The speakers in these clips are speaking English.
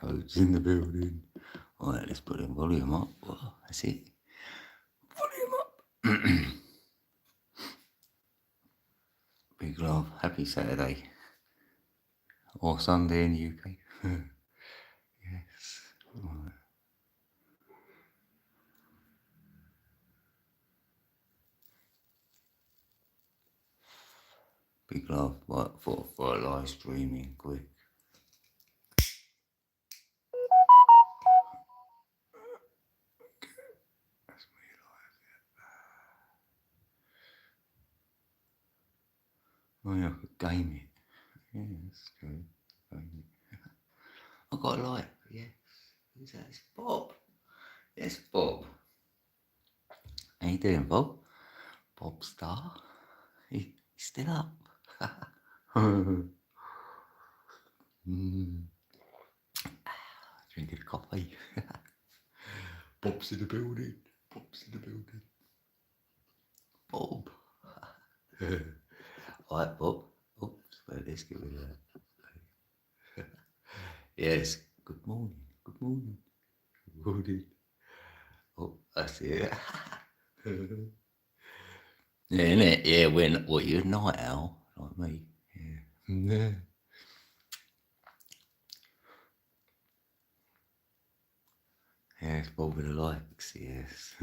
Codes in the building. Alright, let's put the volume up. Well, that's it. Volume up. Big love. Happy Saturday. Or Sunday in the UK. Yes. Right. Big love for a live streaming quick. That's me live. Oh yeah, I could game it. Yeah, that's true. Game it. I got a like. Yes. Who's that? It's Bob. Yes, Bob. How you doing, Bob? Bob Star. He's still up. Drinking coffee. Bob's in the building. Bob's in the building. Bob. Alright, Bob. Oops, well, let's get rid of that. Yes, good morning. Good morning. Good morning. Oh, I see it. Yeah, innit? Yeah, what, you're a night owl, like me. Yeah. Yes, Bob with the likes, yes.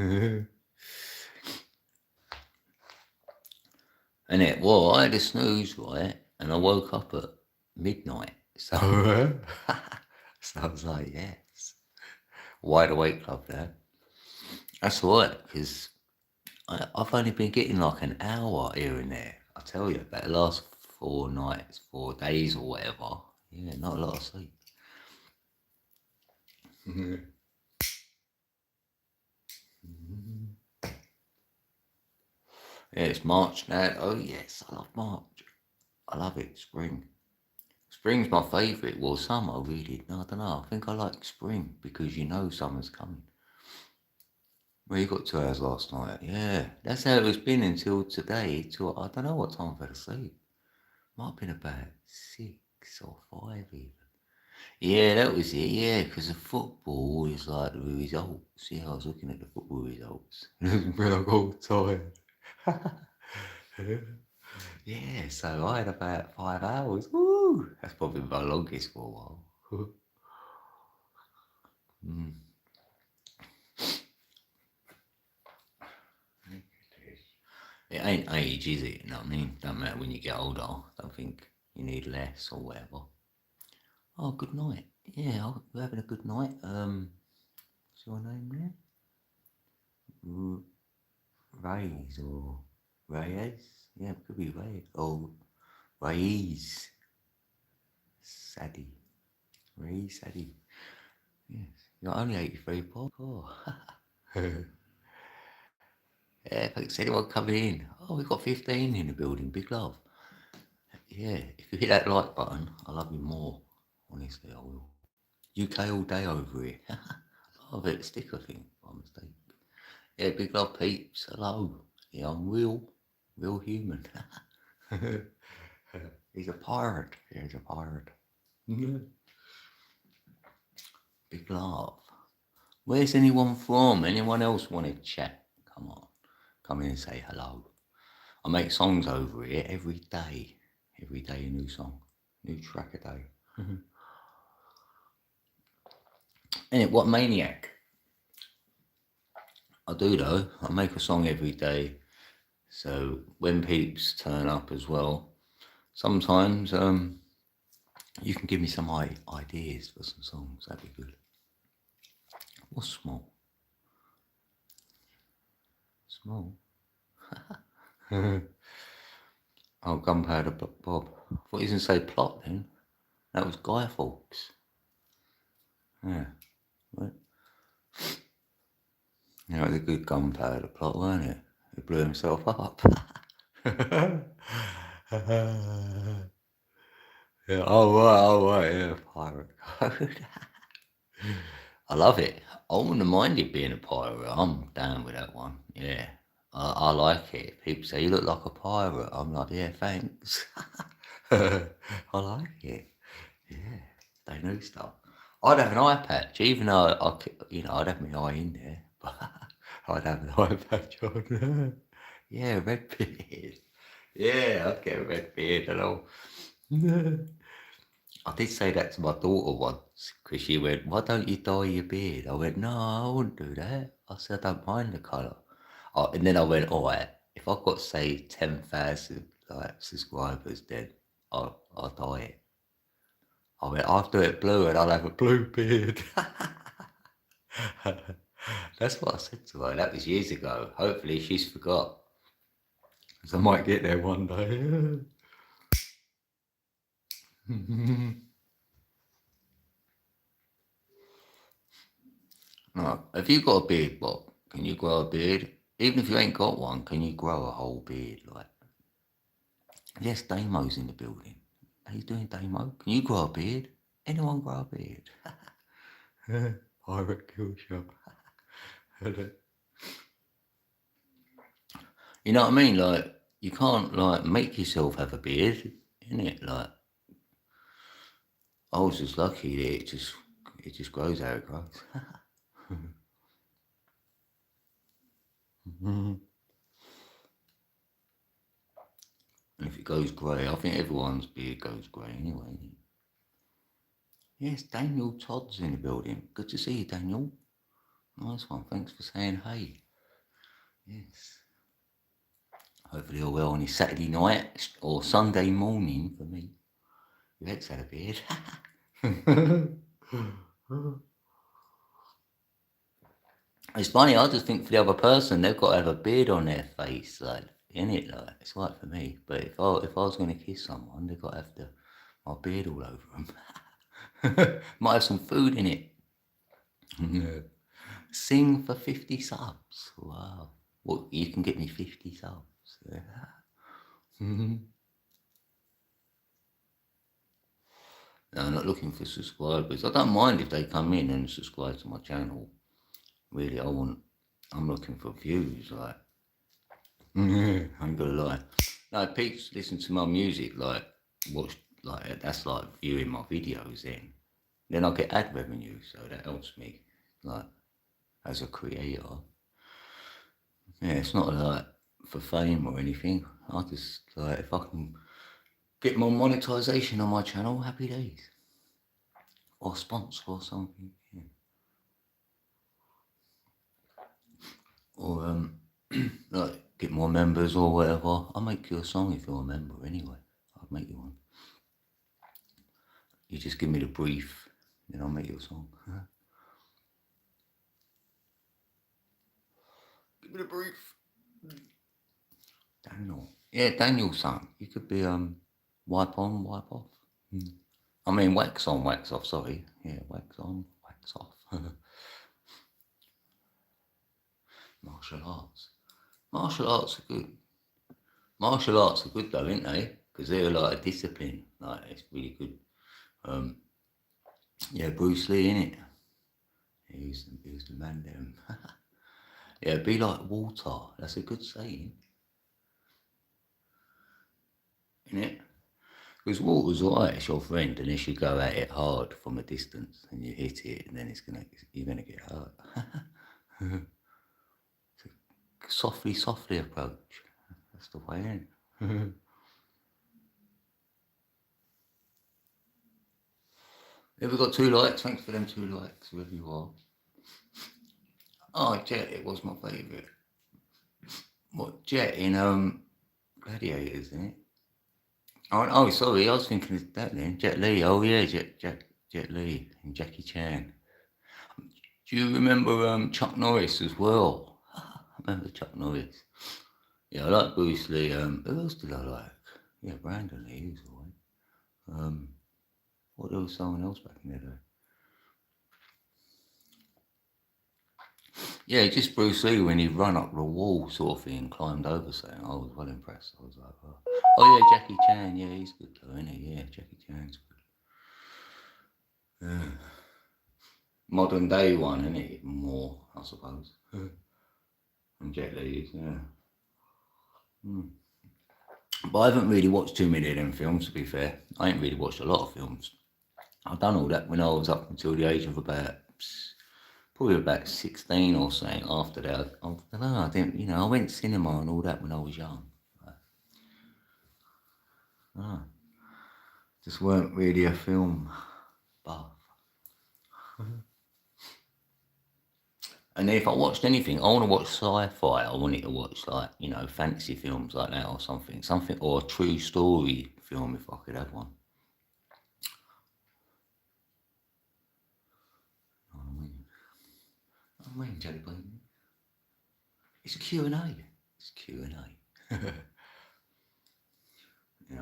And well, I had a snooze, right? And I woke up at midnight. So, so I was like, yes. Wide awake club there. That's all right, because I've only been getting like an hour here and there. I tell you, about the last 4 nights, 4 days or whatever. Yeah, not a lot of sleep. Yeah, it's March now. Oh yes, I love March. I love it. Spring. Spring's my favourite. Well, summer really. No, I don't know. I think I like spring because you know summer's coming. Well, you got 2 hours last night. Yeah, that's how it's been until today. Till I don't know what time I fell asleep. Might have been about 6 or 5 even. Yeah, that was it. Yeah, because the football is like the results. Yeah, I was looking at the football results. When I got tired. Yeah, so I had about 5 hours. Woo! That's probably my longest for a while. Mm. It ain't age, is it? You know what I mean? Don't matter when you get older. I don't think you need less or whatever. Oh, good night. Yeah, we're having a good night. What's your name there? Ray's or Reyes? Yeah, it could be Ray. Or Reyes. Sadie. Reyes Sadie. Yes. You're only 83 Bob. Oh. Yeah, thanks anyone coming in. Oh, we've got 15 in the building. Big love. Yeah, if you hit that like button, I love you more. Honestly, I will. UK all day over here. Oh, a sticker thing by mistake. Yeah, big love peeps. Hello. Yeah, I'm real human. He's a pirate. Yeah, he's a pirate. Big love. Where's anyone from? Anyone else want to chat? Come on. Come in and say hello. I make songs over here every day. Every day a new song. New track a day. And what maniac? I do though. I make a song every day. So when peeps turn up as well, sometimes you can give me some ideas for some songs. That'd be good. What's small? Small. Oh, Gunpowder Bob. I thought you didn't say plot then. That was Guy Fawkes. Yeah. Right. Yeah, it was a good Gunpowder plot, wasn't it? He blew himself up. Yeah, oh right, yeah, pirate code. I love it. I wouldn't have minded being a pirate. I'm down with that one. Yeah, I like it. People say you look like a pirate. I'm like, yeah, thanks. I like it. Yeah, they know stuff. I'd have an eye patch, even though I'd have my eye in there, but I'd have an eye patch on. Yeah, red beard. Yeah, I'd get a red beard and all. I did say that to my daughter once because she went, "Why don't you dye your beard?" I went, "No, I wouldn't do that." I said, "I don't mind the colour." And then I went, "All right, if I've got say 10,000 subscribers, then I'll dye it." I went, "I'll do it blue and I'll have a blue beard." That's what I said to her. That was years ago. Hopefully she's forgot. Because I might get there one day. No, have you got a beard, Bob? Can you grow a beard? Even if you ain't got one, can you grow a whole beard? Like, yes, Damo's in the building. Are you doing Damo? Can you grow a beard? Anyone grow a beard? Pirate kill shot. You know what I mean? Like, you can't like make yourself have a beard, innit? Like, I was just lucky that it just grows how it grows. And if it goes grey, I think everyone's beard goes grey anyway. Yes, Daniel Todd's in the building. Good to see you, Daniel. Nice one. Thanks for saying hey. Yes. Hopefully you're well on his Saturday night or Sunday morning for me. Your ex had a beard. It's funny, I just think for the other person, they've got to have a beard on their face, like, innit? Like, it's like for me. But if I was going to kiss someone, they've got to have my beard all over them. Might have some food in it. Yeah. Sing for 50 subs. Wow. Well, you can get me 50 subs. Yeah. No, I'm not looking for subscribers. I don't mind if they come in and subscribe to my channel. Really, I'm looking for views, like. I'm gonna lie. No, Pete's listen to my music, like, watch, like, that's like viewing my videos then I get ad revenue, so that helps me, like, as a creator. Yeah, it's not like for fame or anything. I just, like, if I can get more monetization on my channel, happy days. Or sponsor or something, yeah. Or, like, get more members or whatever. I'll make you a song if you're a member anyway. I'll make you one. You just give me the brief, then I'll make you a song. Give me the brief. Daniel. Yeah, Daniel's son. You could be wipe on, wipe off. I mean wax on, wax off, sorry. Yeah, wax on, wax off. Martial arts. Martial arts are good. Martial arts are good though, ain't they? Because they're like a discipline. Like, it's really good. Yeah, Bruce Lee, innit? He was the man there. Yeah, be like water. That's a good saying. Innit? Because water's alright, it's your friend, unless you go at it hard from a distance and you hit it, and then you're gonna get hurt. Softly approach. That's the way in. Yeah, we got 2 likes. Thanks for them 2 likes, wherever you are. Oh, Jet, it was my favourite. What, Jet in Gladiators, isn't it? Oh, sorry, I was thinking of that then. Jet Li. Oh yeah, Jet Li and Jackie Chan. Do you remember Chuck Norris as well? I remember Chuck Norris. Yeah, I like Bruce Lee. Who else did I like? Yeah, Brandon Lee, he was alright. What there was someone else back in the day? Yeah, just Bruce Lee when he run up the wall sort of thing and climbed over something. I was well impressed. I was like, oh yeah, Jackie Chan. Yeah, he's good though, isn't he? Yeah, Jackie Chan's good. Yeah. Modern day one, isn't it? More, I suppose. And Jet Li, yeah. But I haven't really watched too many of them films, to be fair. I ain't really watched a lot of films. I've done all that when I was up until the age of probably about 16 or something. After that, I don't know, I didn't, I went cinema and all that when I was young. Oh, just weren't really a film buff. And if I watched anything, I want to watch sci-fi. I wanted to watch like, fantasy films like that or something, or a true story film if I could have one. I mean, Jelly Bean. It's Q&A. It's Q&A.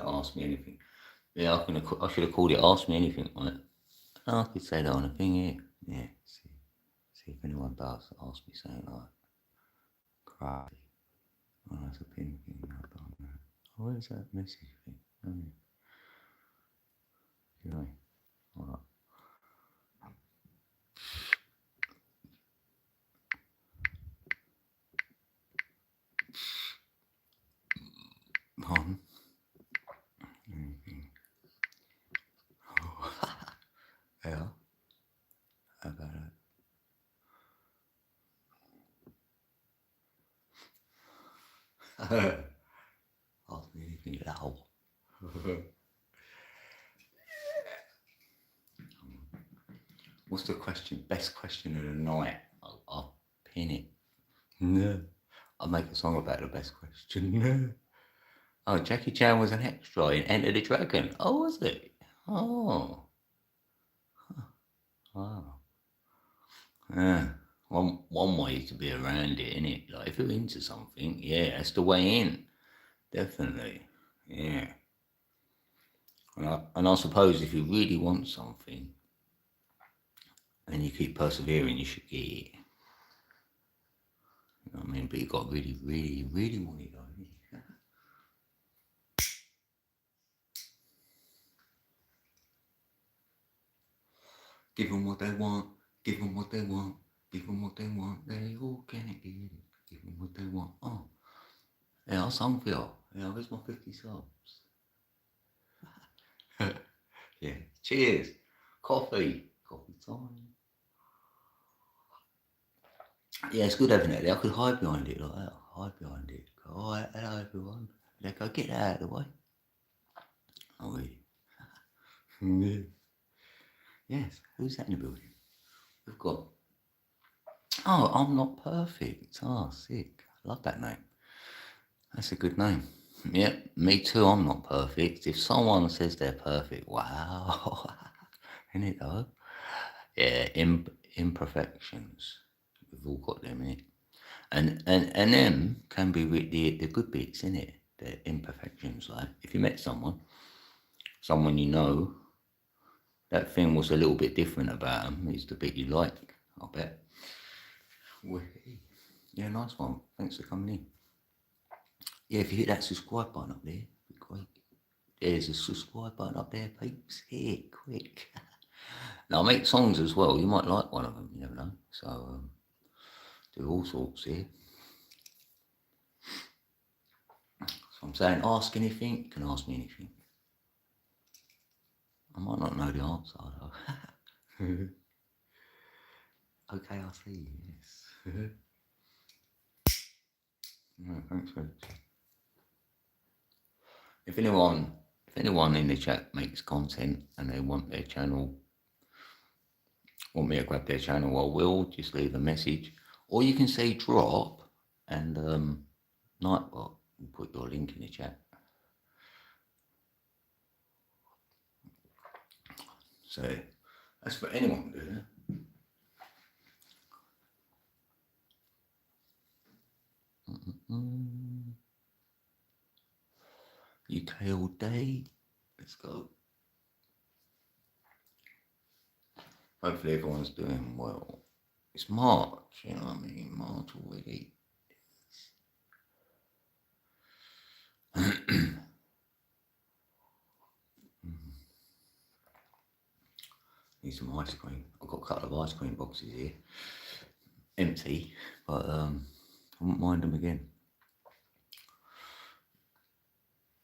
Ask me anything. Yeah, I should have called it Ask Me Anything, right? I could say that on a thing here. Yeah, see if anyone does ask me something like crazy. Oh, that's a pin thing. I don't know. Oh, where's that message thing? Oh, yeah. Anyway, alright. On. Oh. Yeah. How about that? Ask me anything loud. What's the question? Best question of the night? I'll pin it. No. I'll make a song about the best question. No. Oh, Jackie Chan was an extra in Enter the Dragon. Oh, was it? Oh. Oh. Yeah. One way to be around it, innit? Like if you're into something, yeah, that's the way in. Definitely. Yeah. And I suppose if you really want something and you keep persevering, you should get it. You know what I mean? But you got to really, really, really want it, don't you? Give them what they want. Give them what they want. Give them what they want. They all can't get it. Give them what they want. Oh. Yeah, I sung for you. Yeah, where's my 50 subs? Yeah. Cheers. Coffee. Coffee time. Yeah, it's good having it. I could hide behind it like that. Hide behind it. Go, all right, hello everyone. They go, get that out of the way. Oh, really? Yes. Who's that in the building? We've got. Oh, I'm not perfect. Oh, sick. Love that name. That's a good name. Yeah, me too. I'm not perfect. If someone says they're perfect, wow. Isn't it though? Yeah, imperfections. We've all got them in it. And them can be the good bits in it. The imperfections. Like if you met someone you know, that thing was a little bit different about them is the bit you like. I bet. Yeah, nice one. Thanks for coming in. Yeah, if you hit that subscribe button up there, it'd be great. There's a subscribe button up there, peeps. Hit it quick. Now, I make songs as well. You might like one of them, you never know. So, do all sorts here. So I'm saying, ask anything. You can ask me anything. I might not know the answer, though. Okay, I see. Yes. No, thanks, Rich. If anyone in the chat makes content and they want me to grab their channel, I will just leave a message, or you can say drop, and Nightbot will put your link in the chat. So that's for anyone to do. UK all day. Let's go. Hopefully everyone's doing well. It's March, you know what I mean? March already. Need some ice cream. I've got a couple of ice cream boxes here. Empty, but I wouldn't mind them again.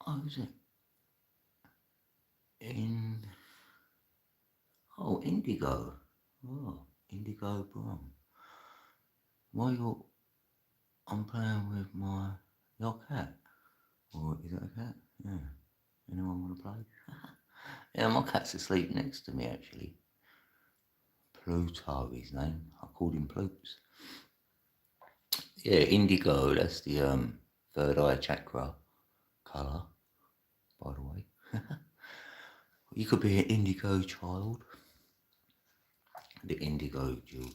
Oh, is it? Oh, Indigo. Oh, Indigo Brom. Why you're... I'm playing with your cat. Or is it a cat? Yeah. Anyone want to play? Yeah, my cat's asleep next to me actually. Pluto, his name. I called him Ploops. Yeah, indigo. That's the third eye chakra color. By the way, you could be an indigo child. The indigo children.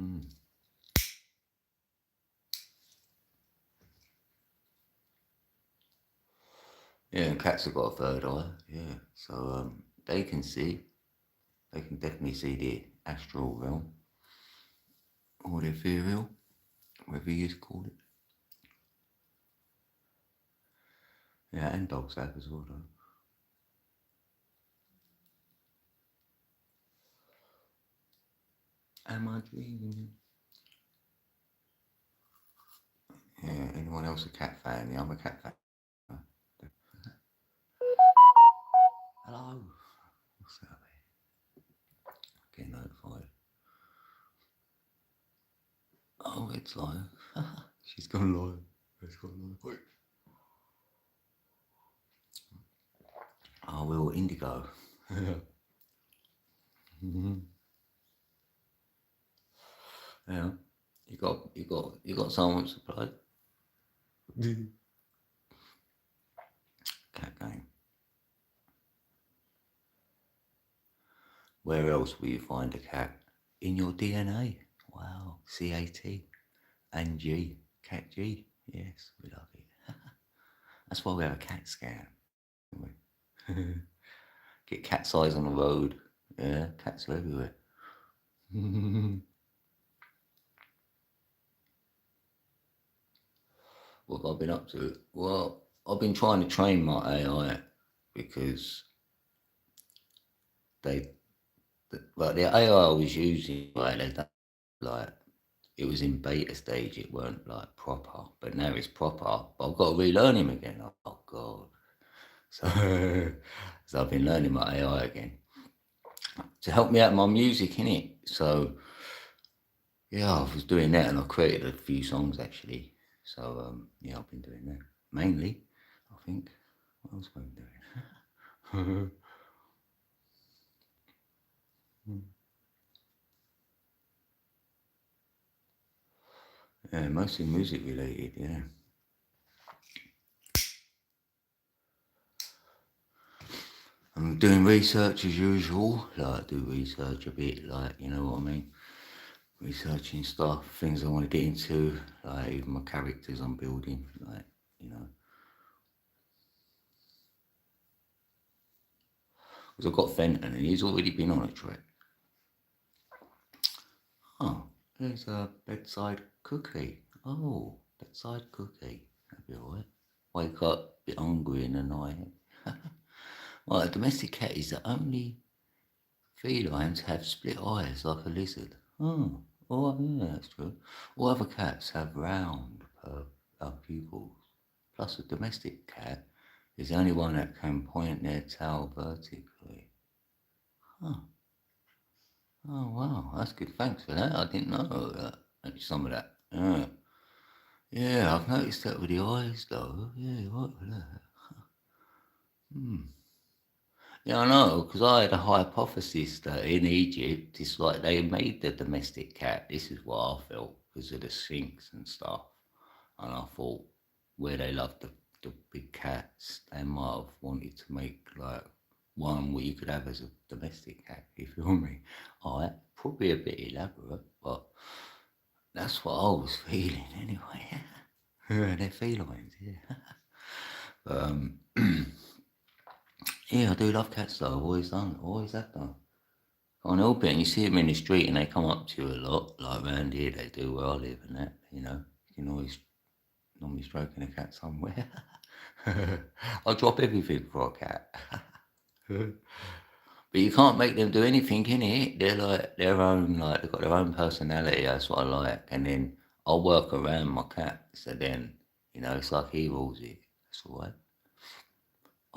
Mm. Yeah, and cats have got a third eye. Yeah, so they can see. They can definitely see the astral realm or the ethereal, whatever you call it. Yeah, and dogs have as well, though. Am I dreaming? Yeah, anyone else a cat fan? Yeah, I'm a cat fan. Hello. What's that? Get notified. Oh, it's live. She's gone live. It's gone live. Wait. Oh, well, indigo. Mm-hmm. Yeah. You got someone to play. Cat game. Where else will you find a cat? In your DNA. Wow. CAT and G. Cat G. Yes, we love it. That's why we have a cat scan. Get cat's eyes on the road. Yeah, cats are everywhere. What have I been up to? Well, I've been trying to train my AI because they, like the AI I was using, like they don't, like it was in beta stage. It weren't like proper, but now it's proper. But I've got to relearn him again. Oh god! So, so I've been learning my AI again to help me out with my music in it. So yeah, I was doing that, and I created a few songs actually. So yeah, I've been doing that mainly. I think. What else have I been doing? Yeah, mostly music related. Yeah, I'm doing research as usual. Like I do research a bit, like you know what I mean. Researching stuff, things I want to get into, like even my characters I'm building, like you know. Because I've got Fenton and he's already been on a trek. Oh, there's a bedside cookie. Oh, bedside cookie. That'd be alright. Wake up, a bit hungry in the night. Well, a domestic cat is the only felines have split eyes like a lizard. Oh, oh yeah, that's true. All other cats have round pupils. Plus, a domestic cat is the only one that can point their tail vertically. Huh. Oh wow, that's good. Thanks for that. I didn't know that. Maybe some of that. Yeah. Yeah, I've noticed that with the eyes though. Yeah, you're right with that. Hmm. Yeah, I know, because I had a hypothesis that in Egypt, it's like they made the domestic cat. This is what I felt because of the Sphinx and stuff. And I thought where they love the big cats, they might have wanted to make like one where you could have as a domestic cat, you feel me? Alright, probably a bit elaborate, but that's what I was feeling anyway. They're felines, yeah. um, yeah, I do love cats though. I've always done, always have done. Can't help it. And you see them in the street and they come up to you a lot, like around here they do where I live and that, you know. You can always normally stroking a cat somewhere. I'll drop everything for a cat. But you can't make them do anything in it. They're like their own, like they've got their own personality. That's what I like. And then I'll work around my cat. So then, you know, it's like he rules it. That's all right.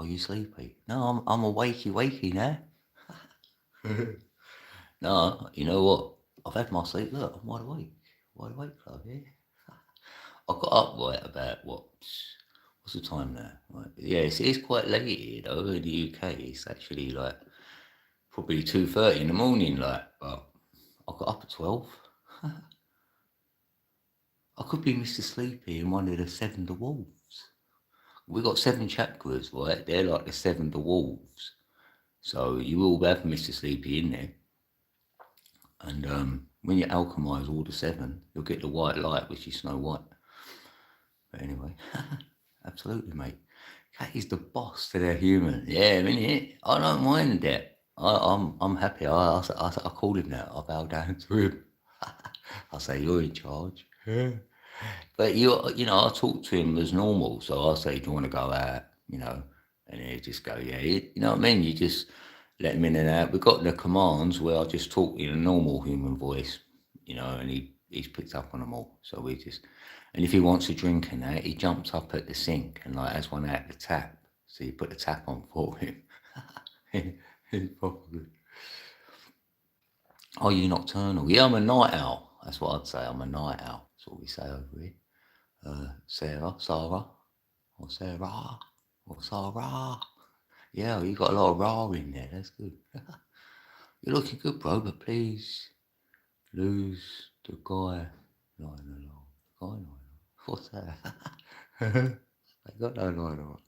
Are you sleepy? No, I'm a wakey now. No, you know what? I've had my sleep. Look, I'm wide awake, club. Yeah. I got up right about what's the time now? Right. Yeah, it's quite late here though in the UK. It's actually like probably 2:30 in the morning. Like, but I got up at 12. I could be Mr. Sleepy in one of the seven dwarves. We got seven chakras, right? They're like the seven dwarves. So you will have Mr. Sleepy in there. And when you alchemize all the seven, you'll get the white light, which is Snow White. But anyway, absolutely, mate. Cat is the boss to their human. Yeah, I mean, I don't mind that. I'm happy. I called him now. I bow down to him. I say you're in charge. Yeah. But you know, I talk to him as normal. So I say, do you want to go out? You know, and he just go, yeah. You know what I mean? You just let him in and out. We've got the commands where I just talk in a normal human voice, you know, and he's picked up on them all. So we just, and if he wants a drink and that, he jumps up at the sink and like has one out the tap. So you put the tap on for him. He's probably. Oh, you nocturnal? Yeah, I'm a night owl. That's what I'd say. I'm a night owl. That's what we say over here. Sarah, or Sarah, or Sarah. Yeah, you got a lot of raw in there. That's good. You're looking good, bro, but please lose the guy lying along. Guy lying along. What's that? I got no lying along.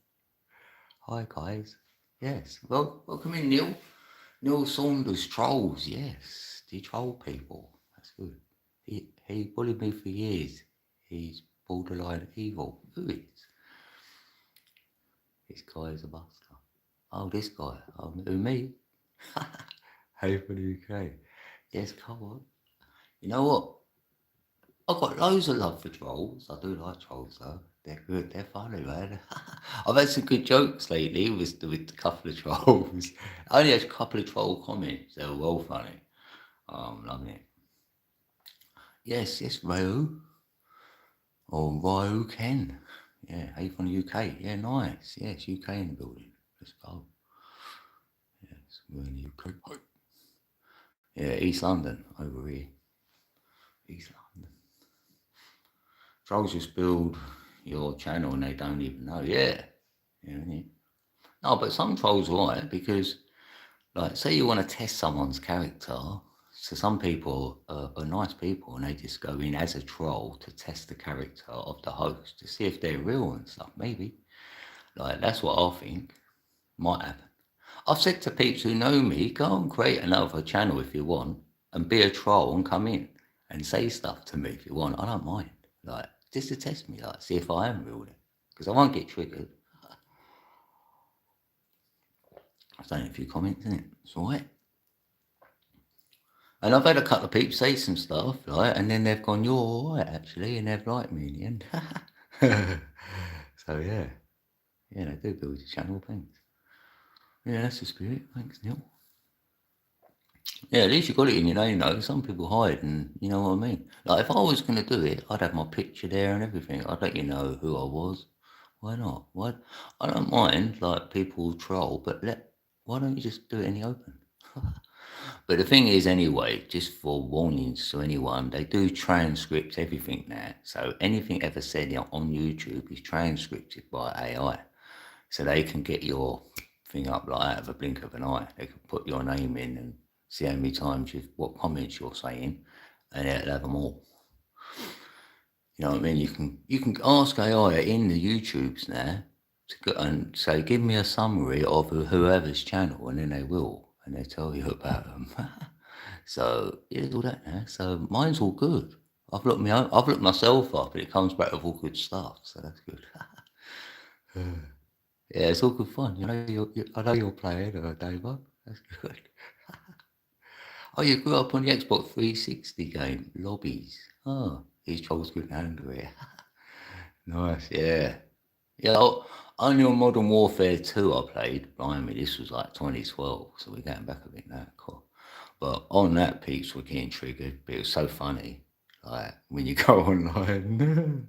Hi, guys. Yes. Well, welcome in, Neil. Neil Saunders trolls. Yes. Do you troll people? That's good. He bullied me for years. He's borderline evil. Who is? This guy is a buster. Oh, this guy. Oh, who, me? Hey, from the UK. Yes, come on. You know what? I've got loads of love for trolls. I do like trolls though. They're good. They're funny, man. I've had some good jokes lately with a couple of trolls. I only had a couple of troll comments. They were well funny. Loving it. Yes, Ryu. Or Ryu Ken. Yeah, hey from the UK. Yeah, nice. Yes, UK in the building. Let's go. Yes, we're in the UK. Yeah, East London over here. East London. Trolls just build your channel and they don't even know. Yeah. No, but some trolls are right because, like, say you want to test someone's character. So some people are nice people and they just go in as a troll to test the character of the host to see if they're real and stuff. Maybe. Like, that's what I think might happen. I've said to peeps who know me, go and create another channel if you want and be a troll and come in and say stuff to me if you want. I don't mind. Like, just to test me, like, see if I am real then. Because I won't get triggered. I've done a few comments, isn't it? It's all right. And I've had a couple of peeps say some stuff, right? And then they've gone, you're all right, actually. And they've liked me in the end. So, yeah. Yeah, they do build your channel. Thanks. Yeah, that's the spirit. Thanks, Neil. Yeah, at least you got it in your name, though. Some people hide, and you know what I mean? Like, if I was going to do it, I'd have my picture there and everything. I'd let you know who I was. Why not? Why? I don't mind, like, people troll, but why don't you just do it in the open? But the thing is, anyway, just for warnings to anyone, they do transcript everything now. So anything ever said on YouTube is transcripted by AI. So they can get your thing up like out of a blink of an eye. They can put your name in and see how many times what comments you're saying, and it'll have them all. You know what I mean? You can ask AI in the YouTubes now to go and say, give me a summary of whoever's channel, and then they will, and they tell you about them. So yeah, all that now. So mine's all good. I've looked myself up, and it comes back with all good stuff. So that's good. Yeah, it's all good fun. You know, I know you're playing, Dave. That's good. Oh, you grew up on the Xbox 360 game, Lobbies. Oh, these trolls couldn't handle it. Nice, yeah. Yeah, only on Modern Warfare 2 I played. Blimey, this was like 2012, so we're going back a bit now. Cool. But on that piece, we're getting triggered, but it was so funny. Like, when you go online.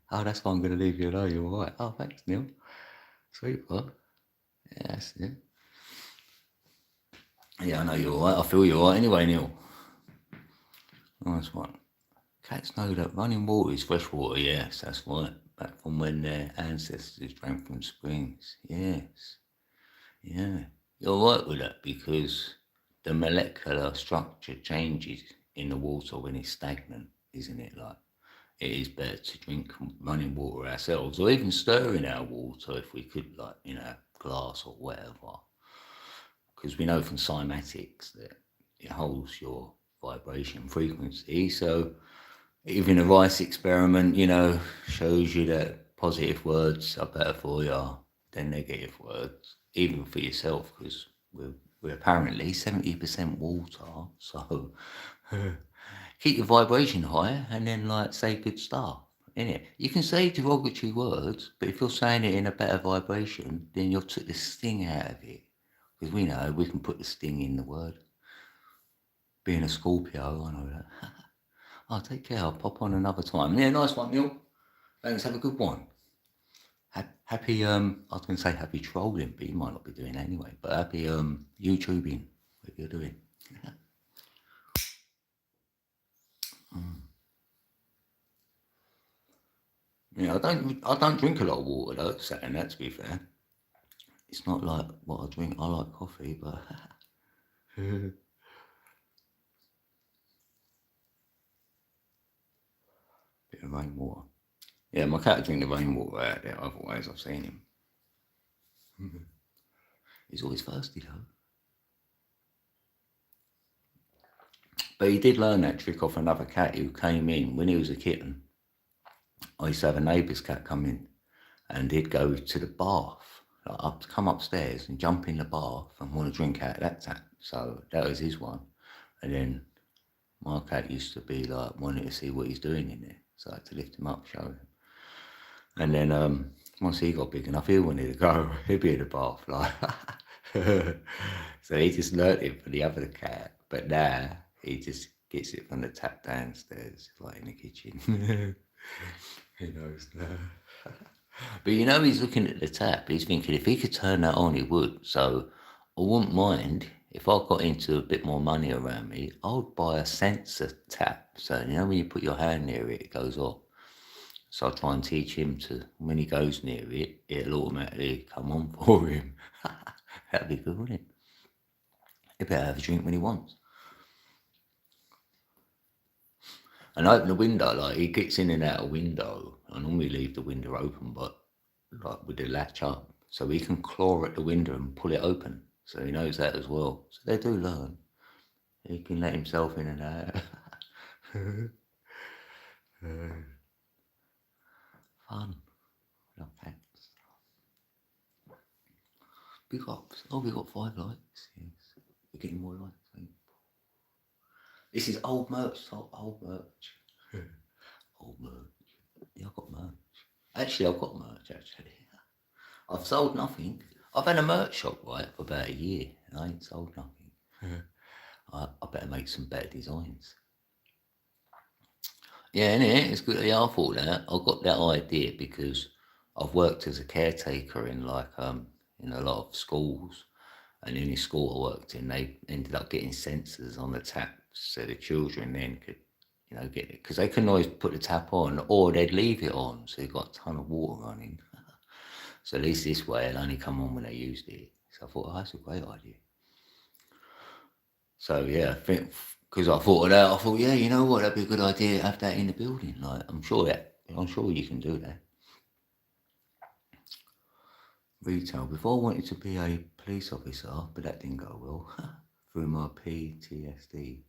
Hi, Oh, that's why I'm going to leave you alone. You're all right. Oh, thanks, Neil. Sweet, what? Yeah, that's it. Yeah, I know you're all right. I feel you're all right anyway, Neil. Nice one. Cats know that running water is fresh water, yes, that's right. Back from when their ancestors drank from springs, yes. Yeah, you're right with that because the molecular structure changes in the water when it's stagnant, isn't it? Like, it is better to drink running water ourselves or even stir in our water if we could, like, glass or whatever. Because we know from cymatics that it holds your vibration frequency. So even a rice experiment, shows you that positive words are better for you than negative words, even for yourself, because we're apparently 70% water. So keep your vibration high and then say good stuff. Innit? You can say derogatory words, but if you're saying it in a better vibration, then you'll take the sting out of it. Because we know we can put the sting in the word. Being a Scorpio, I know that. Oh, take care. I'll pop on another time. Yeah, nice one, Neil. Thanks. Have a good one. Happy, I was going to say happy trolling, but you might not be doing that anyway. But happy YouTubing, what you're doing. Yeah, I don't drink a lot of water though. Saying that, to be fair, it's not like what I drink. I like coffee, but bit of rainwater. Yeah, my cat drink the rainwater out there. Otherwise, I've seen him. He's always thirsty though. But he did learn that trick off another cat who came in when he was a kitten. I used to have a neighbour's cat come in, and he'd go to the bath, come upstairs and jump in the bath and want to drink out of that tap. So that was his one. And then my cat used to be like wanting to see what he's doing in there. So I had to lift him up, show him. And then once he got big enough, he wanted to go. He'd be in the bath, like. So he just learnt it from the other cat. But now he just gets it from the tap downstairs, like in the kitchen. He knows now. But he's looking at the tap. He's thinking if he could turn that on, he would. So I wouldn't mind if I got into a bit more money around me. I would buy a sensor tap. So when you put your hand near it, it goes off. So I try and teach him to, when he goes near it, it'll automatically come on for him. That'd be good, wouldn't it? He'd better have a drink when he wants. And open the window, like he gets in and out of window. I normally leave the window open, but like with the latch up, so he can claw at the window and pull it open. So he knows that as well. So they do learn. He can let himself in and out. Fun. Love cats. We got 5 likes. Yes, we're getting more likes. This is old merch. Old merch. Old merch. Yeah, I've got merch. Actually, I've got merch. I've sold nothing. I've had a merch shop, right, for about a year, and I ain't sold nothing. I better make some better designs. Yeah, innit? It's good. Yeah, I thought that. I got that idea because I've worked as a caretaker in in a lot of schools, and in the school I worked in, they ended up getting sensors on the taps so the children then could, get it because they couldn't always put the tap on or they'd leave it on, so you got a ton of water running. So at least this way it'll only come on when they used it. So I thought, that's a great idea. So yeah, I think because I thought of that, I thought, yeah, you know what, that'd be a good idea to have that in the building. Like, I'm sure you can do that. Retail. Before I wanted to be a police officer, but that didn't go well. Through my PTSD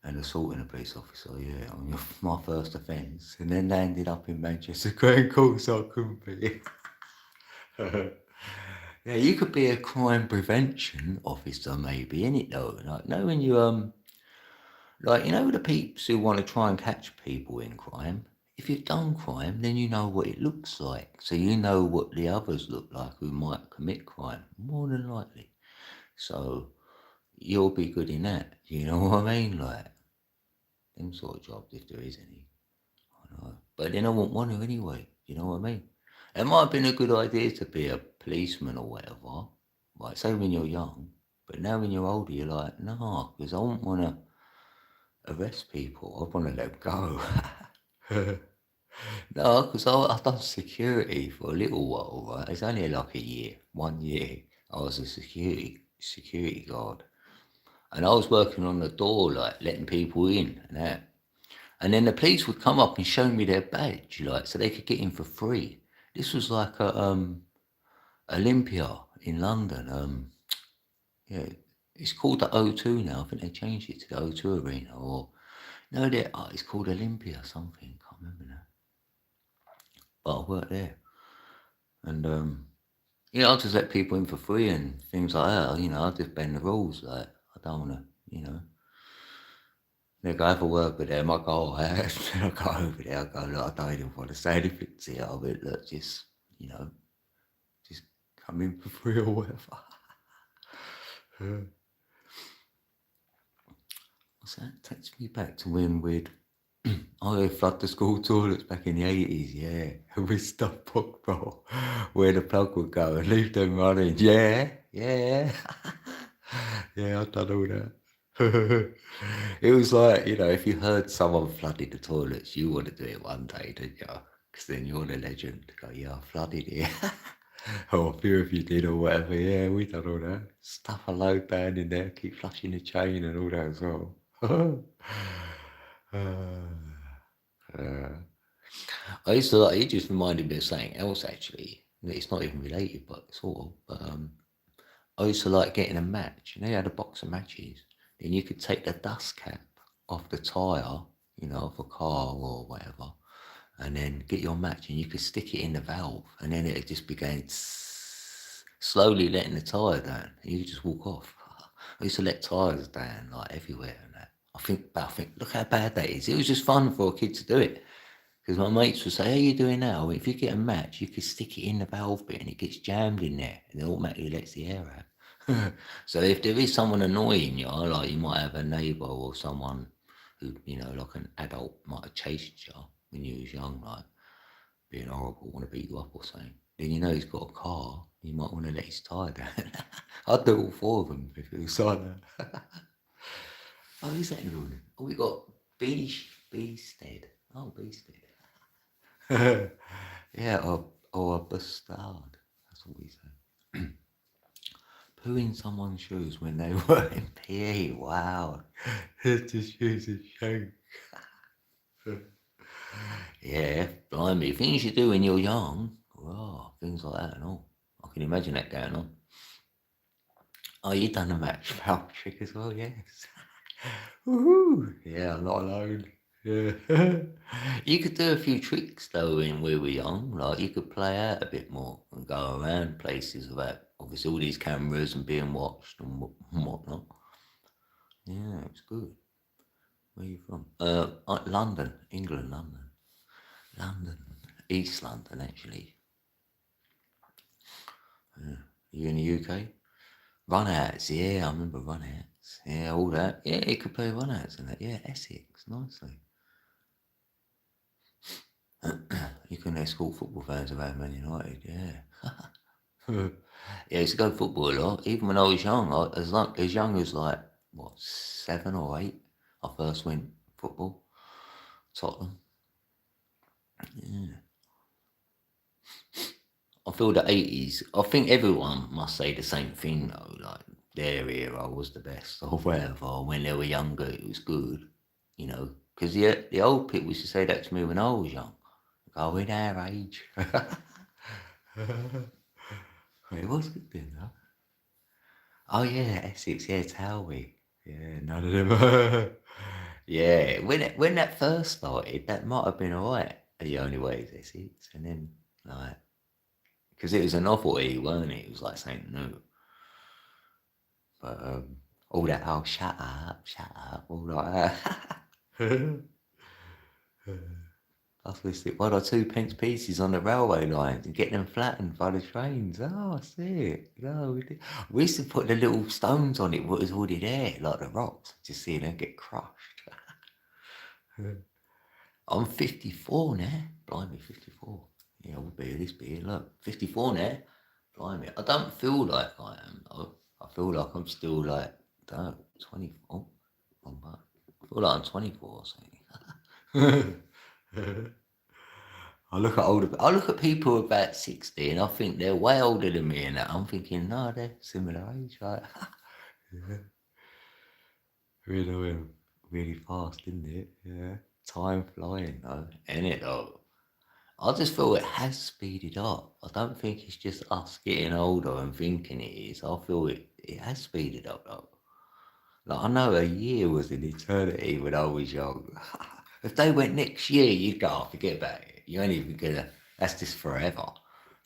and assaulting a police officer, yeah, on my first offence. And then they ended up in Manchester Grand Court, so I couldn't be. Yeah, you could be a crime prevention officer, maybe, innit though? Like, when you the peeps who want to try and catch people in crime. If you've done crime, then you know what it looks like. So you know what the others look like who might commit crime, more than likely. So you'll be good in that. You know what I mean? Like, them sort of jobs, if there is any. I know. But then I wouldn't want to anyway. You know what I mean? It might have been a good idea to be a policeman or whatever. Like, say when you're young. But now when you're older, you're like, no, because I wouldn't want to arrest people. I want to let them go. No, because I've done security for a little while, right? It's only like a year, 1 year. I was a security guard. And I was working on the door, like letting people in and that. And then the police would come up and show me their badge, like, so they could get in for free. This was like a Olympia in London. Yeah, it's called the O2 now. I think they changed it to the O2 Arena, or no, it's called Olympia something. Can't remember now. But I worked there, and I'll just let people in for free and things like that. I just bend the rules. Like, I don't want to, They go have a word with them. I go, I go over there. I go, look, I don't even want to say anything to you. I mean, look, just come in for free or whatever. What's that? Takes me back to when we'd flood the school toilets back in the 80s, yeah. And we stuffed Pogba where the plug would go and leave them running. Yeah. Yeah, I've done all that. It was like, if you heard someone flooded the toilets, you want to do it one day, didn't you? Because then you're the legend. Go, yeah, I flooded it. Or a few of you did or whatever. Yeah, we done all that. Stuff a load down in there, keep flushing the chain and all that as well. I used to it just reminded me of something else actually. It's not even related, but sort of. But I used to like getting a match. They had a box of matches. Then you could take the dust cap off the tyre, of a car or whatever, and then get your match and you could stick it in the valve, and then it just began slowly letting the tyre down. And you could just walk off. I used to let tyres down like everywhere and that. I think, look how bad that is. It was just fun for a kid to do it. Because my mates would say, how are you doing now? If you get a match, you can stick it in the valve bit and it gets jammed in there and it automatically lets the air out. So if there is someone annoying you, like you might have a neighbour or someone who, like an adult might have chased you when you was young, like being horrible, want to beat you up or something, then he's got a car, you might want to let his tyre down. I'd do all four of them if it was like that. Oh, who's that in the room? Oh, we got Beestead. Oh, Beestead. Yeah, or a bastard. That's what we say. Pooing someone's shoes when they were in PE. Wow. It's just shoes a shame. Yeah, blimey. Things you do when you're young. Oh, things like that and all. I can imagine that going on. Oh, you done a match valve trick as well, yes. Woohoo! Yeah, I'm not alone. Yeah. You could do a few tricks though when we were young. Like you could play out a bit more and go around places without obviously all these cameras and being watched and whatnot. Yeah, it's good. Where are you from? London, England, London, East London actually. Yeah. You in the UK? Runouts, yeah, I remember runouts. Yeah, all that. Yeah, you could play runouts and that. Yeah, Essex, nicely. You can escort football fans around Man United, yeah. Yeah, I used to go to football a lot. Even when I was young, as young as like, 7 or 8, I first went football. Tottenham. Yeah. I feel the 80s, I think everyone must say the same thing though, like their era was the best or whatever. When they were younger, it was good, because the old people used to say that to me when I was young. Go in our age. It was good then, though. Oh yeah, Essex, yeah, Towie. Yeah, none of them. Yeah, when that first started, that might have been alright. The only way is Essex, and then like, because it was a novelty, weren't it? It was like something new. But all that, oh, shut up, all like that. I was going to stick 1 or 2 pence pieces on the railway lines and get them flattened by the trains. Oh, I see it. No, we used to put the little stones on it, what was already there, like the rocks, just seeing them get crushed. I'm 54 now. Blimey, 54. Yeah, we'll be this big. Look, 54 now. Blimey, I don't feel like I am though. I feel like I'm still like, don't know, 24. I feel like I'm 24 or something. I look at people about 60 and I think they're way older than me and that. I'm thinking, no, they're similar age, right? Yeah. Really, really fast, isn't it? Yeah. Time flying though, ain't it though? I just feel it has speeded up. I don't think it's just us getting older and thinking it is. I feel it has speeded up though. Like I know a year was an eternity when I was young. If they went next year, you'd go, oh, forget about it. You ain't even gonna, that's just forever.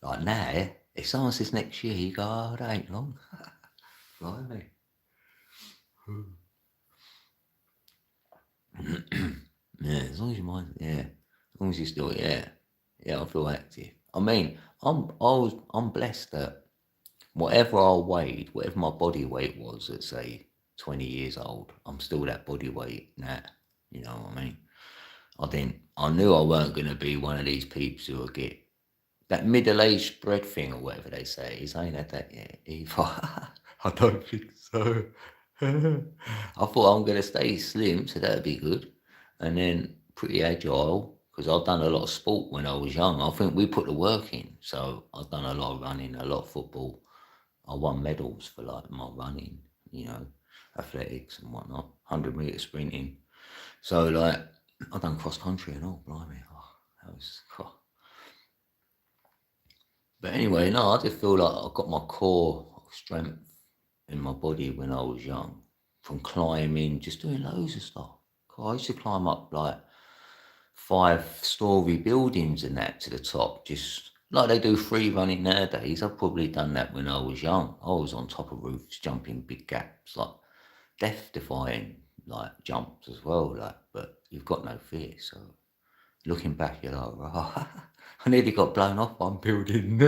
Like now, if someone says next year, you go, oh, that ain't long. Blimey. Yeah, as long as your mind, yeah. As long as you're still, yeah. Yeah, I feel active. I mean, I'm blessed that whatever I weighed, whatever my body weight was at say 20 years old, I'm still that body weight now. You know what I mean? I knew I weren't gonna be one of these peeps who will get that middle-aged spread thing or whatever they say. He's ain't had that yet either. I don't think so. I thought I'm gonna stay slim, so that'd be good, and then pretty agile because I've done a lot of sport when I was young. I think we put the work in, so I've done a lot of running, a lot of football. I won medals for like my running, you know, athletics and whatnot, 100-meter sprinting. So like I've done cross country and all. Blimey, oh, that was. Oh. But anyway, no, I just feel like I got my core strength in my body when I was young from climbing, just doing loads of stuff. I used to climb up like 5-story buildings and that to the top, just like they do free running nowadays. I've probably done that when I was young. I was on top of roofs, jumping big gaps, like death defying like jumps as well. Like, but you've got no fear. So looking back, you're like, right. I nearly got blown off one building.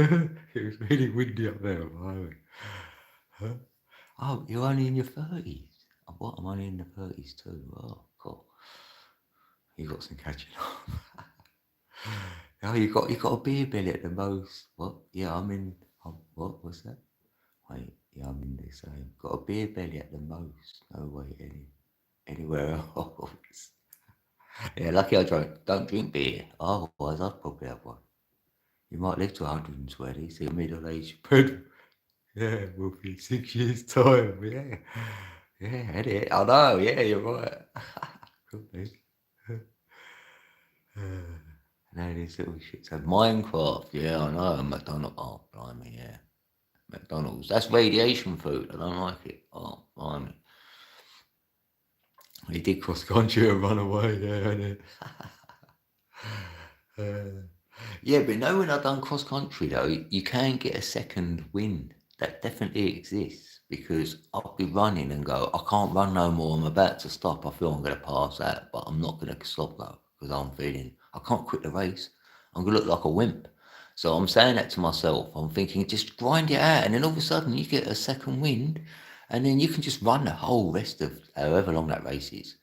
It was really windy up there. Huh? Oh, you're only in your 30s. What? I'm only in the 30s too. Oh, cool. You got some catching up. Oh, you got a beer belly at the most. What? Yeah, I'm in. What was that? Wait, yeah, I'm in the same. Got a beer belly at the most. No way anywhere else. Yeah, lucky I don't drink beer. Otherwise, I'd probably have one. You might live to 120, so you're middle-aged. Yeah, we'll be 6 years' time. Yeah, yeah, edit. I know. Yeah, you're right. Could be. No, these little shits. So Minecraft. Yeah, I know. McDonald's. Oh, blimey. Yeah, McDonald's. That's radiation food. I don't like it. Oh, blimey. He did cross country and run away. Yeah, yeah, but no, when I've done cross country though, you can get a second wind. That definitely exists because I'll be running and go, I can't run no more. I'm about to stop. I feel I'm going to pass out, but I'm not going to stop though because I'm feeling I can't quit the race. I'm going to look like a wimp. So I'm saying that to myself. I'm thinking, just grind it out, and then all of a sudden you get a second wind, and then you can just run the whole rest of however long that race is.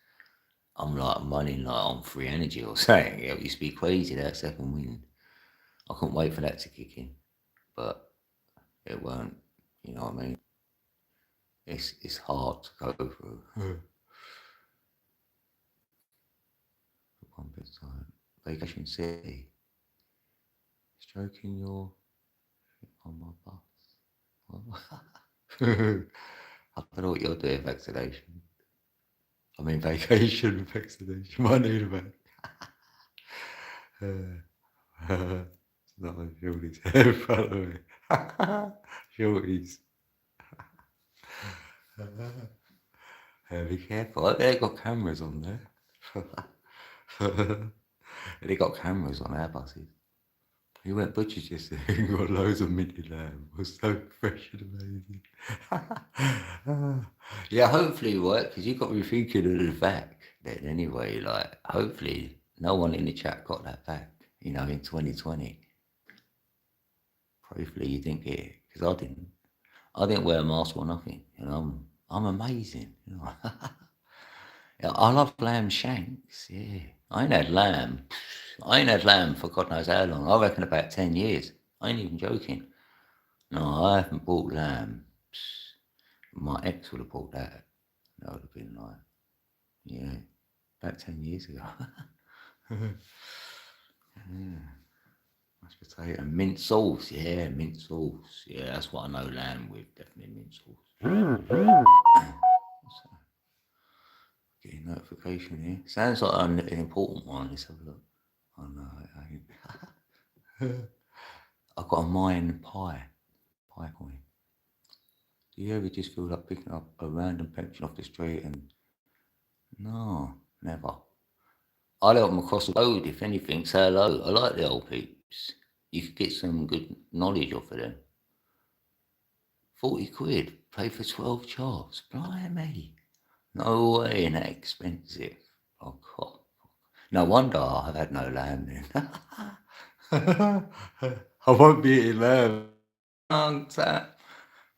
I'm running like on free energy or something. It used to be crazy that second wind. I couldn't wait for that to kick in, but it won't. You know what I mean? It's hard to go through. One bit time. Vacation City. Stroking your on my bus. I don't know what you're doing, vaccination. I mean vacation, vaccination. I need a back. It's not like Shorty's head in front of me. Shorty's. Be careful. They got cameras on there. They got cameras on our buses. We went butchers yesterday and got loads of minty lamb. It was so fresh and amazing. Yeah, hopefully, right? Because you got me thinking of the back then anyway. Like, hopefully, no one in the chat got that back, you know, in 2020. Hopefully, you didn't get it because I didn't. I didn't wear a mask or nothing. You know, I'm amazing. You know, yeah, I love lamb shanks. Yeah, I ain't had lamb. I ain't had lamb for God knows how long. I reckon about 10 years. I ain't even joking. No, I haven't bought lamb. My ex would have bought that. That would have been like, yeah, about 10 years ago. Yeah. Mashed potato and mint sauce. Yeah, mint sauce. Yeah, that's what I know lamb with. Definitely mint sauce. Getting notification here. Sounds like an important one. Let's have a look. Oh no, I ain't. I've got a mine pie coin. Do you ever just feel like picking up a random pension off the street and no, never. I let them across the road, if anything, say hello. I like the old peeps. You could get some good knowledge off of them. 40 quid, pay for 12 chops. Blimey. No way, ain't that expensive. Oh, God. No wonder I've had no lamb then. I won't be eating lamb.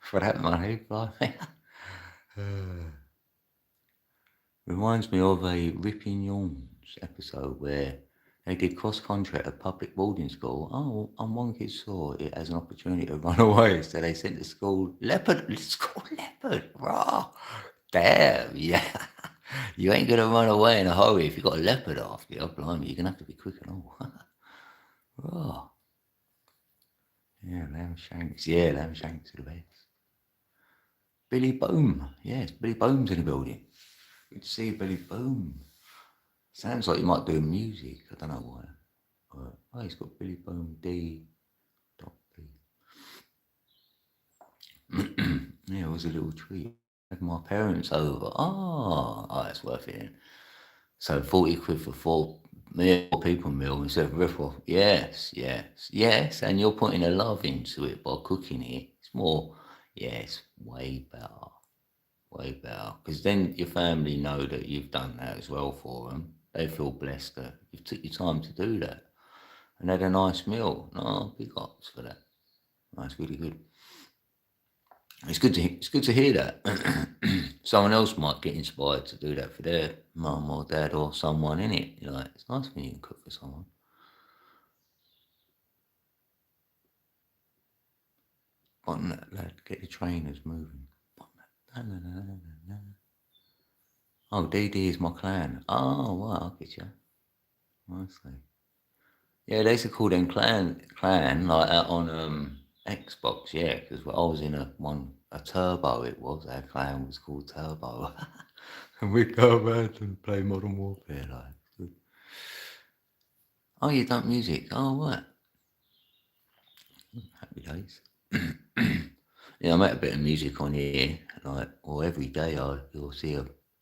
For that money, blimey. Reminds me of a Ripping Yawns episode where they did cross-country at a public boarding school. Oh, and one kid saw it as an opportunity to run away, so they sent the school leopard. Rah. Damn, yeah. You ain't gonna run away in a hurry if you got a leopard after you. Blimey, you're gonna have to be quick and all. Rah. Yeah, lamb shanks. Yeah, lamb shanks are the best. Billy Boom. Yes, Billy Boom's in the building. Good to see you, Billy Boom. Sounds like you might do music. I don't know why. Oh, he's got Billy Boom D. B. Yeah, it was a little treat. Had my parents over. Oh, that's worth it. So 40 quid for four people meal instead of rip-off. Yes. And you're putting a love into it by cooking it. It's more, it's way better. Way better. Because then your family know that you've done that as well for them. They feel blessed that you took your time to do that. And had a nice meal. No, big ups for that. That's really good. It's good to hear that. Someone else might get inspired to do that for their mum or dad or someone in it. You're like, it's nice when you can cook for someone. Button that lad, get the trainers moving. Oh, DD is my clan. Oh, wow, I'll get you. Nicely. Yeah, they used to call them clan like out on Xbox. Yeah, because I was in a Turbo. It was our clan was called Turbo, and we'd go around and play Modern Warfare. Like, oh, you done music? Oh, what? Happy days. Yeah, I make a bit of music on here, or every day. You'll see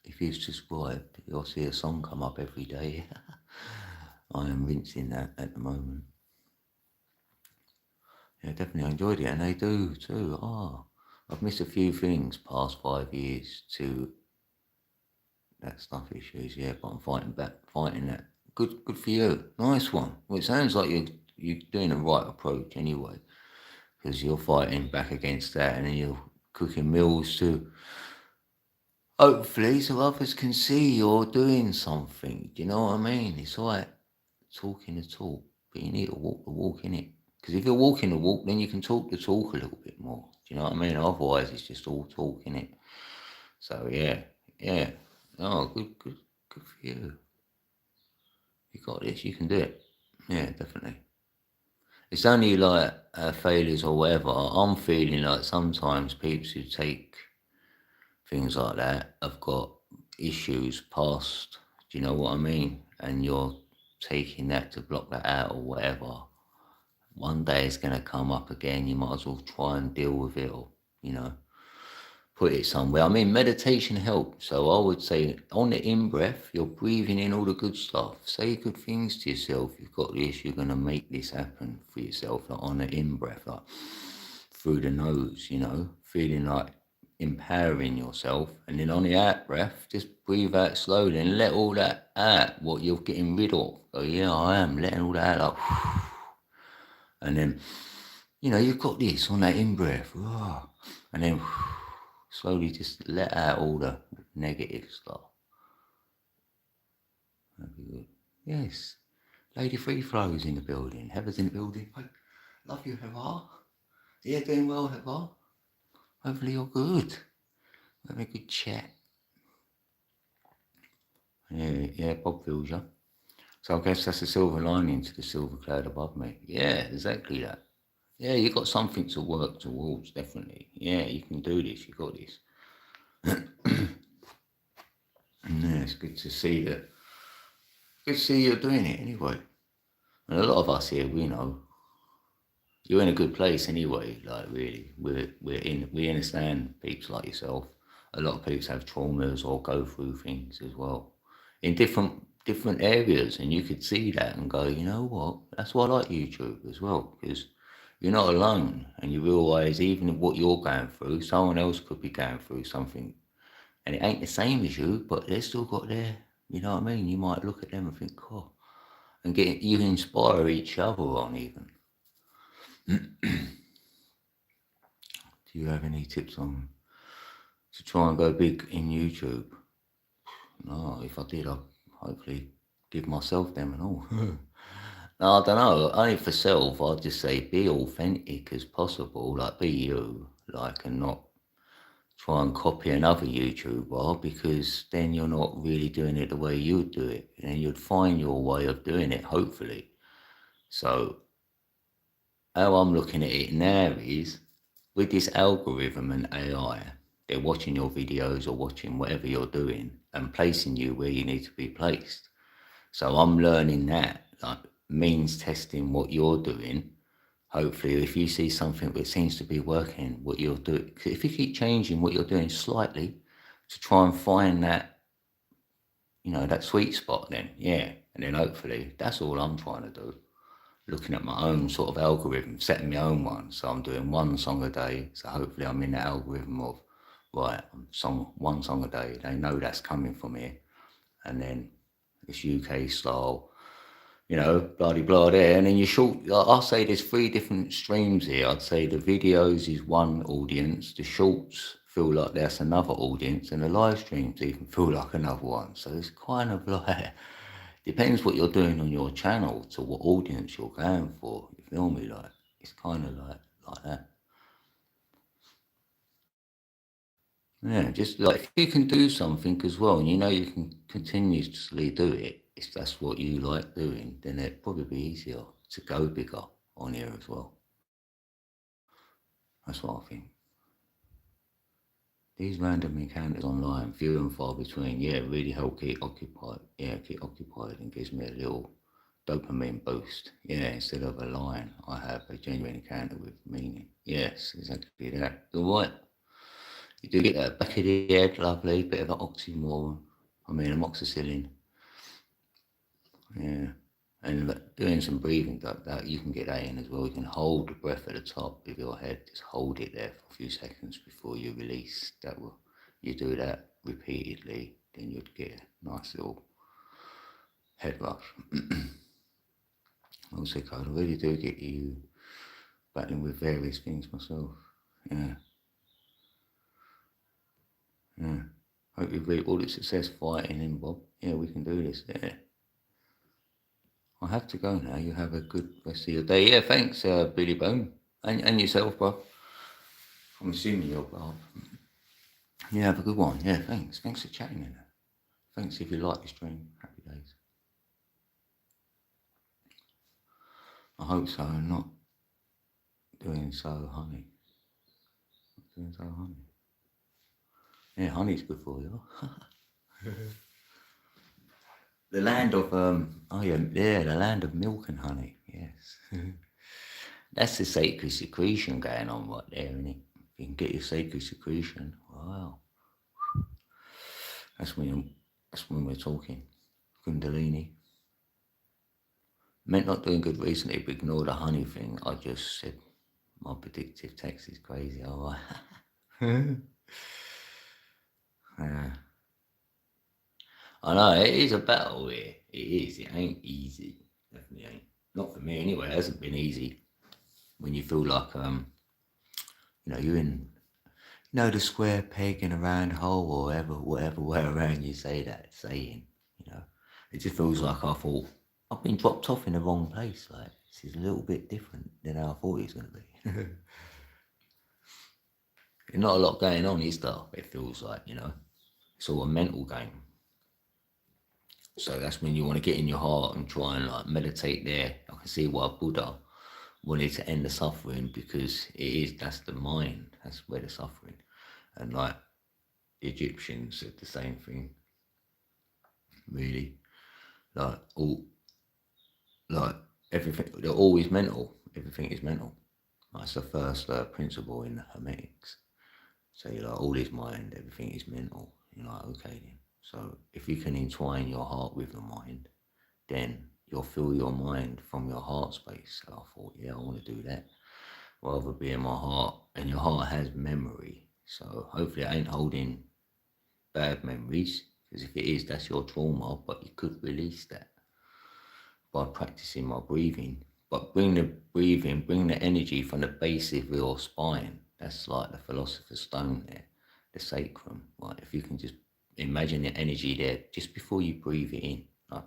if you subscribe, you'll see a song come up every day. I am rinsing that at the moment. Yeah, definitely I enjoyed it, and they do too. I've missed a few things past 5 years to that stuff issues, yeah, but I'm fighting that. Good for you. Nice one. Well, it sounds like you're doing the right approach anyway, because you're fighting back against that, and then you're cooking meals to hopefully so others can see you're doing something. Do you know what I mean? It's like talking the talk, but you need to walk the walk in it. Because if you're walking the walk, then you can talk the talk a little bit more. Do you know what I mean? Otherwise, it's just all talk in it. So yeah. Oh, good for you. You got this. You can do it. Yeah, definitely. It's only like failures or whatever. I'm feeling like sometimes people who take things like that have got issues past. Do you know what I mean? And you're taking that to block that out or whatever. One day it's going to come up again. You might as well try and deal with it, or put it somewhere. I mean, meditation helps. So I would say on the in-breath, you're breathing in all the good stuff. Say good things to yourself. You've got this, you're going to make this happen for yourself. Like on the in-breath, like through the nose, feeling like empowering yourself. And then on the out-breath, just breathe out slowly and let all that out, what you're getting rid of. Oh, yeah, I am letting all that out. Like, and then, you've got this on that in-breath. And then slowly just let out all the negative stuff. That'd be good. Yes. Lady Free Flow's in the building. Heather's in the building. Hey, love you, Heather. Yeah, doing well, Heather. Hopefully you're good. Having a good chat. Yeah, Bob feels you. So I guess that's the silver lining to the silver cloud above me. Yeah, exactly that. Yeah, you got something to work towards, definitely. Yeah, you can do this. You got this. Yeah, it's good to see that. Good to see you're doing it anyway. And a lot of us here, we know you're in a good place anyway. Like really, we understand peeps like yourself. A lot of peeps have traumas or go through things as well in different areas, and you could see that and go, you know what? That's why I like YouTube as well, because you're not alone, and you realise even what you're going through, someone else could be going through something, and it ain't the same as you, but they've still got their, you know what I mean? You might look at them and think, oh, and get you inspire each other on even. Do you have any tips on to try and go big in YouTube? No, if I did, I'd hopefully give myself them and all. No, I don't know. Only for self, I'd just say be authentic as possible. Like be you, like, and not try and copy another YouTuber, because then you're not really doing it the way you'd do it, and you'd find your way of doing it, hopefully. So how I'm looking at it now is, with this algorithm and AI, they're watching your videos or watching whatever you're doing and placing you where you need to be placed. So I'm learning that, like means testing what you're doing. Hopefully, if you see something that seems to be working, what you're doing, if you keep changing what you're doing slightly to try and find that, you know, that sweet spot, then yeah, and then hopefully that's all I'm trying to do. Looking at my own sort of algorithm, setting my own one. So I'm doing one song a day. So hopefully I'm in the algorithm of, right, one song a day. They know that's coming from here. And then it's UK style, you know, blah, blah, blah there. And then you short, I'll say there's 3 different streams here. I'd say the videos is one audience, the shorts feel like that's another audience, and the live streams even feel like another one. So it's kind of like, depends what you're doing on your channel to what audience you're going for. You feel me? Like, it's kind of like that. Yeah, just like if you can do something as well, and you know you can continuously do it, if that's what you like doing, then it'd probably be easier to go bigger on here as well. That's what I think. These random encounters online, few and far between, yeah, really help keep occupied. Yeah, keep occupied and gives me a little dopamine boost. Yeah, instead of a line, I have a genuine encounter with meaning. Yes, exactly that. You're right. You do get that back of the head, lovely, bit of an oxymoron. I mean, amoxicillin. Yeah. And doing some breathing like that, you can get that in as well. You can hold the breath at the top of your head, just hold it there for a few seconds before you release. That will, you do that repeatedly, then you'd get a nice little head rush. Also, I really do get you battling with various things myself. Yeah. Yeah. Hope you reap all the success fighting in, Bob. Yeah, we can do this. Yeah. I have to go now. You have a good rest of your day. Yeah, thanks, Billy Bone. And yourself, bro. I'm assuming you're well. Yeah, have a good one. Yeah, thanks. Thanks for chatting in. Thanks if you like the stream. Happy days. I hope so. I'm not doing so honey. Not doing so honey. Yeah, honey's good for you. The land of oh yeah, the land of milk and honey. Yes. That's the sacred secretion going on right there, isn't it? You can get your sacred secretion. Wow. That's when we're talking. Kundalini. Meant not doing good recently, but ignore the honey thing. I just said my predictive text is crazy. All right. Yeah. I know it is a battle here. It is. It ain't easy. Definitely ain't. Not for me anyway. It hasn't been easy. When you feel like you know, you're in, you know, the square peg in a round hole, or whatever way around you say that saying. You know, it just feels like I thought I've been dropped off in the wrong place. Like, this is a little bit different than how I thought it was going to be. There's not a lot going on, is there? It feels like, it's all a mental game. So that's when you want to get in your heart and try and like meditate there. I can see why Buddha wanted to end the suffering, because that's the mind. That's where the suffering. And like the Egyptians said the same thing. Really, like like everything. They're always mental. Everything is mental. That's the first principle in the Hermetics. So you're like, all is mind, everything is mental. You're like, okay then. So if you can entwine your heart with the mind, then you'll fill your mind from your heart space. So I thought, yeah, I want to do that. Rather be in my heart. And your heart has memory. So hopefully it ain't holding bad memories. Because if it is, that's your trauma. But you could release that by practicing my breathing. But bring the energy from the base of your spine. That's like the philosopher's stone there, the sacrum. Like if you can just imagine the energy there just before you breathe it in. Like,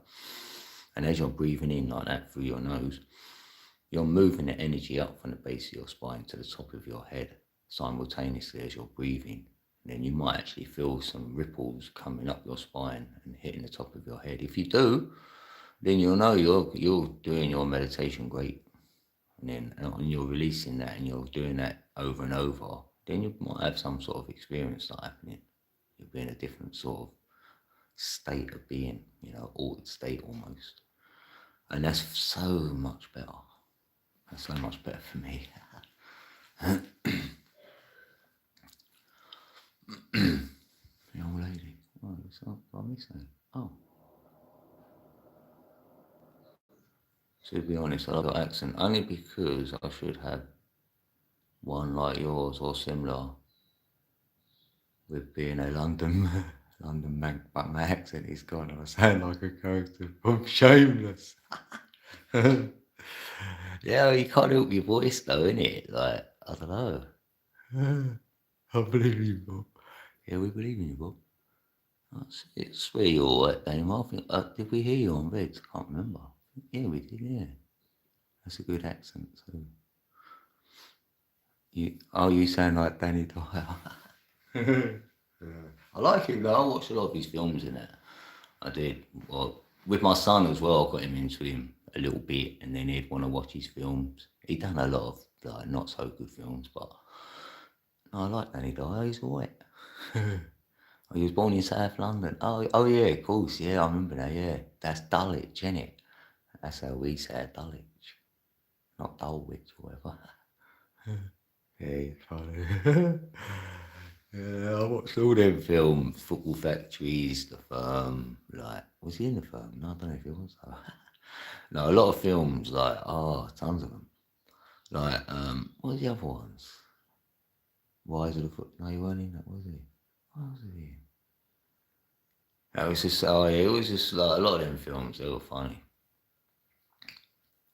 and as you're breathing in like that through your nose, you're moving the energy up from the base of your spine to the top of your head simultaneously as you're breathing. And then you might actually feel some ripples coming up your spine and hitting the top of your head. If you do, then you'll know you're doing your meditation great. And then when you're releasing that and you're doing that over and over, then you might have some sort of experience that happening. You'll be in a different sort of state of being, altered state almost. And that's so much better. That's so much better for me. The old lady. Oh, so I miss her. Oh. To be honest, I love your accent only because I should have one like yours or similar with being a London London man, but my accent is gone. I sound like a character from Shameless. Yeah, you can't help your voice though, innit? Like, I don't know. I believe in you, Bob. Yeah, we believe in you, Bob. I swear you're alright, Dame. I think, did we hear you on Reds? I can't remember. Yeah, we did, yeah. That's a good accent, too. You sound like Danny Dyer. I like him though. I watched a lot of his films in it. I did. Well, with my son as well, I got him into him a little bit, and then he'd want to watch his films. He done a lot of like not so good films, but no, I like Danny Dyer. He's alright. He was born in South London. Oh yeah, of course. Yeah, I remember that. Yeah, that's Dulwich, isn't it? That's how we say it, Dulwich, not Dulwich or whatever. Yeah, it's funny. Yeah, I watched all them films, Football Factories, The Firm. Like, was he in The Firm? No, I don't know if he was. No, a lot of films. Like, tons of them. Like, what was the other ones? Rise of the Foot. No, he weren't in that, was he? What was he in? That was just. Oh yeah, it was just like a lot of them films. They were funny.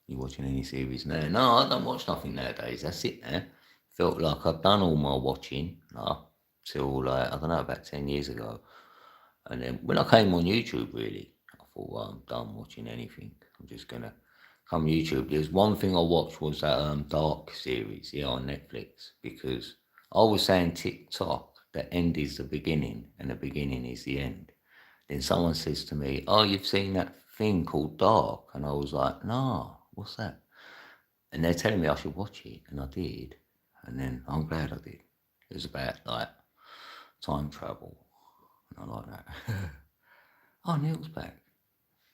You watching any series now? No, I don't watch nothing nowadays. That's it now. Felt like I've done all my watching, like, till like, I don't know, about 10 years ago. And then when I came on YouTube, really, I thought, well, I'm done watching anything. I'm just gonna come YouTube. There's one thing I watched was that Dark series, yeah, on Netflix, because I was saying TikTok, the end is the beginning and the beginning is the end. Then someone says to me, "Oh, you've seen that thing called Dark?" And I was like, "No, what's that?" And they're telling me I should watch it, and I did. And then I'm glad I did. It was about like time travel, and I like that. Oh, Neil's back.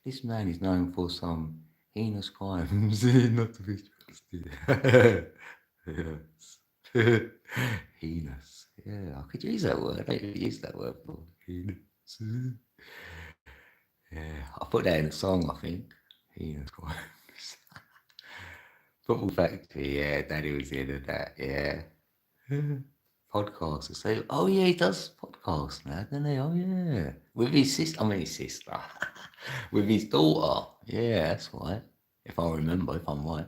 This man is known for some heinous crimes, not to be trusted. Yes. Heinous. Yeah, I could use that word. I don't use that word for heinous. Yeah, I put that in a song, I think. Heinous crimes. Football Factory, yeah, Daddy was into that, yeah. Podcast. So, oh yeah, he does podcasts now, doesn't he? Oh yeah, with his sister. I mean, his sister, with his daughter. Yeah, that's right. If I remember, if I'm right,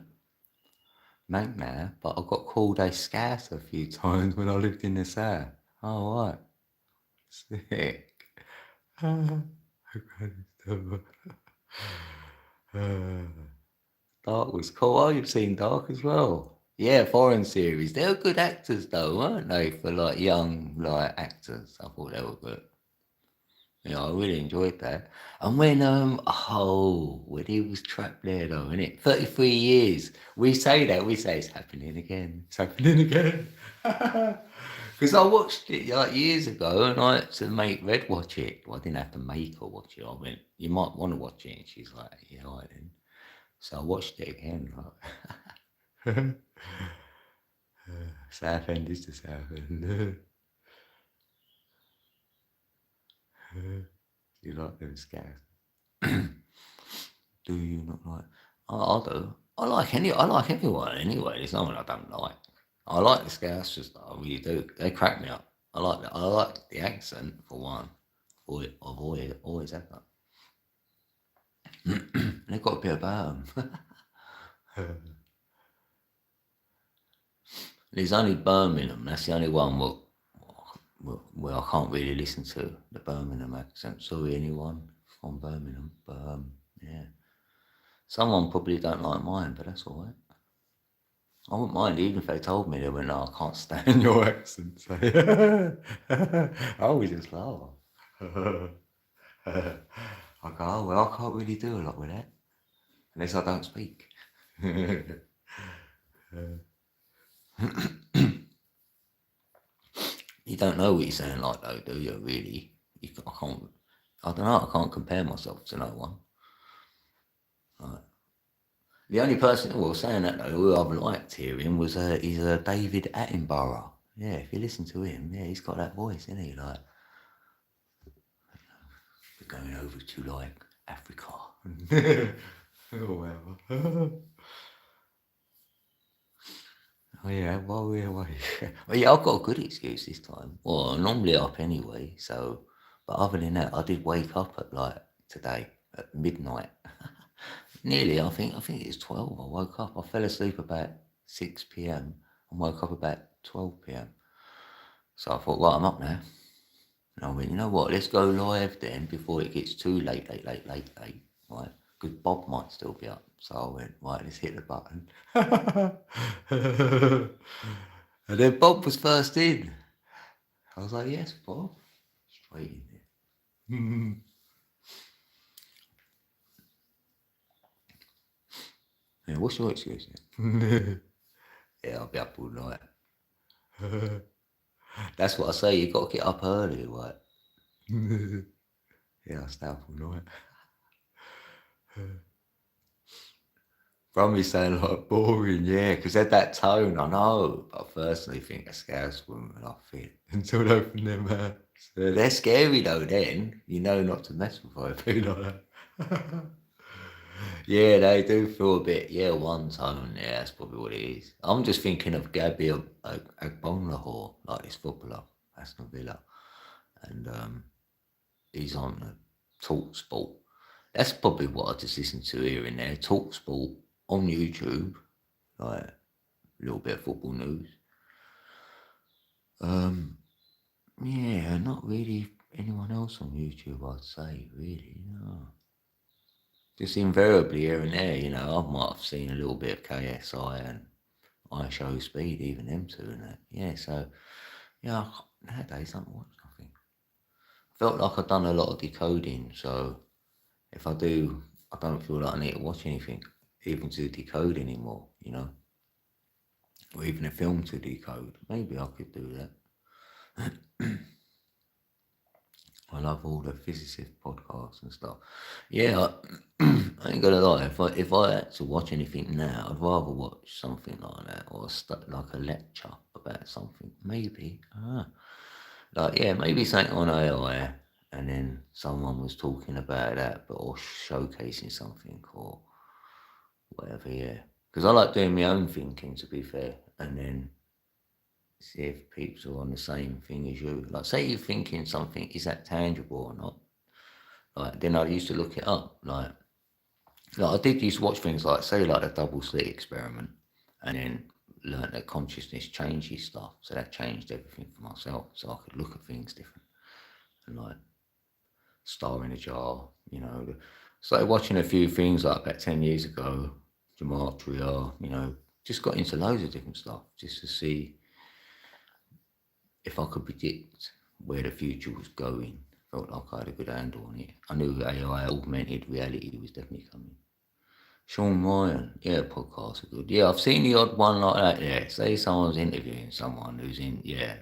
Mank now. But I got called a scass a few times when I lived in the south. Oh right, sick. Dark was cool. Oh, you've seen Dark as well. Yeah, foreign series. They were good actors though, weren't they? For like young like actors. I thought they were good. Yeah, I really enjoyed that. And when he was trapped there though, innit? 33 years. We say it's happening again. It's happening again. Because I watched it like years ago and I had to make Red watch it. Well, I didn't have to make her watch it. I went, you might want to watch it. And she's like, yeah, all right then. So I watched it again. Like, Southend is the Southend. You like them scars? Do you not like? I do. I like everyone anyway. There's no one I don't like. I like the Scousers though. I really do. They crack me up. I like the accent for one. I've always had that. They've got a bit about them. There's only Birmingham. That's the only one where I can't really listen to the Birmingham accent. Sorry, anyone from Birmingham, but yeah, someone probably don't like mine, but that's all right. I wouldn't mind even if they told me they went, "No, I can't stand your accent." So, I would just laugh. I go, "Oh well, I can't really do a lot with that unless I don't speak." You don't know what you're saying like though, do you? Really? I can't. I don't know. I can't compare myself to no one. Right. The only person who was saying that though, who I've liked hearing was David Attenborough. Yeah, if you listen to him, yeah, he's got that voice, isn't he? Like, we're going over to like Africa. Oh well. Oh yeah, well, yeah, well, yeah. Well, yeah, I've got a good excuse this time. Well, I'm normally up anyway, so. But other than that, I did wake up at like today at midnight. Nearly, I think it's 12. I woke up. I fell asleep about 6 p.m. and woke up about 12 p.m. So I thought, right, I'm up now. And I went, you know what? Let's go live then before it gets too late. Right? Because Bob might still be up. So I went, right, let's hit the button. And then Bob was first in. I was like, yes, Bob. Straight in there. Yeah, what's your excuse then? Yeah, I'll be up all night. That's what I say. You got to get up early, right? Yeah, I stay up all night. Brumby's saying like boring, yeah, because at that tone, I know. But I personally think a scouse woman, I think, until they open their mouths. They're scary though. Then you know not to mess with her, like that. Yeah, they do feel a bit. Yeah, one tone. Yeah, that's probably what it is. I'm just thinking of Gabby Agbonlahor, like this footballer, Aston Villa, and he's on the Talk Sport. That's probably what I just listen to here and there. Talk Sport on YouTube, like a little bit of football news. Yeah, not really anyone else on YouTube, I'd say, really, no. Just invariably here and there, I might have seen a little bit of KSI and I Show Speed, even them two and that. Yeah, so, yeah, nowadays I don't watch nothing. Felt like I've done a lot of decoding, so if I do, I don't feel like I need to watch anything, even to decode anymore, or even a film to decode. Maybe I could do that. I love all the physicist podcasts and stuff. Yeah, I ain't gonna lie. If I had to watch anything now, I'd rather watch something like that or like a lecture about something. Maybe, like yeah, maybe something on AI, and then someone was talking about that, but or showcasing something or whatever. Yeah, because I like doing my own thinking. To be fair, and then see if people are on the same thing as you. Like, say you're thinking something, is that tangible or not? Like, then I used to look it up. Like I did used to watch things like, say, like the double slit experiment, and then learn that consciousness changes stuff. So that changed everything for myself. So I could look at things different and like star in a jar, Started watching a few things like about 10 years ago, Gematria, just got into loads of different stuff just to see if I could predict where the future was going. Felt like I had a good handle on it. I knew AI, augmented reality, was definitely coming. Sean Ryan, yeah, podcasts are good. Yeah, I've seen the odd one like that. Yeah, say someone's interviewing someone who's in, yeah,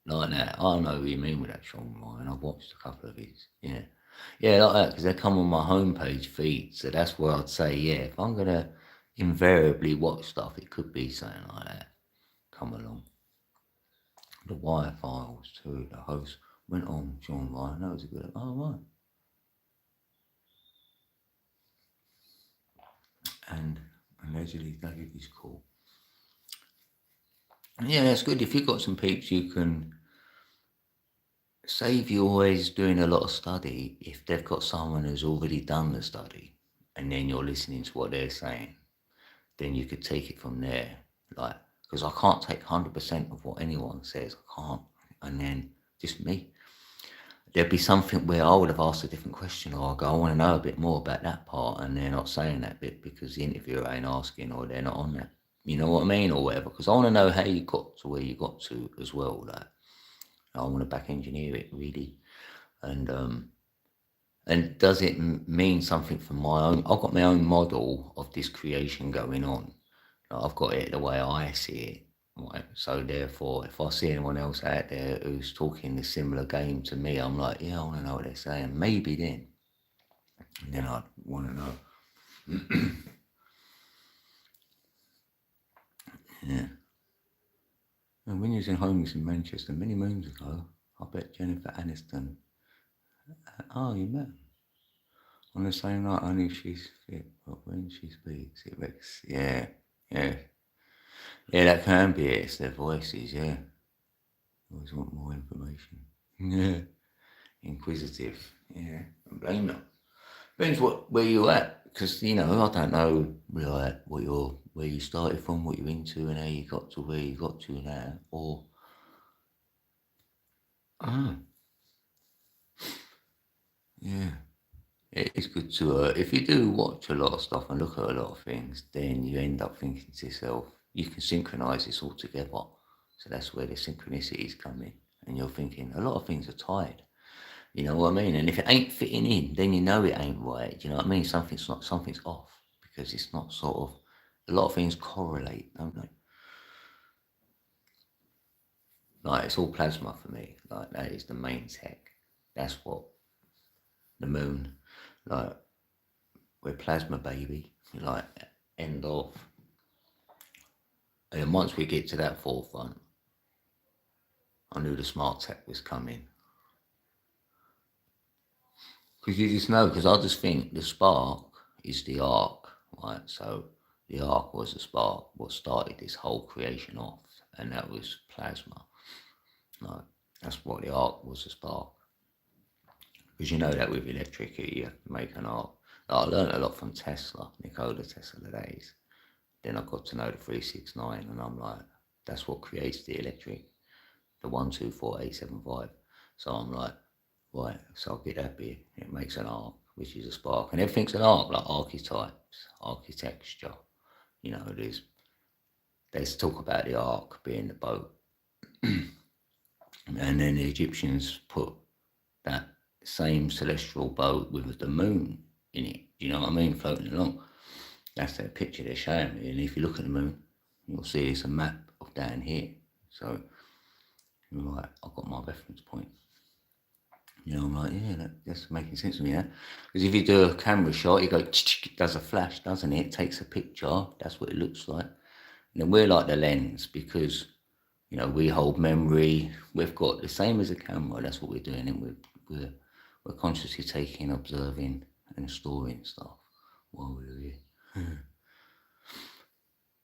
like that. I know what you mean with that, Sean Ryan. I've watched a couple of his, yeah, like that because they come on my homepage feed. So that's where I'd say, yeah, if I'm gonna invariably watch stuff, it could be something like that. Come along. The Wire Files too. The host went on Sean Ryan. That was a good. Oh right. And allegedly David is cool. Yeah, that's good. If you've got some peeps, you can save you always doing a lot of study if they've got someone who's already done the study and then you're listening to what they're saying, then you could take it from there. Like, because I can't take 100% of what anyone says. I can't. And then just me. There'd be something where I would have asked a different question or I go, I want to know a bit more about that part. And they're not saying that bit because the interviewer ain't asking or they're not on that. You know what I mean? Or whatever. Because I want to know how you got to where you got to as well. Like, I want to back engineer it really. And does it mean something for my own? I've got my own model of this creation going on. Like, I've got it the way I see it. Right? So therefore, if I see anyone else out there who's talking a similar game to me, I'm like, yeah, I want to know what they're saying. Maybe then I'd want to know. Yeah. And when you was in homeless in Manchester many moons ago, I bet Jennifer Aniston. Oh, you met her? On the same night, only she's fit, but when she speaks, it makes, yeah. Yeah, that can be it. It's their voices, yeah. Always want more information. Yeah. Inquisitive, yeah. Don't blame them. Depends where you at, because, I don't know really where you started from, what you're into, and how you got to where you got to now, or, ah, yeah. It's good to, if you do watch a lot of stuff and look at a lot of things, then you end up thinking to yourself, you can synchronize this all together. So that's where the synchronicities come in. And you're thinking, a lot of things are tied. You know what I mean? And if it ain't fitting in, then you know it ain't right. Do you know what I mean? Something's off because it's not sort of, a lot of things correlate, don't they? Like, it's all plasma for me. Like, that is the main tech. That's what the moon, like, we're plasma, baby. Like, end of. And once we get to that forefront, I knew the smart tech was coming. Because you just know, because I just think the spark is the arc, right? So the arc was the spark, what started this whole creation off, and that was plasma. Like, that's what the arc was, the spark. Because you know that with electricity, you have to make an arc. Like, I learned a lot from Tesla, Nikola Tesla days. Then I got to know the 369, and I'm like, that's what creates the electric, the 124875. So I'm like, right, so I'll get that bit. It makes an arc, which is a spark. And everything's an arc, like archetypes, architecture. They talk about the ark being the boat. And then the Egyptians put that same celestial boat with the moon in it. Do you know what I mean? Floating along. That's their picture they're showing me. And if you look at the moon, you'll see it's a map of down here. So you're like, I've got my reference point. I'm like, yeah, that's making sense to me now. Because if you do a camera shot, you go, it does a flash, doesn't it? It takes a picture. That's what it looks like. And then we're like the lens because, we hold memory. We've got the same as a camera. That's what we're doing. And we're consciously taking, observing, and storing stuff while we're here.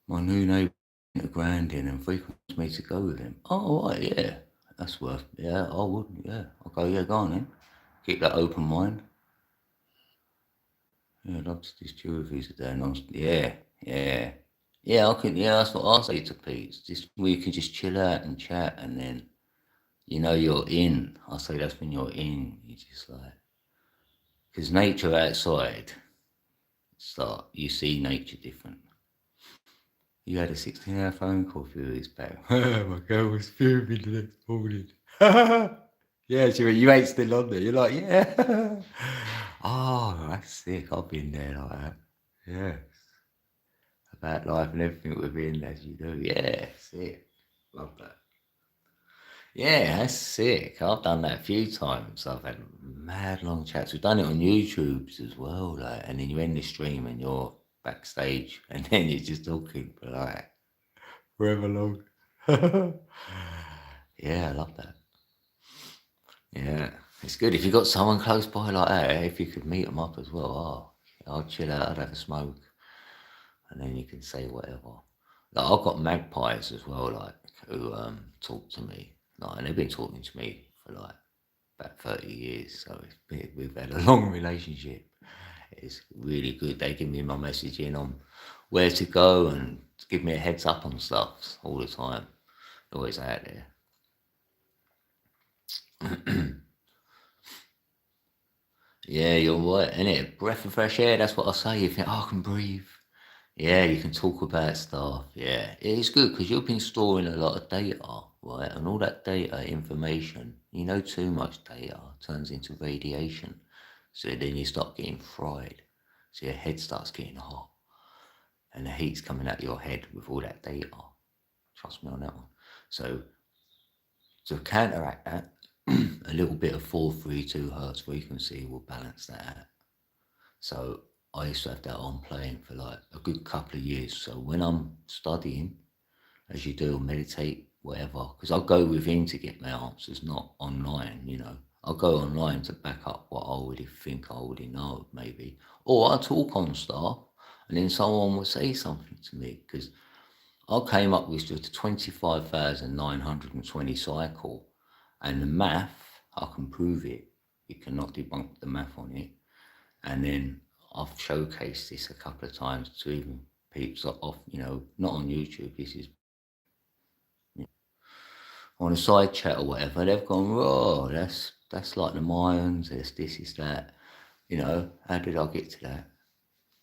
My new neighbour a grand in and frequents me to go with him. Oh, right, yeah. That's worth, yeah, I would, yeah. I'll go, yeah, go on then. Keep that open mind. Yeah, I'd love to just chill with you today. Yeah, yeah. Yeah, that's what I say to Pete. Just, we can just chill out and chat and then, you're in. I say that's when you're in. You're just like, Because nature outside, you see nature different. You had a 16-hour phone call a few weeks back. My girl was fuming the next morning. Yeah, she went, you ain't still on there. You're like, yeah. Oh, that's sick. I've been there like that. Yeah. About life and everything within as you do. Yeah, sick. Love that. Yeah, that's sick. I've done that a few times. I've had mad long chats. We've done it on YouTube's as well, like, and then you end the stream and you're backstage, and then you're just talking for like forever long. Yeah, I love that. Yeah, it's good if you got someone close by like that. If you could meet them up as well, I'd chill out. I'd have a smoke, and then you can say whatever. Like I've got magpies as well, like who talk to me, like, and they've been talking to me for like about 30 years. So we've had a long relationship. It's really good. They give me my messaging on where to go and give me a heads up on stuff all the time. Always out there. Yeah, you're right, innit? Breath of fresh air, that's what I say. You think, oh, I can breathe. Yeah, you can talk about stuff. Yeah, it's good because you've been storing a lot of data, right? And all that data information, too much data turns into radiation. So then you start getting fried. So your head starts getting hot. And the heat's coming out of your head with all that data. Trust me on that one. So to counteract that, a little bit of 432 hertz frequency will balance that out. So I used to have that on playing for like a good couple of years. So when I'm studying, as you do, meditate, whatever, because I'll go within to get my answers, not online. I'll go online to back up what I already think I already know, maybe. Or I'll talk on stuff and then someone will say something to me because I came up with the 25,920 cycle and the math, I can prove it. You cannot debunk the math on it. And then I've showcased this a couple of times to even people off, not on YouTube. This is on a side chat or whatever. They've gone, oh, that's like the Mayans. This is that. How did I get to that?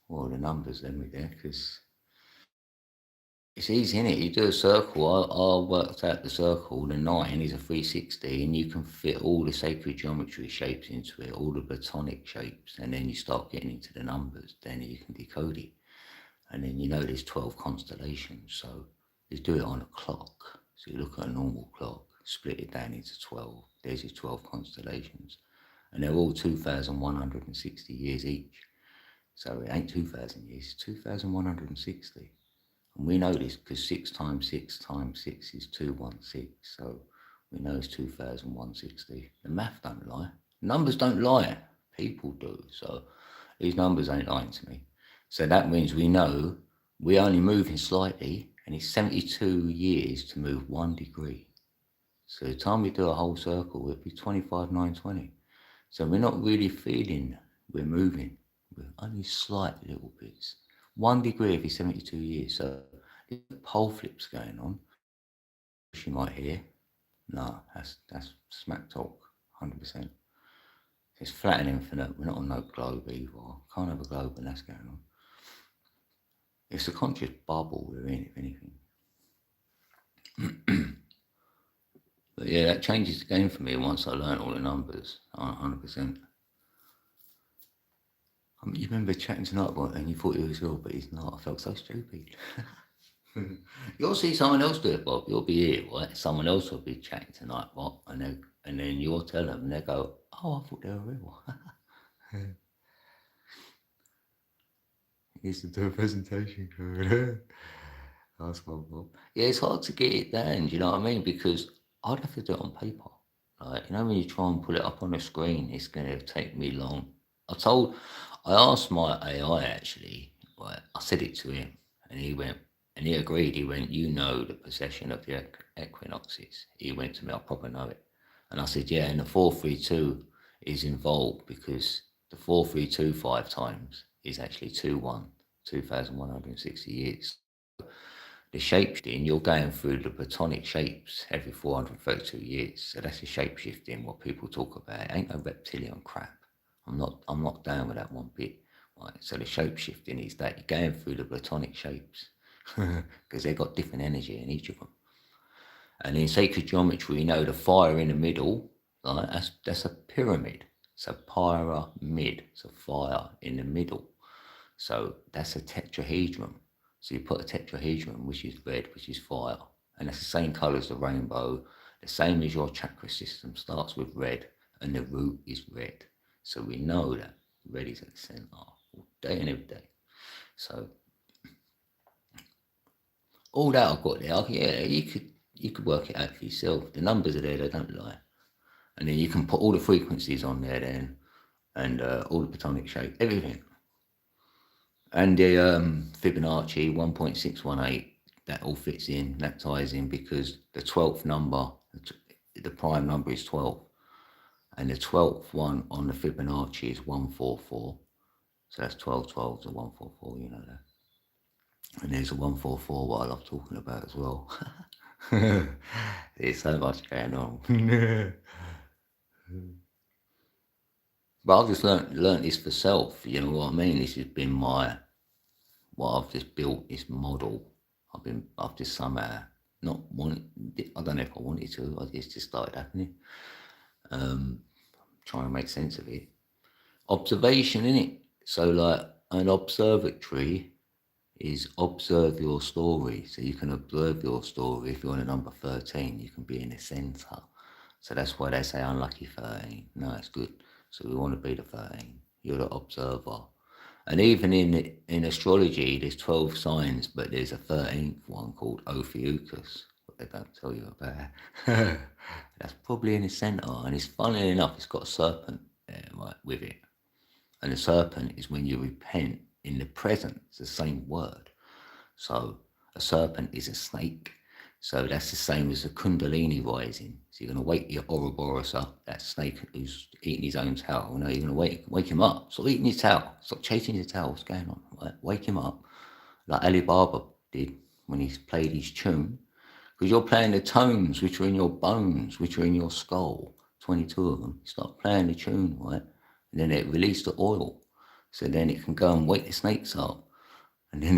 Well, the numbers then with there, because it's easy, innit? You do a circle. I worked out the circle. The 9 is a 360, and you can fit all the sacred geometry shapes into it, all the platonic shapes, and then you start getting into the numbers. Then you can decode it. And then there's 12 constellations. So you do it on a clock. So you look at a normal clock, split it down into 12. There's your 12 constellations. And they're all 2,160 years each. So it ain't 2,000 years, it's 2,160. And we know this because 6 times 6 times 6 is 216. So we know it's 2,160. The math don't lie. Numbers don't lie. People do. So these numbers ain't lying to me. So that means we know we're only moving slightly, and it's 72 years to move 1 degree. So the time we do a whole circle, it'll be 25,920. So we're not really feeling we're moving. We're only slight little bits. 1 degree every 72 years. So the pole flips going on. You might hear. No, that's smack talk, 100%. It's flat and infinite. We're not on no globe either. Can't have a globe when that's going on. It's a conscious bubble we're in, if anything. But yeah, that changes the game for me once I learn all the numbers, 100%. You remember chatting tonight about it and you thought it was real, but it's not. I felt so stupid. You'll see someone else do it, Bob. You'll be here, right? Someone else will be chatting tonight, Bob, and then you'll tell them, and they go, "Oh, I thought they were real." He used to do a presentation. That's one, Bob. Yeah, it's hard to get it down. Do you know what I mean? Because I'd have to do it on paper. Like, when you try and put it up on a screen, it's going to take me long. I asked my AI actually, right, I said it to him, and he agreed. He went, the precession of the equinoxes. He went to me, I probably know it. And I said, yeah, and the 432 is involved because the 432 5 times is actually 2,160 years. The shape shifting, you're going through the platonic shapes every 432 years. So that's the shape shifting, what people talk about. It ain't no reptilian crap. I'm not down with that one bit. Right, so the shape shifting is that you're going through the platonic shapes because they've got different energy in each of them. And in sacred geometry, you know the fire in the middle, right? That's a pyramid. It's a pyramid. It's a fire in the middle. So that's a tetrahedron. So you put a tetrahedron, which is red, which is fire, and it's the same colour as the rainbow. The same as your chakra system starts with red, and the root is red. So we know that red is at the centre all day and every day. So all that I've got there, yeah, you could work it out for yourself. The numbers are there; they don't lie. And then you can put all the frequencies on there, then, and all the platonic shape, everything. And the Fibonacci 1.618, that all fits in, that ties in because the 12th number, the prime number is 12, and the 12th one on the Fibonacci is 144. So that's 12 12 to 144, you know that. And there's a 144 what I love talking about as well. There's so much going on. But I've just learnt this for self, you know what I mean? This has been what I've just built, this model. I've just somehow not wanted, I don't know if I wanted to, it's just started happening. Trying to make sense of it. Observation, innit? So like an observatory is observe your story. So you can observe your story. If you're on a number 13, you can be in the centre. So that's why they say unlucky 13. No, it's good. So we want to be the 13. You're the observer. And even in astrology, there's 12 signs, but there's a 13th one called Ophiuchus, what they don't tell you about. That's probably in the centre, and it's funny enough, it's got a serpent there, right, with it. And the serpent is when you repent in the present, it's the same word. So a serpent is a snake. So that's the same as a Kundalini rising. So you're going to wake your Ouroboros up, that snake who's eating his own tail. No, you're going to wake him up. Stop eating your tail. Stop chasing your tail. What's going on? Right? Wake him up, like Ali Baba did when he played his tune. Because you're playing the tones which are in your bones, which are in your skull, 22 of them. You start playing the tune, right? And then it released the oil. So then it can go and wake the snakes up. And then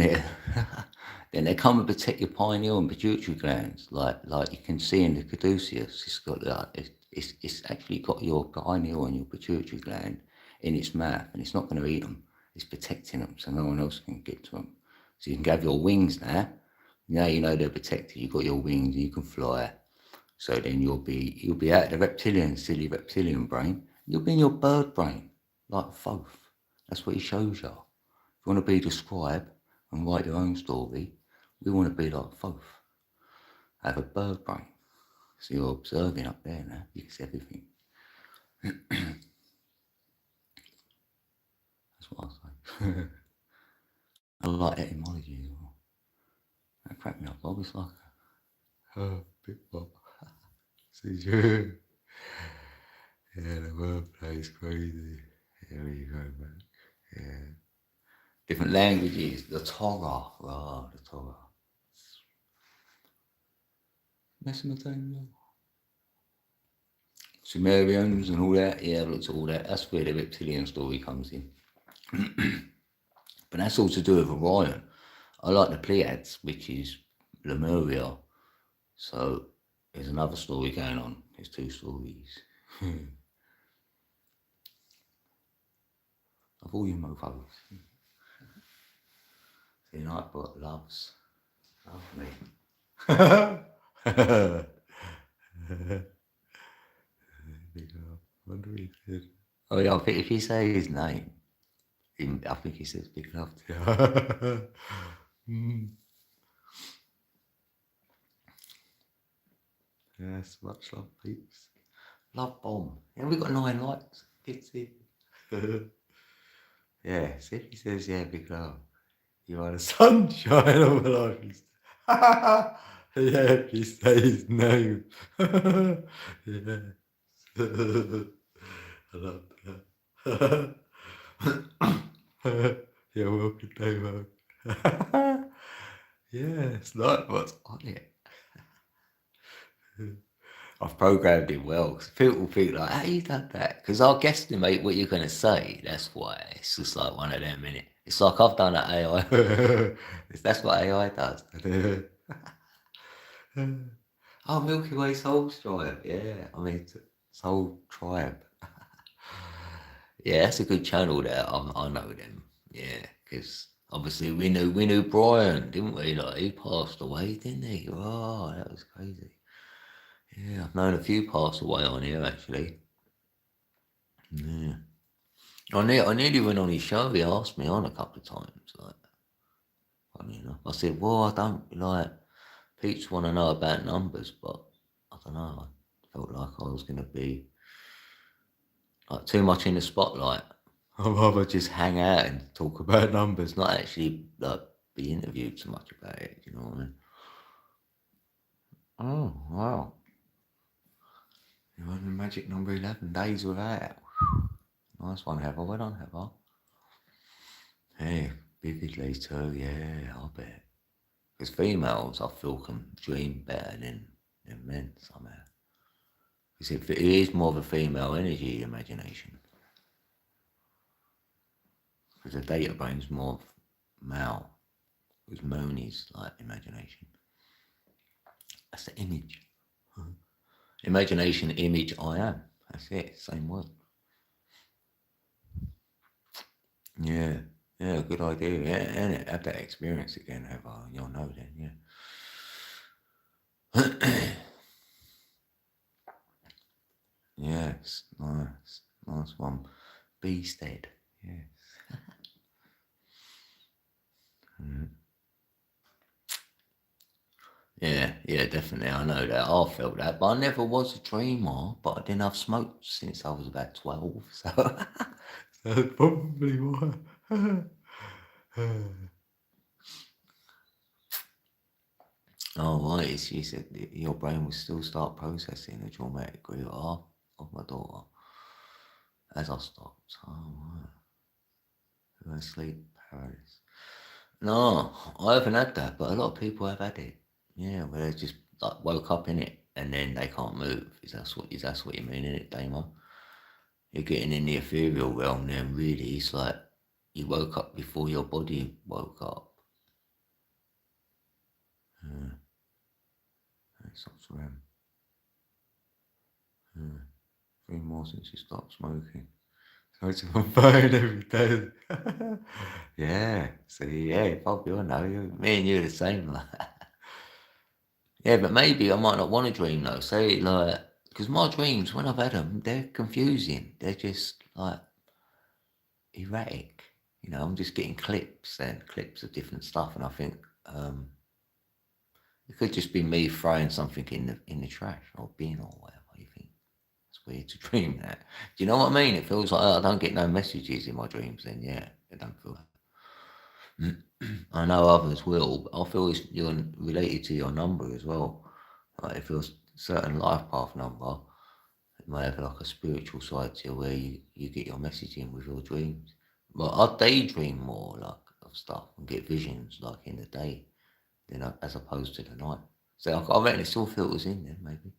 they come and protect your pineal and pituitary glands, like you can see in the caduceus. It's got that. It's actually got your pineal and your pituitary gland in its mouth, and it's not going to eat them. It's protecting them, so no one else can get to them. So you can have your wings now. Now you know they're protected. You've got your wings, and you can fly. So then you'll be out of the silly reptilian brain. You'll be in your bird brain, like Thoth. That's what he shows you. If you want to be the scribe and write your own story, we want to be like Thoth. Have a bird brain. So you're observing up there now. You can see everything. That's what I say. I like etymology as well. That cracked me up. I was like, oh, big Bob. See you. Yeah, the wordplay is crazy. Here we go, man. Yeah. Different languages. The Torah. Oh, the Torah. Mesopotamia. Sumerians and all that. Yeah, I've looked at all that. That's where the reptilian story comes in. But that's all to do with Orion. I like the Pleiades, which is Lemuria. So there's another story going on. There's two stories. Of all you mofos. See, Nightbot loves me. Wonder if he did. Oh yeah, I think if you say his name, I think he says big love to you. Yes, much love, peeps. Love bomb. Yeah, we got 9 likes. It's it. Yeah, see if he says, yeah, big love. You are the sunshine of my life. Yeah, if he says his name. Yeah. I love that. You're welcome, Davo. Yeah, it's not what's on it. I've programmed it well. 'Cause people think like, how you done that? Because I'll guesstimate what you're gonna say. That's why it's just like one of them, innit? It's like I've done an AI. That's what AI does. Oh, Milky Way Soul Tribe. Yeah, I mean Soul Tribe. Yeah, that's a good channel there. I know them. Yeah, because obviously we knew Brian, didn't we? Like he passed away, didn't he? Oh, that was crazy. Yeah, I've known a few pass away on here actually. Yeah, I nearly went on his show. He asked me on a couple of times. Like, funny enough, I said, "Well, I don't like Pete's want to know about numbers, but I don't know. I felt like I was gonna be like too much in the spotlight. I'd rather just hang out and talk about numbers, not actually like be interviewed so much about it. You know what I mean? Oh wow! You're on the magic number 11 days without it. Nice one, Heather. Well done, Heather. Hey, vividly too. Yeah, I bet. Because females, I feel, can dream better than men somehow. Because it is more of a female energy, imagination. Because the data brain's more male. Because moon is like imagination. That's the image. Imagination, image, I am. That's it. Same word. Yeah. Yeah, good idea. Yeah, and have that experience again, Heather. You'll know then, yeah. Yes, nice. Nice one. Be stead. Yes. Mm. Yeah, definitely. I know that. I felt that, but I never was a dreamer. But I didn't have smoked since I was about 12, so that's probably why. Oh, right. She said that your brain will still start processing the traumatic grief of my daughter as I stopped. Oh, right. Sleep paralysis. No, I haven't had that, but a lot of people have had it. Yeah, where they just like woke up in it and then they can't move. Is that what you mean in it, Damo? You're getting in the ethereal realm then really it's like you woke up before your body woke up. Yeah, that's what's around. Yeah. 3 more since you stopped smoking. Go to my phone every day. Yeah, see, yeah, Bob, you know, me and you are the same. Like. Yeah, but maybe I might not want to dream though. Say like, because my dreams when I've had them, they're confusing. They're just like erratic. You know, I'm just getting clips of different stuff, and I think it could just be me throwing something in the trash or bin or whatever. You think it's weird to dream that? Do you know what I mean? It feels like I don't get no messages in my dreams. Then yeah, it don't feel. I know others will, but I feel you're related to your number as well. Like if you're a certain life path number, it may have like a spiritual side to you where you get your messaging with your dreams. But I daydream more like of stuff and get visions like in the day than as opposed to the night. So I reckon it still filters in there maybe.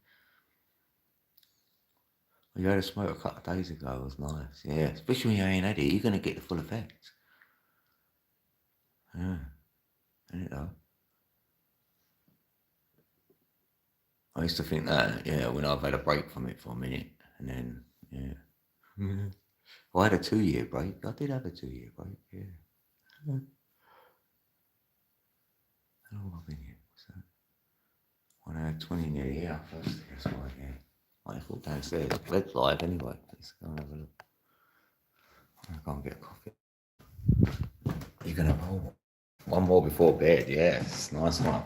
You had a smoke a couple of days ago, it was nice. Yeah, especially when you ain't had it, you're gonna get the full effect. Yeah, ain't it though? I used to think that, yeah, when I've had a break from it for a minute, and then, yeah. Well, I had a 2 year break. I did have a 2 year break, yeah. How long have I been here? What's that? When I had 20 near a year. That's why, yeah. I thought downstairs. Red's live anyway. Let's go and have a look. I'm going to get a coffee. You're going to roll one more before bed, yes. Nice one.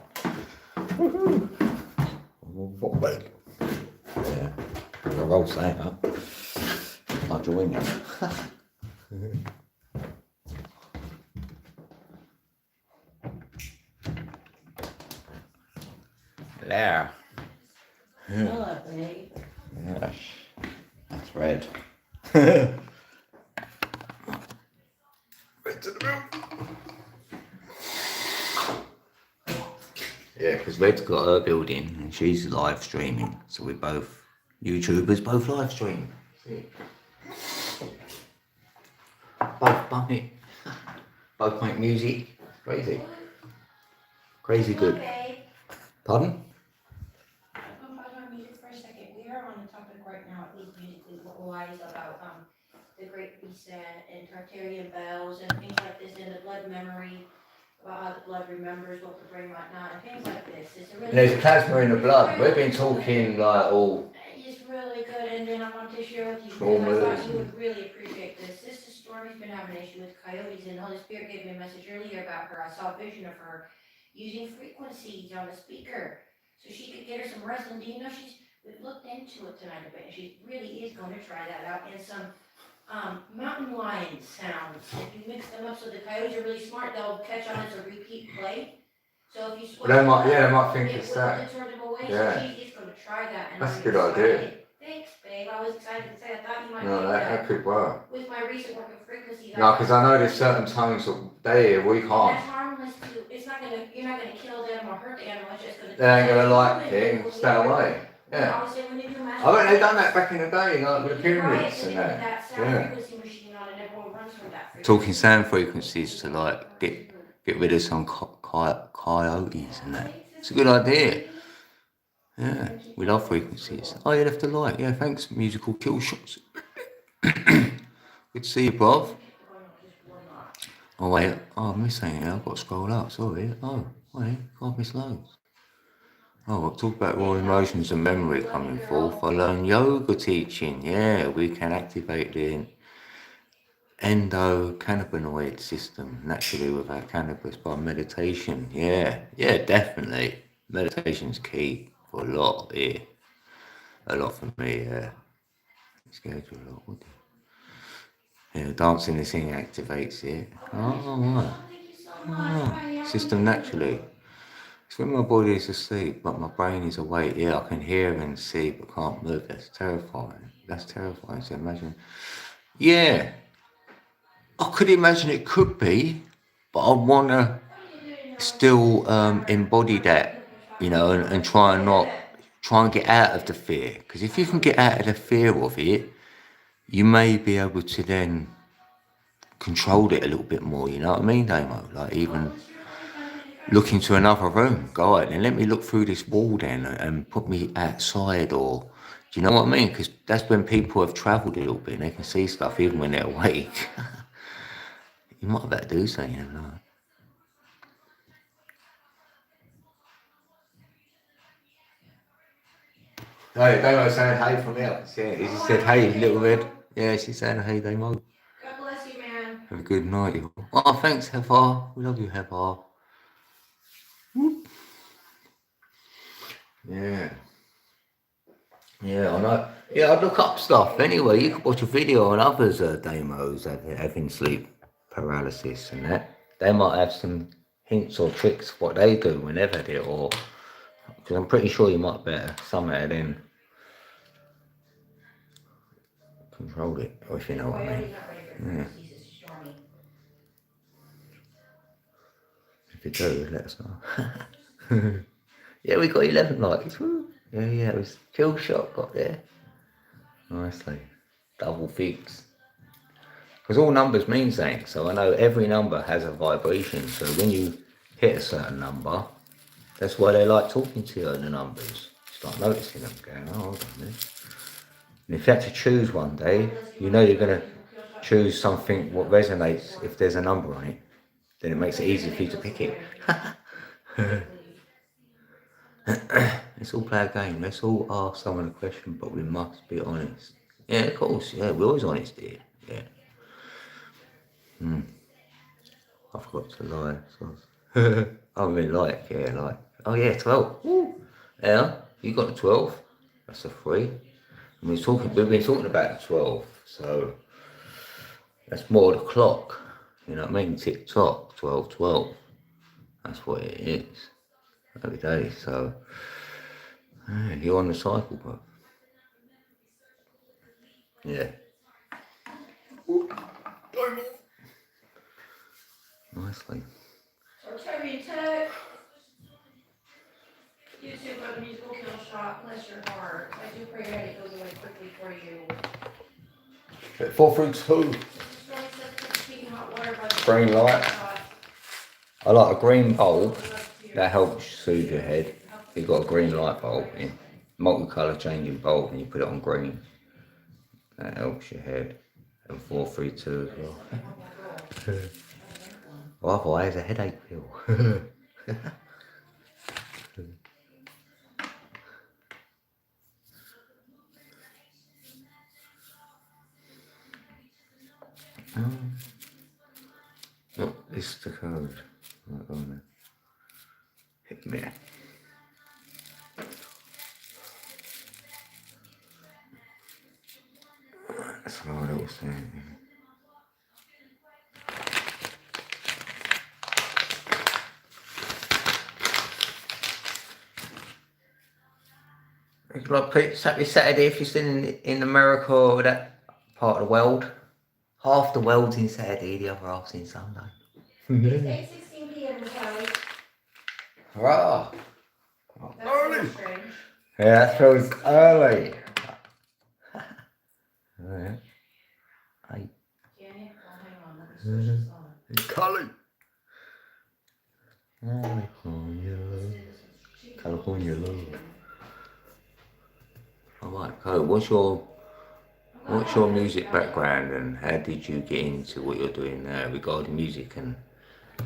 One more before bed. Yeah. I'm going to roll something up. I'll join you. There. Hello, babe. Yes. That's red. Red to the room. Yeah, because Red's got her building and she's live streaming. So we're both YouTubers, both live streaming. See? Both bunny. Both make music. Crazy. Crazy good. Pardon? I'm pause our music for a second. We are on the topic right now, at least musically wise, about the Great Reset and Tartarian bells and things like this, and the blood memory, about how the blood remembers what the brain might not, and things like this. It's a really There's plasma in the blood. We've been talking like all. It's really good, and then I want to share with you because I Traumas. thought you would really appreciate this. Sister Stormy's been having an issue with coyotes, and the Holy Spirit gave me a message earlier about her. I saw a vision of her using frequencies on the speaker so she could get her some rest. And do you know we've looked into it tonight a bit, and she really is going to try that out. And some mountain lion sounds. If you mix them up, so the coyotes are really smart, they'll catch on as a repeat play. So if you switch They might think it it's will that. turn them away. Yeah. So she's going to try that. And That's I'm a good excited. idea. Thanks, babe. I was excited to say I thought you might No, do that could work. with my recent work of frequencies. No, because I know there's certain tones that they hear we And can't. that's harmless too. It's not gonna. You're not gonna kill them or hurt the animal. It's just gonna. They ain't gonna like it and stay away. Yeah. I always say when you do master. I bet they done that back in the day, like with the you try it, pyramids and that. that sound Yeah. frequency machine on, and everyone runs from that frequency. Talking sound frequencies to like get rid of some coyotes and that. It's a good idea. Yeah, we love frequencies. Oh, you left a like. Yeah, thanks, musical kill shots. Good to see you, bruv. Oh wait, I missed something. I've got to scroll up. Sorry. Oh, wait, God, miss loads. Oh, we'll talk about raw emotions and memory coming forth. I learned yoga teaching. Yeah, we can activate the endocannabinoid system naturally without cannabis by meditation. Yeah, definitely. Meditation's key for a lot here. A lot for me, yeah. It scares you a lot, wouldn't it? Yeah, dancing and singing activates it. Oh, right. System naturally. It's when my body is asleep, but my brain is awake. Yeah, I can hear and see, but can't move. That's terrifying. So imagine. Yeah, I could imagine it could be, but I want to still embody that, and try and get out of the fear. Because if you can get out of the fear of it, you may be able to then control it a little bit more, you know what I mean, Damo? Like even look into another room, go out and let me look through this wall then and put me outside, or do you know what I mean? Because that's when people have travelled a little bit and they can see stuff even when they're awake. You might better do something, you know. Hey, Damo's saying hey from here. Yeah, he just said hey, little red. Yeah, she's saying hey, Damo. God bless you, man. Have a good night, you. Oh, thanks, Heather. We love you, Heather. Yeah. Yeah, I know. Yeah, I look up stuff anyway. You can watch a video on others demos having sleep paralysis and that. They might have some hints or tricks what they do whenever they or because I'm pretty sure you might better somehow then control it, or if you know what I mean. Yeah. If you do, let us know. Yeah, we got 11 likes. Woo. Yeah, it was kill shot got there. Nicely. Double fix. Because all numbers mean something, so I know every number has a vibration. So when you hit a certain number, that's why they like talking to you in the numbers. Start noticing them, going, oh, hold on a minute. And if you had to choose one day, you know you're going to choose something what resonates if there's a number on it. Then it makes it easy for you to pick it. Let's all play a game. Let's all ask someone a question, but we must be honest. Yeah, of course. Yeah, we're always honest here. Yeah. I forgot to lie. So. I mean, like. Oh yeah, 12. Woo. Yeah, you got the 12. That's a 3. And we've been talking about the 12. So that's more the clock. You know what I mean? Tick tock. 12, 12. That's what it is. Every day. So. Yeah, you're on the cycle, bro. Yeah. Nicely. So Terry and Ted. bless your heart. I do pray that it goes away quickly for you. 432. Sister Stormy says put steaming hot water by the Green light. hot. I like a green bulb. That helps soothe your head. You've got a green light bulb in. Multicolour changing bulb and you put it on green. That helps your head. And 432 as well. Well, otherwise a headache pill. Look, this is the code. Right on there. Hit me. That's what I was saying. Like happy Saturday if you're still in America or that part of the world. Half the world's in Saturday, the other half's in Sunday. It's 8:16 p.m. Kelly. Hurrah! That's so strange. Yeah, that feels early. Alright. Hey. Janet, oh, hang on, let me switch this on. Cully. California love. Alright, Cole, what's your music background and how did you get into what you're doing now regarding music and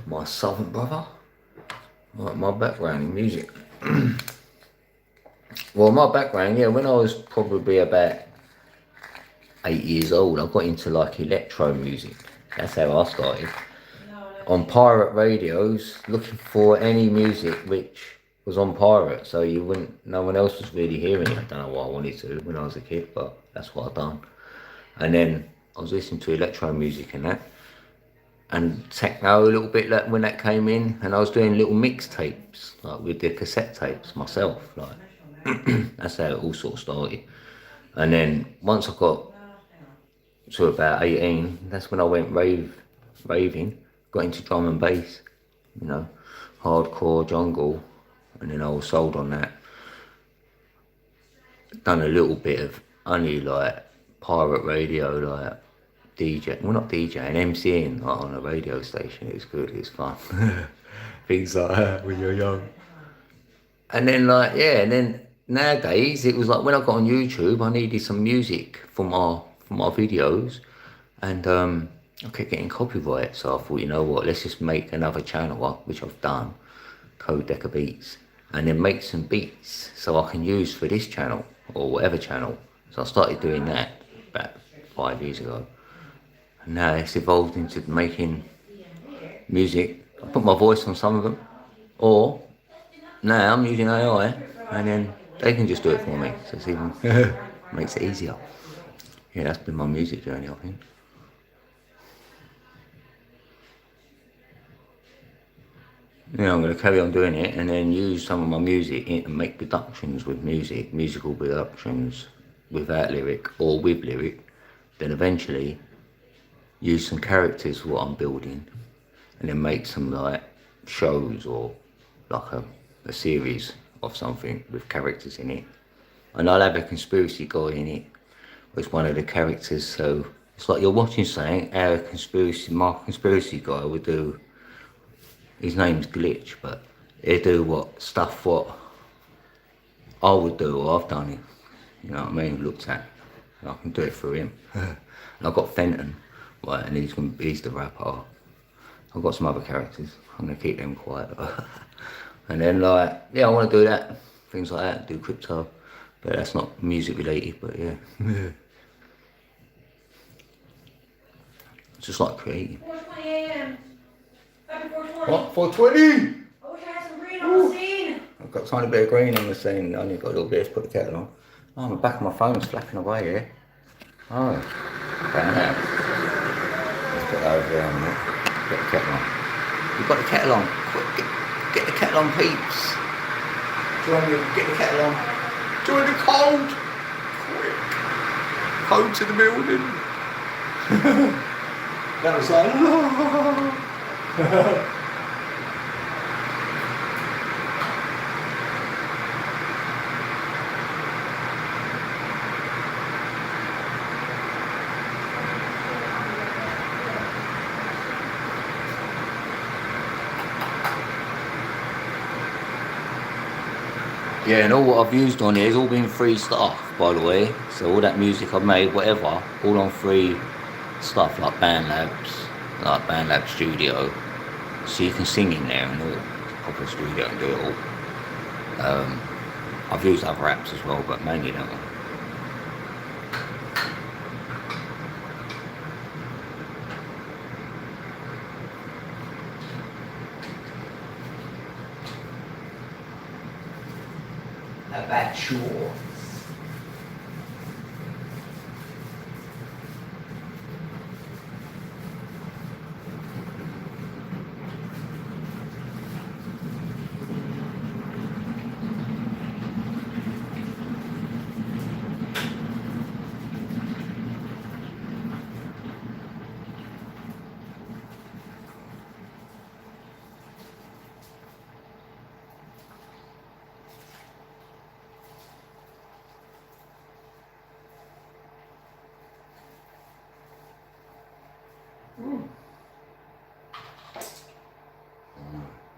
my southern brother? Right, my background in music. Well, my background, yeah, when I was probably about 8 years old, I got into like electro music. That's how I started. On pirate radios, looking for any music which was on pirate, so no one else was really hearing it. I don't know what I wanted to when I was a kid, but that's what I done. And then I was listening to electro music and that, and techno a little bit like when that came in, and I was doing little mixtapes like with the cassette tapes myself, like that's how it all sort of started. And then once I got to about 18, that's when I went raving, got into drum and bass, you know, hardcore jungle, and then I was sold on that. Done a little bit of only like pirate radio, like DJ, well not DJing, MCing like on a radio station. It was good, it was fun. Things like that when you're young. And then like, yeah, and then nowadays it was like when I got on YouTube, I needed some music for my videos, and I kept getting copyright, so I thought, you know what, let's just make another channel up, which I've done, Code Decker Beats, and then make some beats so I can use for this channel or whatever channel. So I started doing that about 5 years ago, and now it's evolved into making music. I put my voice on some of them, or now I'm using AI, and then they can just do it for me, so it's even makes it easier. Yeah, that's been my music journey, I think. Yeah, I'm going to carry on doing it and then use some of my music and make productions with musical productions without lyric or with lyric. Then eventually use some characters for what I'm building, and then make some like shows or like a series of something with characters in it. And I'll have a conspiracy guy in it as one of the characters, so it's like you're watching something, how my conspiracy guy would do. His name's Glitch, but he'll do what I would do, or I've done it, you know what I mean, looked at. I can do it for him. And I've got Fenton, right, and he's the rapper. I've got some other characters, I'm going to keep them quiet. And then like, yeah, I want to do that, things like that, do crypto, but that's not music related, but yeah. Just like creating. 4:20 a.m. Happy 4:20. What? 420? I wish I had some green on the scene. I've got a tiny bit of green on the scene. I only got a little bit to put the kettle on. Oh, the back of my phone's flapping away here. Oh, damn. Let's put that over there a minute. Get the kettle on. You've got the kettle on. Quick, get the kettle on, peeps. Get the kettle on. Join the cold. Quick. Code to the building. That was like, Yeah, and all what I've used on here has all been free stuff, by the way. So all that music I've made, whatever, all on free stuff like BandLab Studio. So you can sing in there and all, proper studio and do it all. I've used other apps as well, but mainly that one. How about yours?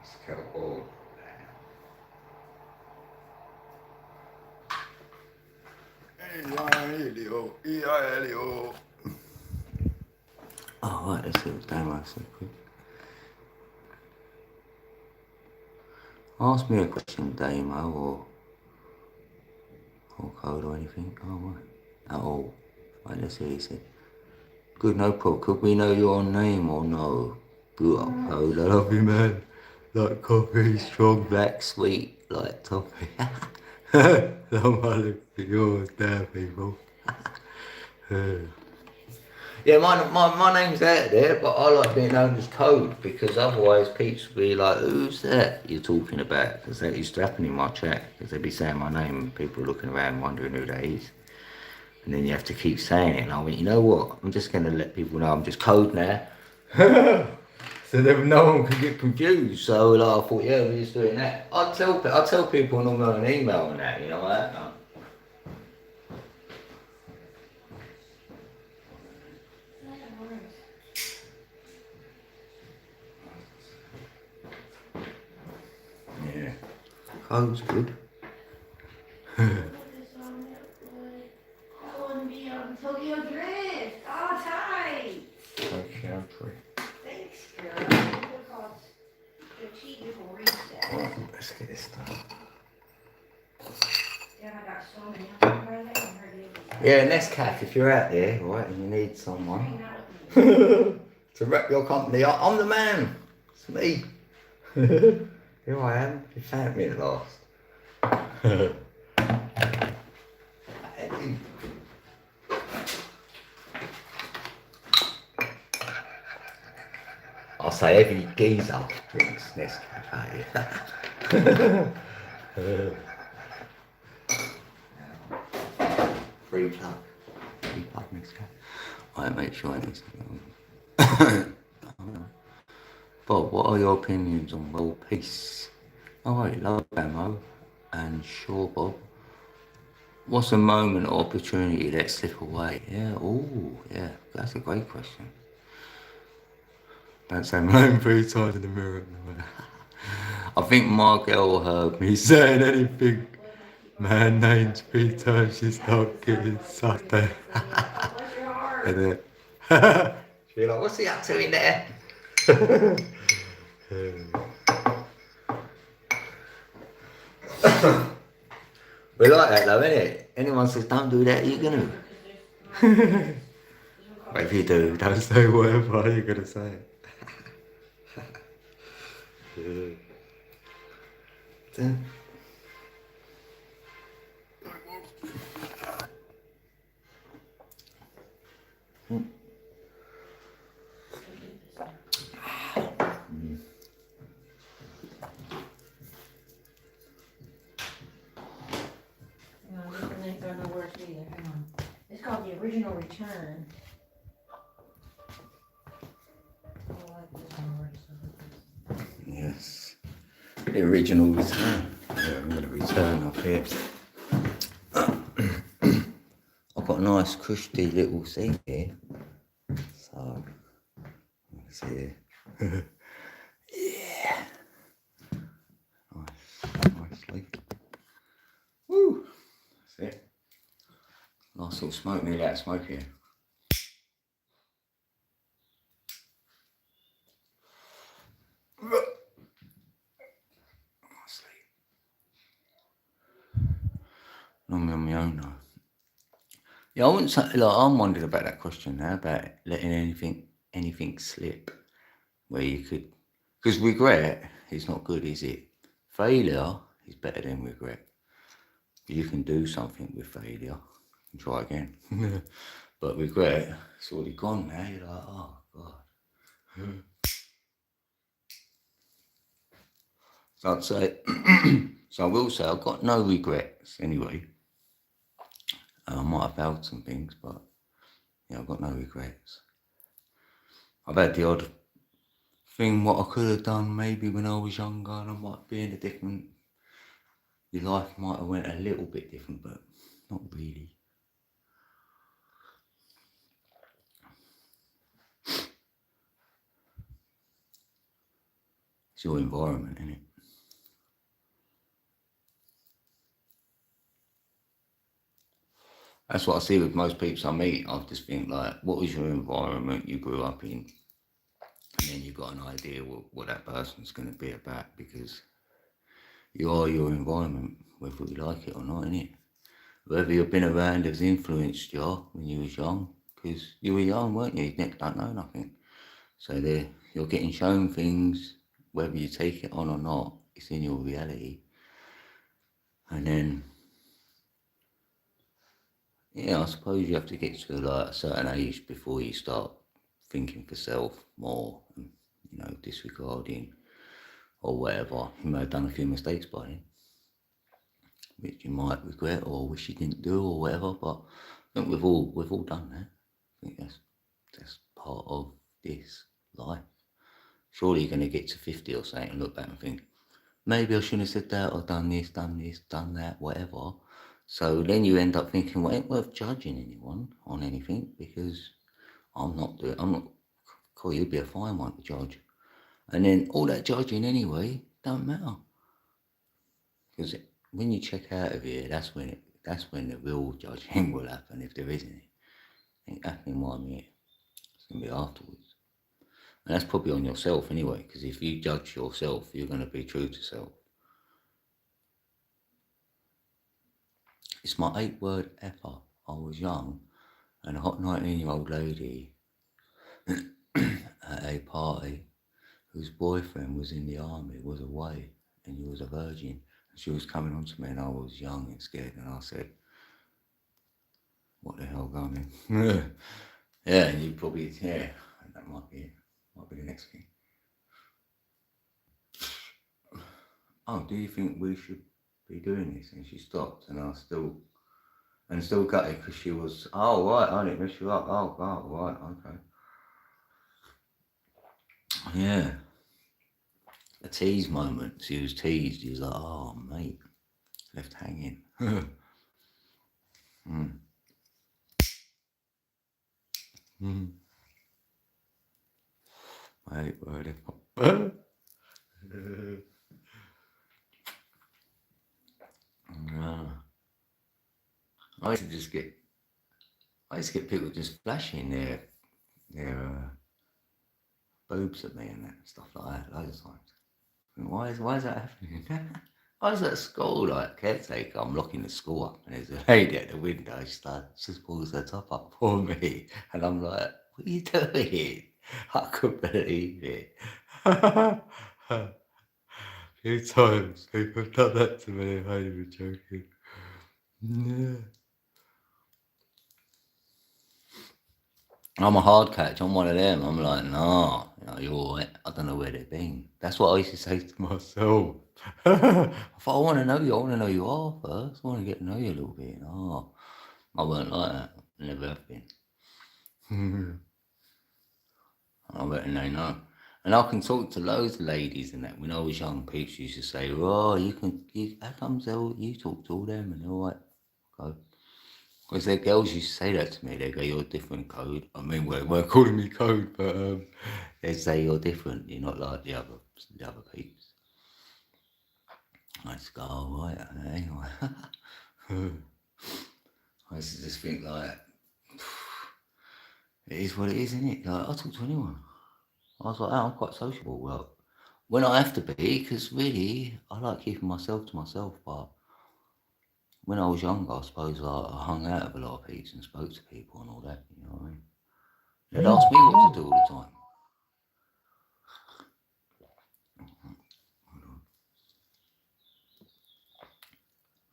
It's kind of old. Oh, right, let's see what's down so quick. Ask me a question, Damo, or code or anything. Oh, right. At all. Right, let's see what he said. Good, no problem. Could we know your name or no? Good up, code. I love you, man. Like coffee, strong, black, sweet, like toffee. Somebody for yours, damn people. Yeah, my name's out there, but I like being known as Code because otherwise people will be like, who's that you're talking about? Because that used to happen in my chat because they'd be saying my name and people looking around wondering who that is. And then you have to keep saying it. And I went, you know what? I'm just going to let people know I'm just Code now. So then no one can get confused. So like, I thought, yeah, we're just doing that. I tell people normally on an email and that, you know that. Yeah. Code's good. Tokyo Drift. Oh, tight. Tokyo Drift. Thanks, girl. Because the cheat will reset. Right, let's get this done. Yeah, I got so many. I'm right there. I heard it. Yeah, Nescafe, if you're out there, right, and you need someone to rep your company, I'm the man. It's me. Here I am. You found me at last. I'll say every geezer drinks Nescafe. Free plug. Free plug Nescafe. I make sure I need something. Bob, what are your opinions on world peace? Alright, love Bamo. And sure, Bob. What's a moment or opportunity that slip away? Yeah, yeah, that's a great question. Don't say my name 3 times in the mirror. I think my girl heard me saying anything. Man named 3 times, she's not getting sucked in. And then, she'll be like, what's he up to in there? We like that though, innit? Anyone says don't do that, you're gonna. But if you do, don't say whatever you're gonna say. No, this one ain't gonna work either. Hang on. It's called The Original Return. I like this one. Yes. The original return. Yeah, I'm gonna return up here. I've got a nice cushy little seat here. So, let's see here. Yeah. Nice sleep. sort of smoke, nearly out of smoke here. Normally on my own though. Yeah, I wouldn't say, like, I'm wondering about that question now, about letting anything slip where you could, because regret is not good, is it? Failure is better than regret. You can do something with failure and try again. But regret, it's already gone now. You're like, oh God. So I'd say, so I will say I've got no regrets anyway. I might have failed some things, but yeah, I've got no regrets. I've had the odd thing what I could have done maybe when I was younger, and I might be in a different, your life might have went a little bit different, but not really. It's your environment, isn't it? That's what I see with most people I meet. I just think, like, what was your environment you grew up in? And then you've got an idea what that person's going to be about, because you are your environment, whether you like it or not, innit? Whoever you've been around has influenced you when you was young, because you were young, weren't you? You don't know nothing. So you're getting shown things, whether you take it on or not, it's in your reality. And then, yeah, I suppose you have to get to like a certain age before you start thinking for self more, and, you know, disregarding or whatever. You may have done a few mistakes by then, which you might regret or wish you didn't do or whatever. But I think we've all done that. I think that's part of this life. Surely you're going to get to 50 or something and look back and think, maybe I shouldn't have said that or done this, done that, whatever. So then you end up thinking, well, it ain't worth judging anyone on anything, because I'm not, cool, you'd be a fine one to judge. And then all that judging anyway don't matter. Because when you check out of here, that's when the real judging will happen, if there is any. It ain't happening while I'm here. It's going to be afterwards. And that's probably on yourself anyway, because if you judge yourself, you're going to be true to self. It's my 8-word ever. I was young, and a hot 19-year-old lady at a party whose boyfriend was in the army, was away, and he was a virgin. And she was coming on to me, and I was young and scared, and I said, what the hell going on? Yeah, and you probably, yeah, that might be the next thing. Oh, do you think we should be doing this? And she stopped, and I still got it, because she was, oh, right, I didn't mess you up. Oh, right, okay. Yeah. A tease moment. She was teased. He was like, oh, mate, left hanging. My 8-word ever. I used to get people just flashing their boobs at me and that, stuff like that, loads of times. Why is that happening? I was at school, like, caretaker, I'm locking the school up, and there's a lady at the window, she just pulls her top up for me, and I'm like, what are you doing? I couldn't believe it. A few times people have done that to me, I ain't even joking. Yeah. I'm a hard catch. I'm one of them. I'm like, nah, you're all right. I don't know where they've been. That's what I used to say to myself. I thought, I want to know you. I want to know you all first. I want to get to know you a little bit. No, I weren't like that. Never have been. I reckon they know. And I can talk to loads of ladies and that. When I was young, people used to say, oh, how comes you talk to all them? And they're all right, go. Because their girls used to say that to me. They go, you're different, Code. I mean, well, they weren't calling me Code, but they say you're different. You're not like the other peeps. I just go, oh, right, anyway. I used to just think like, it is what it is, isn't it? Like, I'll talk to anyone. I was like, oh, I'm quite sociable. Well, when I have to be, because really, I like keeping myself to myself. But when I was younger, I suppose I hung out with a lot of people and spoke to people and all that. You know what I mean? They'd ask me what to do all the time. Hold on.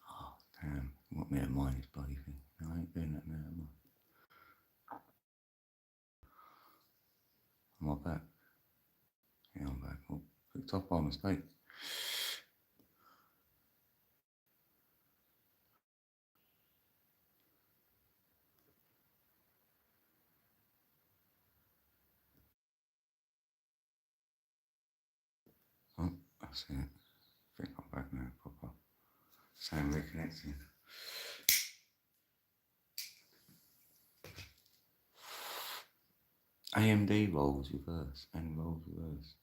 Oh, damn. Want me to mind this bloody thing? No, I ain't doing that now, am I? Am I back? Yeah, I'm back. Oh, picked up by mistake. Oh, that's it. I think I'm back now, proper. Same reconnecting. AMD roles reverse and roles reverse.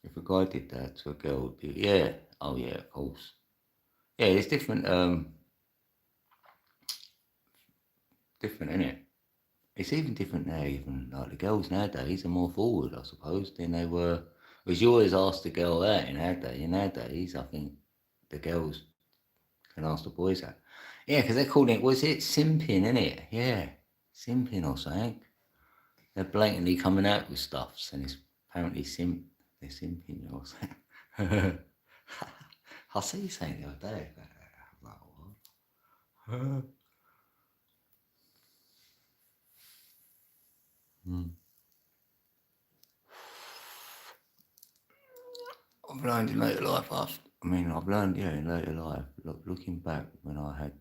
If a guy did that to a girl, yeah, oh yeah, of course. Yeah, it's different. Different, isn't it? It's even different now. Even like the girls nowadays are more forward, I suppose, than they were. Because you always ask the girl that in our day. In nowadays, I think the girls can ask the boys that. Yeah, because they're calling it. Was it simping? Isn't it? Yeah, simping or something. They're blatantly coming out with stuffs, and it's apparently they're simping or something. I see you saying the other day about that. I'm like, what? Hmm. I've learned in later life. I've learned, yeah, in later life. Looking back when I had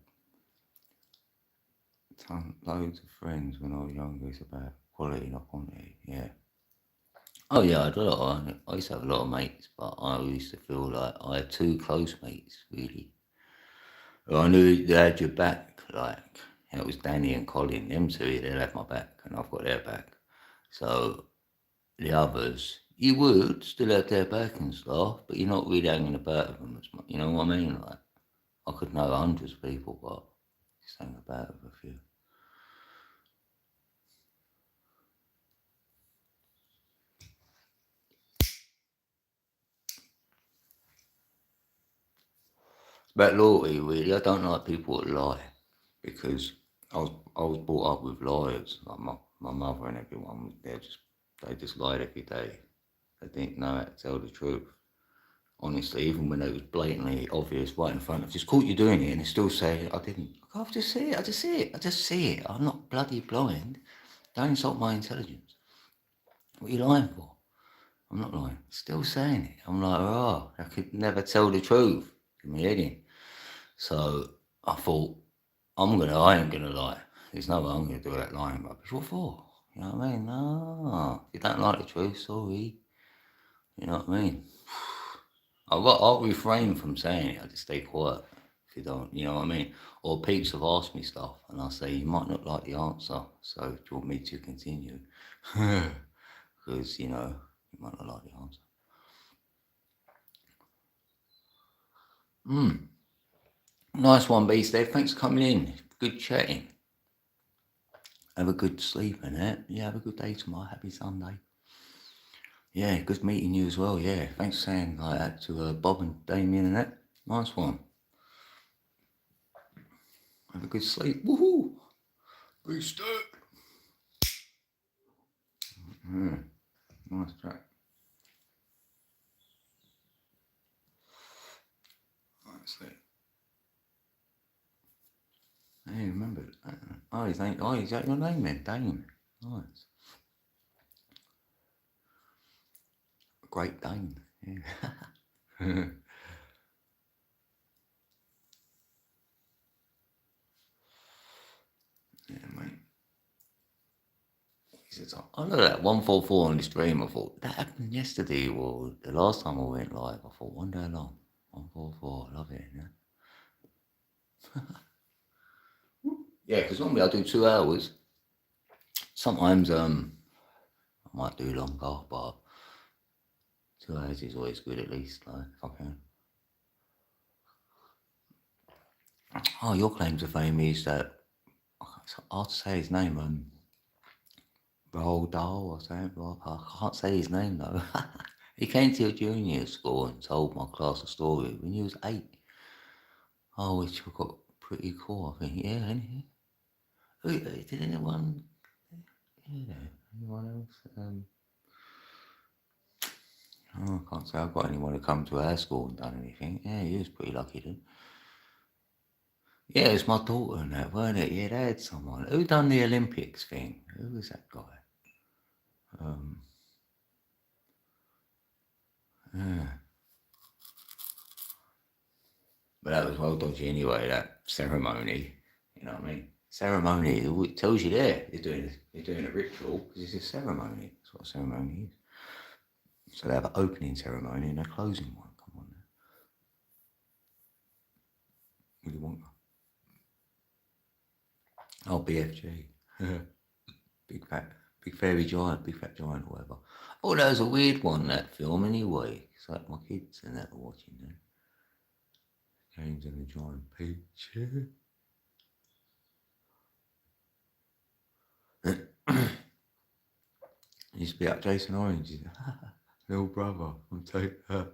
loads of friends when I was younger, it's about quality, not quantity. Yeah. Oh yeah, I used to have a lot of mates, but I used to feel like I had two close mates really. I knew they had your back, like it was Danny and Colin. Them two, they'd have my back, and I've got their back. So the others, you would still have their back and stuff, but you're not really hanging about with them as much. You know what I mean? Like I could know hundreds of people, but just hang about with a few. It's about loyalty, really. I don't like people that lie because I was brought up with liars. Like my mother and everyone, they just lied every day. They didn't know how to tell the truth. Honestly, even when it was blatantly obvious right in front of just caught you doing it and they still say, I didn't. I just see it, I just see it, I just see it. I'm not bloody blind. Don't insult my intelligence. What are you lying for? I'm not lying. Still saying it. I'm like, oh, I could never tell the truth in my head in. So I thought, I ain't gonna lie. There's no way I'm gonna do that lying rubbish. What for? You know what I mean? No. If you don't like the truth, sorry. You know what I mean? I'll refrain from saying it. I just stay quiet if you don't. You know what I mean? Or peeps have asked me stuff, and I say you might not like the answer. So do you want me to continue? Because you might not like the answer. Nice one, B Steve. Thanks for coming in. Good chatting. Have a good sleep and that. Yeah, have a good day tomorrow. Happy Sunday. Yeah, good meeting you as well. Yeah, thanks for saying like that to Bob and Damien and that. Nice one. Have a good sleep. Woohoo! Good start. Nice track. Nice sleep. Hey, remember. Is that your name then? Dane. Nice. Great Dane. Yeah. Yeah, mate. He says, I know that 144 on the stream. I thought that happened yesterday or the last time I went live. I thought, wonder how long. 144, love it. Yeah, because normally I do 2 hours. Sometimes I might do longer, but 2 hours is always good at least, like if I can. Oh, your claim to fame is that it's hard to say his name. Roald Dahl or something. I can't say his name though. He came to a junior school and told my class a story when he was 8. Oh, which got pretty cool. I think, yeah, anything. Did anyone? Yeah, anyone else? Oh, I can't say I've got anyone to come to our school and done anything. Yeah, he was pretty lucky then. Yeah, it's my daughter and that, weren't it? Yeah, they had someone. Who done the Olympics thing? Who was that guy? Yeah. But that was well dodgy anyway, that ceremony. You know what I mean? Ceremony, it tells you there you're doing a ritual because it's a ceremony. That's what a ceremony is. So they have an opening ceremony and a closing one. Come on now. What do you want? Oh, BFG. Big fairy giant, big fat giant, or whatever. Oh, that was a weird one, that film, anyway. It's like my kids and that are watching that. James and the Giant Peach. Used to be like Jason Orange. Little brother, I'm taking her.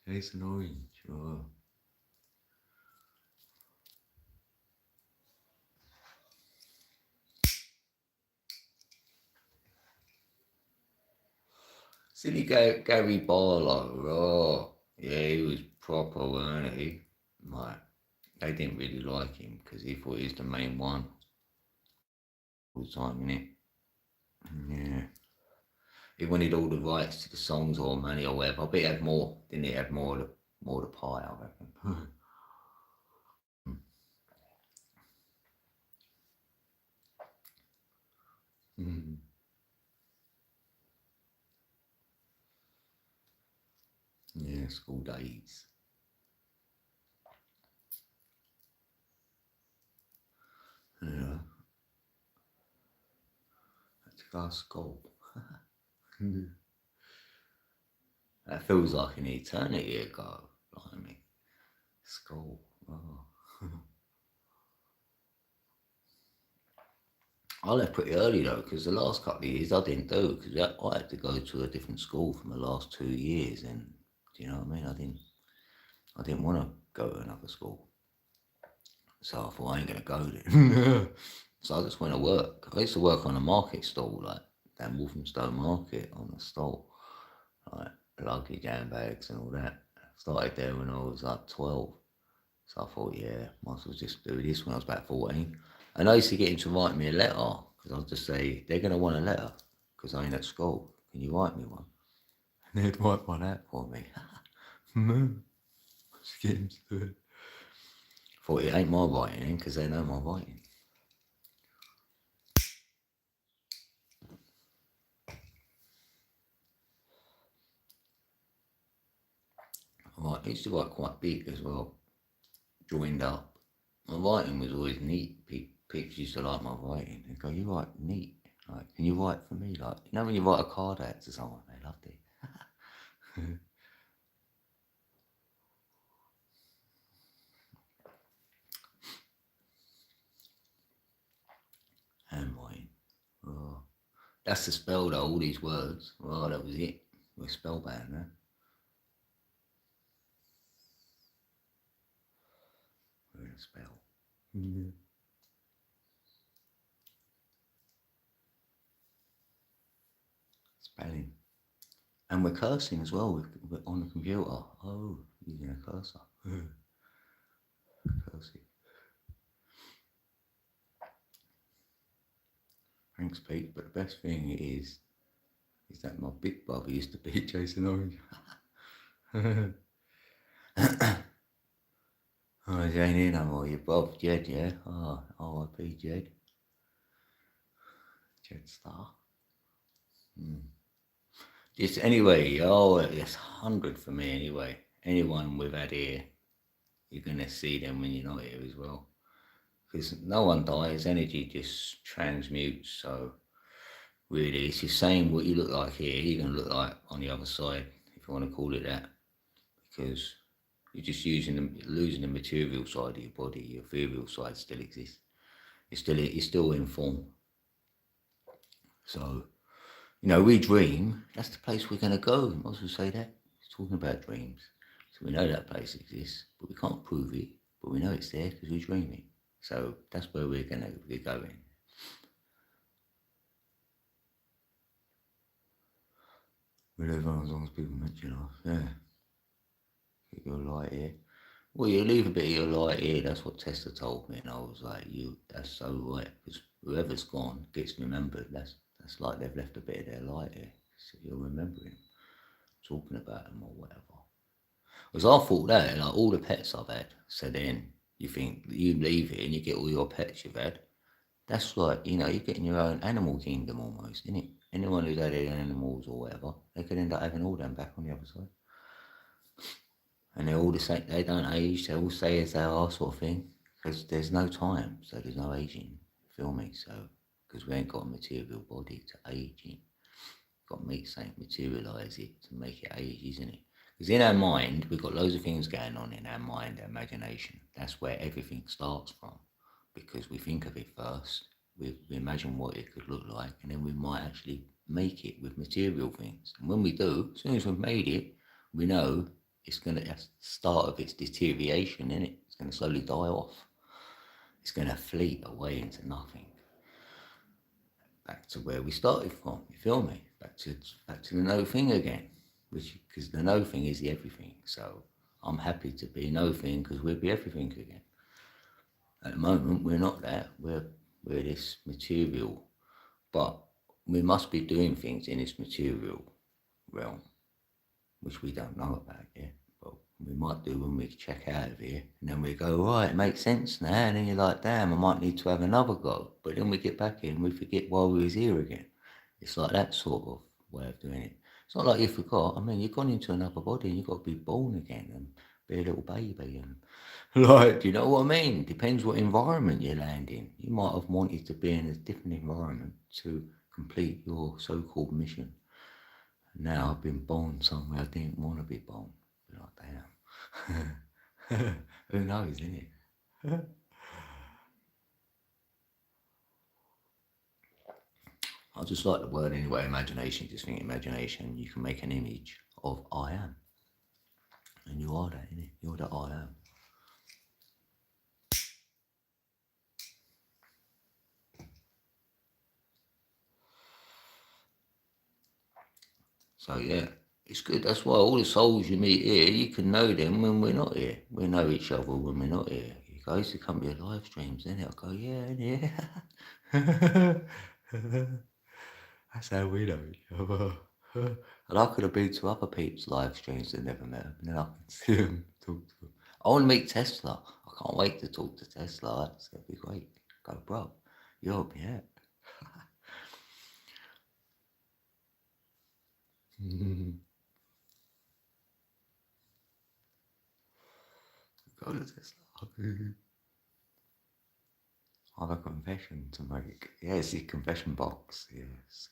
Jason Orange. Oh. Silly Gary Barlow. Oh, yeah, he was proper, weren't he? Like, they didn't really like him because he thought he was the main one all the time, innit? Yeah. He wanted all the rights to the songs or money or whatever. I bet he had more. Didn't he have more the pie, I reckon. Mm. Yeah, school days. Yeah. That's our school. That feels like an eternity ago. Blimey. School. Oh. I left pretty early though, because the last couple of years I didn't do, because I had to go to a different school for the last 2 years, and do you know what I mean? I didn't want to go to another school, so I thought I ain't gonna go there. So I just went to work. I used to work on a market stall, like down Walthamstow Market, on a stall, like luggage, handbags, and all that. Started there when I was like 12. So I thought, yeah, might as well just do this when I was about 14. And I used to get him to write me a letter, because I'd just say, they're going to want a letter, because I ain't at school. Can you write me one? And they'd write one out for me. No. Just get him to do it. Thought it ain't my writing, because they know my writing. I used to write quite big as well, joined up. My writing was always neat. People used to like my writing. They go, you write neat. Like, can you write for me? Like, you know when you write a card out to someone, they loved it. Handwriting. Oh, that's the spell though, all these words. Oh, that was it. We're spellbound now. We're in a spell. Yeah. Spelling. And we're cursing as well on the computer. Oh, using a cursor. Cursing. Thanks, Pete. But the best thing is that my big brother used to be Jason Orange. Oh, he ain't here no more. Your Bob Jed, yeah? Oh, R.I.P. Jed. Jed Star. Just anyway, oh, it's 100 for me anyway. Anyone we've had here, you're going to see them when you're not here as well. Because no one dies, energy just transmutes. So really, it's the same what you look like here, you're going to look like on the other side, if you want to call it that. Because You're just losing the material side of your body. Your ethereal side still exists. It's still in form. So, we dream. That's the place we're going to go. You might as well say that. It's talking about dreams. So we know that place exists, but we can't prove it. But we know it's there because we dream it. So that's where we're going to be going. We live on as long as people mention us. Yeah. Keep your light here. Well, you leave a bit of your light here. That's what Tesla told me, and I was like, that's so right, because whoever's gone gets remembered. That's like they've left a bit of their light here, so you'll remember him, talking about him or whatever. Because I thought that, like all the pets I've had, so then you think you leave it and you get all your pets you've had. That's like, you're getting your own animal kingdom almost, isn't it? Anyone who's had any animals or whatever, they could end up having all them back on the other side. And they're all the same, they don't age, they all stay as they are, sort of thing. Because there's no time, so there's no aging, feel me? So, because we ain't got a material body to age in. Got to make something materialise it to make it age, isn't it? Because in our mind, we've got loads of things going on in our mind, our imagination. That's where everything starts from. Because we think of it first, we imagine what it could look like, and then we might actually make it with material things. And when we do, as soon as we've made it, we know it's going to, that's the start of its deterioration, isn't it? It's going to slowly die off. It's going to fleet away into nothing. Back to where we started from, you feel me? Back to the no thing again, because the no thing is the everything. So I'm happy to be no thing because we'll be everything again. At the moment, we're not that. We're this material, but we must be doing things in this material realm, which we don't know about yet. But we might do when we check out of here, and then we go, right, it makes sense now. And then you're like, damn, I might need to have another go. But then we get back in, we forget why we was here again. It's like that sort of way of doing it. It's not like you forgot. I mean, you've gone into another body and you've got to be born again and be a little baby. And like, do you know what I mean? Depends what environment you land in. You might have wanted to be in a different environment to complete your so-called mission. Now I've been born somewhere I didn't want to be born. Like, damn. Who knows, innit? I just like the word anyway, imagination. Just think imagination, you can make an image of I am. And you are that, innit? You're the I am. So yeah, it's good. That's why all the souls you meet here, you can know them when we're not here. We know each other when we're not here. You guys to come to your live streams, then I'll go, yeah. That's how we know each other. And I could have been to other people's live streams that never met them, and then I can see them, talk to them. I want to meet Tesla. I can't wait to talk to Tesla. It's going to be great. Go, bro. You help me out. Go to Tesla. I have a confession to make. Yeah, it's the confession box. Yes.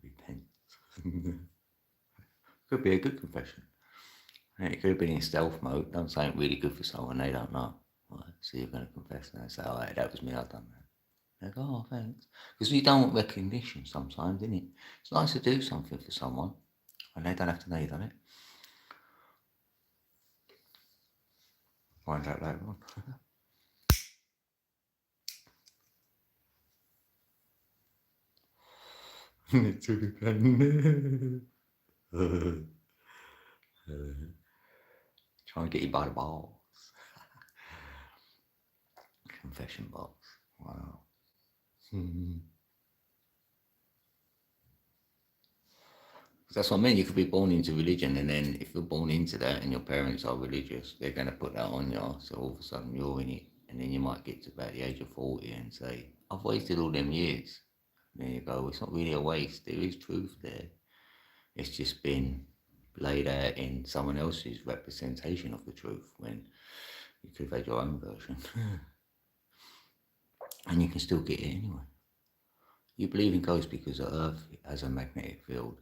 Repent. Could be a good confession. And it could have been in stealth mode. Done something really good for someone they don't know. Right, so you're going to confess and they say, all right, that was me, I've done that. They go, oh, thanks. Because you don't want recognition sometimes, isn't it? It's nice to do something for someone and they don't have to know you've done it. Find out later on. It took a pen. Try and get you by the balls. Confession box. Wow. That's what I mean. You could be born into religion, and then if you're born into that and your parents are religious, they're going to put that on you. So all of a sudden you're in it, and then you might get to about the age of 40 and say, I've wasted all them years. And then you go, it's not really a waste. There is truth there. It's just been laid out in someone else's representation of the truth when you could have had your own version. And you can still get it anyway. You believe in ghosts because the Earth has a magnetic field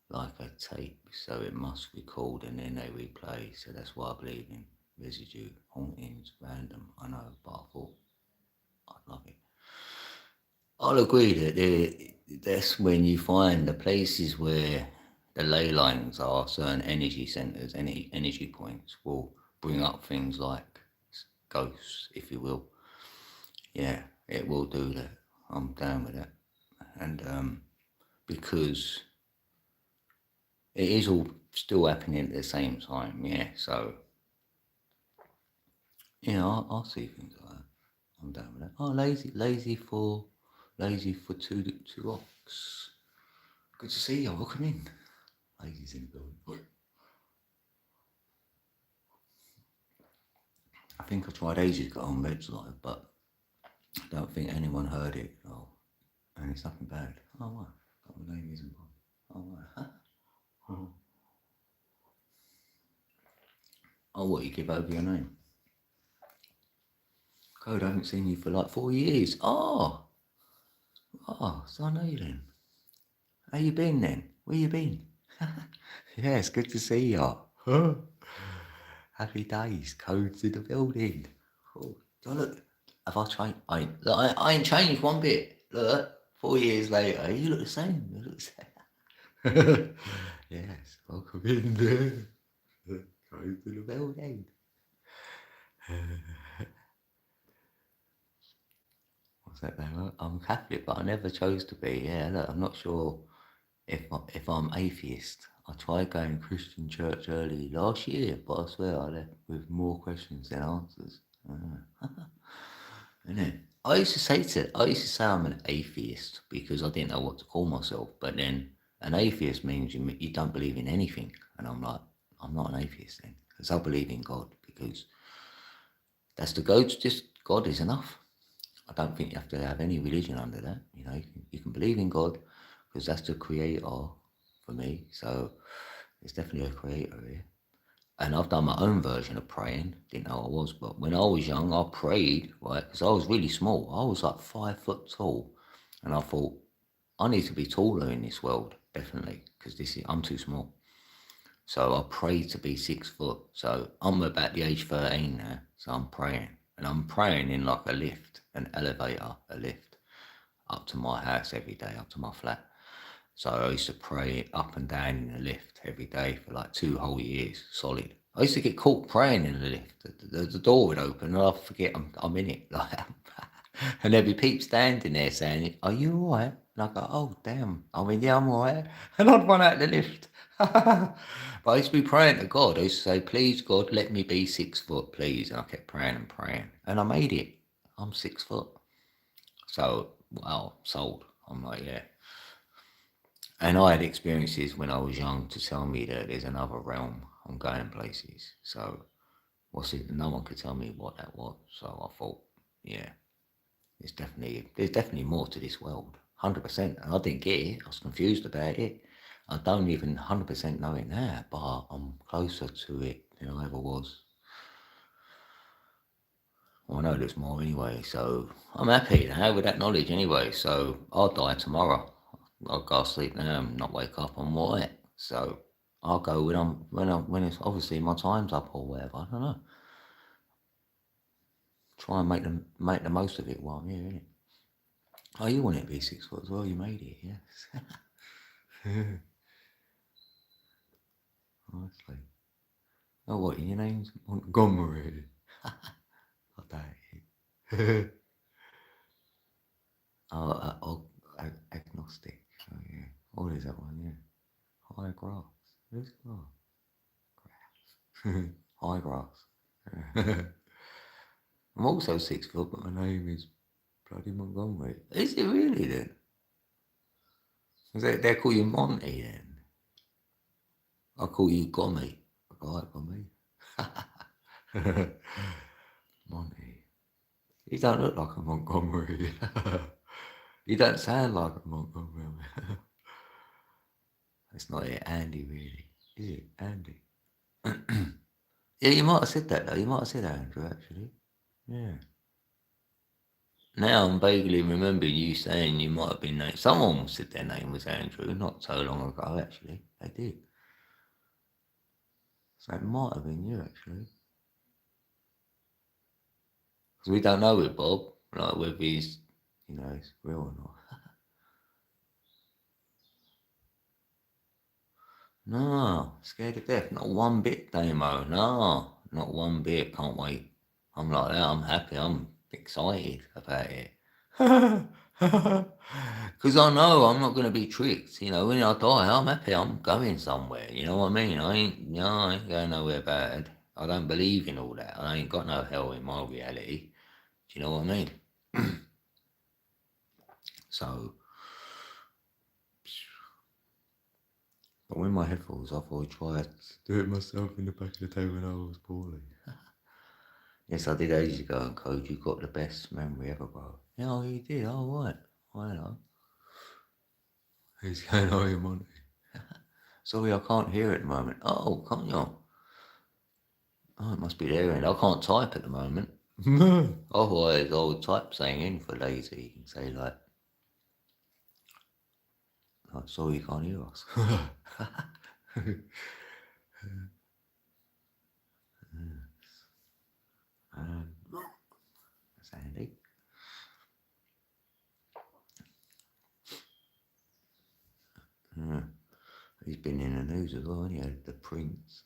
like a tape, so it must record and then they replay. So that's why I believe in residue, hauntings, random. I know, but I thought I'd love it. I'll agree that that's when you find the places where the ley lines are, certain energy centers, any energy points will bring up things like ghosts, if you will. Yeah, it will do that. I'm down with that. And because it is all still happening at the same time, yeah. So, yeah, I'll see things like that. I'm down with that. Oh, lazy for two ox. Good to see you. Welcome in. Lazy's in the building. I think I tried ages to get on Reds Live, but I don't think anyone heard it. Oh, and it's nothing bad. Oh, what? But my name isn't on. Oh, what? Oh, what? You give over your name? Code, I haven't seen you for like 4 years. Oh, so I know you then. How you been then? Where you been? Yeah, it's good to see you. Happy days. Code's in the building. Oh, look, have I changed? I ain't changed one bit. Look, 4 years later, you look the same. You look the same. Yes, welcome in there. Code's in the building. What's that there? I'm Catholic, but I never chose to be. Yeah, look, I'm not sure if I'm atheist. I tried going Christian church early last year, but I swear I left with more questions than answers. Innit? I used to say I'm an atheist because I didn't know what to call myself. But then an atheist means you don't believe in anything, and I'm like, I'm not an atheist then, because I believe in God because that's the go. Just God is enough. I don't think you have to have any religion under that. You can believe in God because that's the creator for me. So there's definitely a creator here. And I've done my own version of praying. Didn't know I was, but when I was young, I prayed, right? Because I was really small. I was like 5 foot tall. And I thought, I need to be taller in this world, definitely, because I'm too small. So I prayed to be 6 foot. So I'm about the age 13 now. So I'm praying. And I'm praying in like a lift, an elevator, a lift, up to my house every day, up to my flat. So I used to pray up and down in the lift every day for like 2 whole years, solid. I used to get caught praying in the lift. The door would open and I'd forget I'm in it. Like, and there'd be people standing there saying, "Are you all right?" And I go, "Oh, damn. I mean, yeah, I'm all right." And I'd run out of the lift. But I used to be praying to God. I used to say, "Please, God, let me be 6 foot, please." And I kept praying and praying. And I made it. I'm 6 foot. So, wow, sold. I'm like, yeah. And I had experiences when I was young to tell me that there's another realm. I'm going places. So what's it? No one could tell me what that was. So I thought, yeah, there's definitely more to this world. 100%. And I didn't get it. I was confused about it. I don't even 100% know it now, but I'm closer to it than I ever was. Well, I know there's more anyway, so I'm happy now with that knowledge anyway. So I'll die tomorrow. I'll go to sleep now and not wake up. I'm alright. So I'll go when it's obviously my time's up or whatever. I don't know. Try and make the most of it while I'm here, innit? Oh, you want it to be 6 foot as well? You made it, yes. Honestly. Oh, what? Your name's Montgomery. I doubt it. Agnostic. Oh, yeah. What is that one? Yeah. High grass. Who's grass? High grass. I'm also 6 foot, but my name is bloody Montgomery. Is it really then? They call you Monty then? I call you Gommy. Right, Gommy. Monty. You don't look like a Montgomery. You don't sound like a Montgomery. It's not it, Andy, really. Is it, Andy? Yeah, you might have said that, though. You might have said Andrew, actually. Yeah. Now I'm vaguely remembering you saying you might have been named. Someone said their name was Andrew not so long ago, actually. They did. So it might have been you, actually. Because we don't know with Bob, like whether he's, he's real or not. No, scared to death. Not one bit, Damo. No, not one bit. Can't wait. I'm like that. I'm happy. I'm excited about it. Because I know I'm not going to be tricked. When I die, I'm happy. I'm going somewhere. You know what I mean? I ain't going nowhere bad. I don't believe in all that. I ain't got no hell in my reality. Do you know what I mean? So, but when my head falls off, I try to do it myself in the back of the day when I was poorly. Yes, I did ages ago, and Code, you got the best memory ever, bro. Yeah, oh, you did. Oh, right. I know. He's going, oh, you Monty. Sorry, I can't hear at the moment. Oh, can't you? Oh, it must be there, and I can't type at the moment. Otherwise, I would type saying in for lazy and say, like, sorry, you can't hear us. That's handy. He's been in the news as well, hasn't he? The Prince.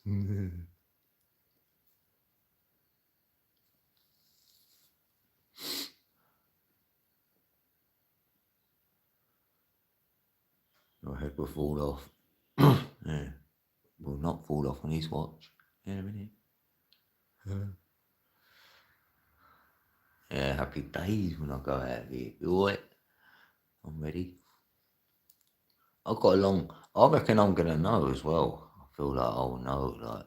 My head will fall off. Yeah. Will not fall off on his watch. In a minute. Yeah, happy days when I go out of here. You alright? I'm ready. I've got I reckon I'm gonna know as well. I feel like I'll know,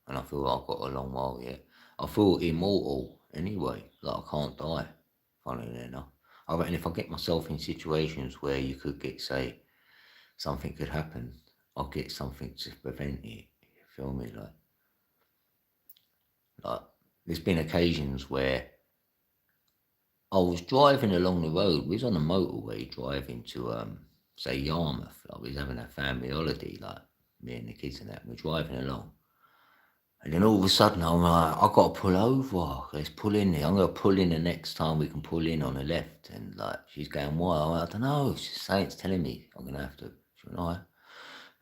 and I feel like I've got a long while yet. I feel immortal anyway, like I can't die, funnily enough. I reckon if I get myself in situations where you could get, say, something could happen, I'll get something to prevent it. You feel me? Like there's been occasions where I was driving along the road. We was on the motorway driving to say Yarmouth. Like we was having a family holiday, like me and the kids and that. We're driving along, and then all of a sudden I'm like, I got to pull over. Let's pull in there. I'm gonna pull in the next time we can pull in on the left. And like she's going, why? I don't know. She's saying, it's telling me I'm gonna have to. She went, all right.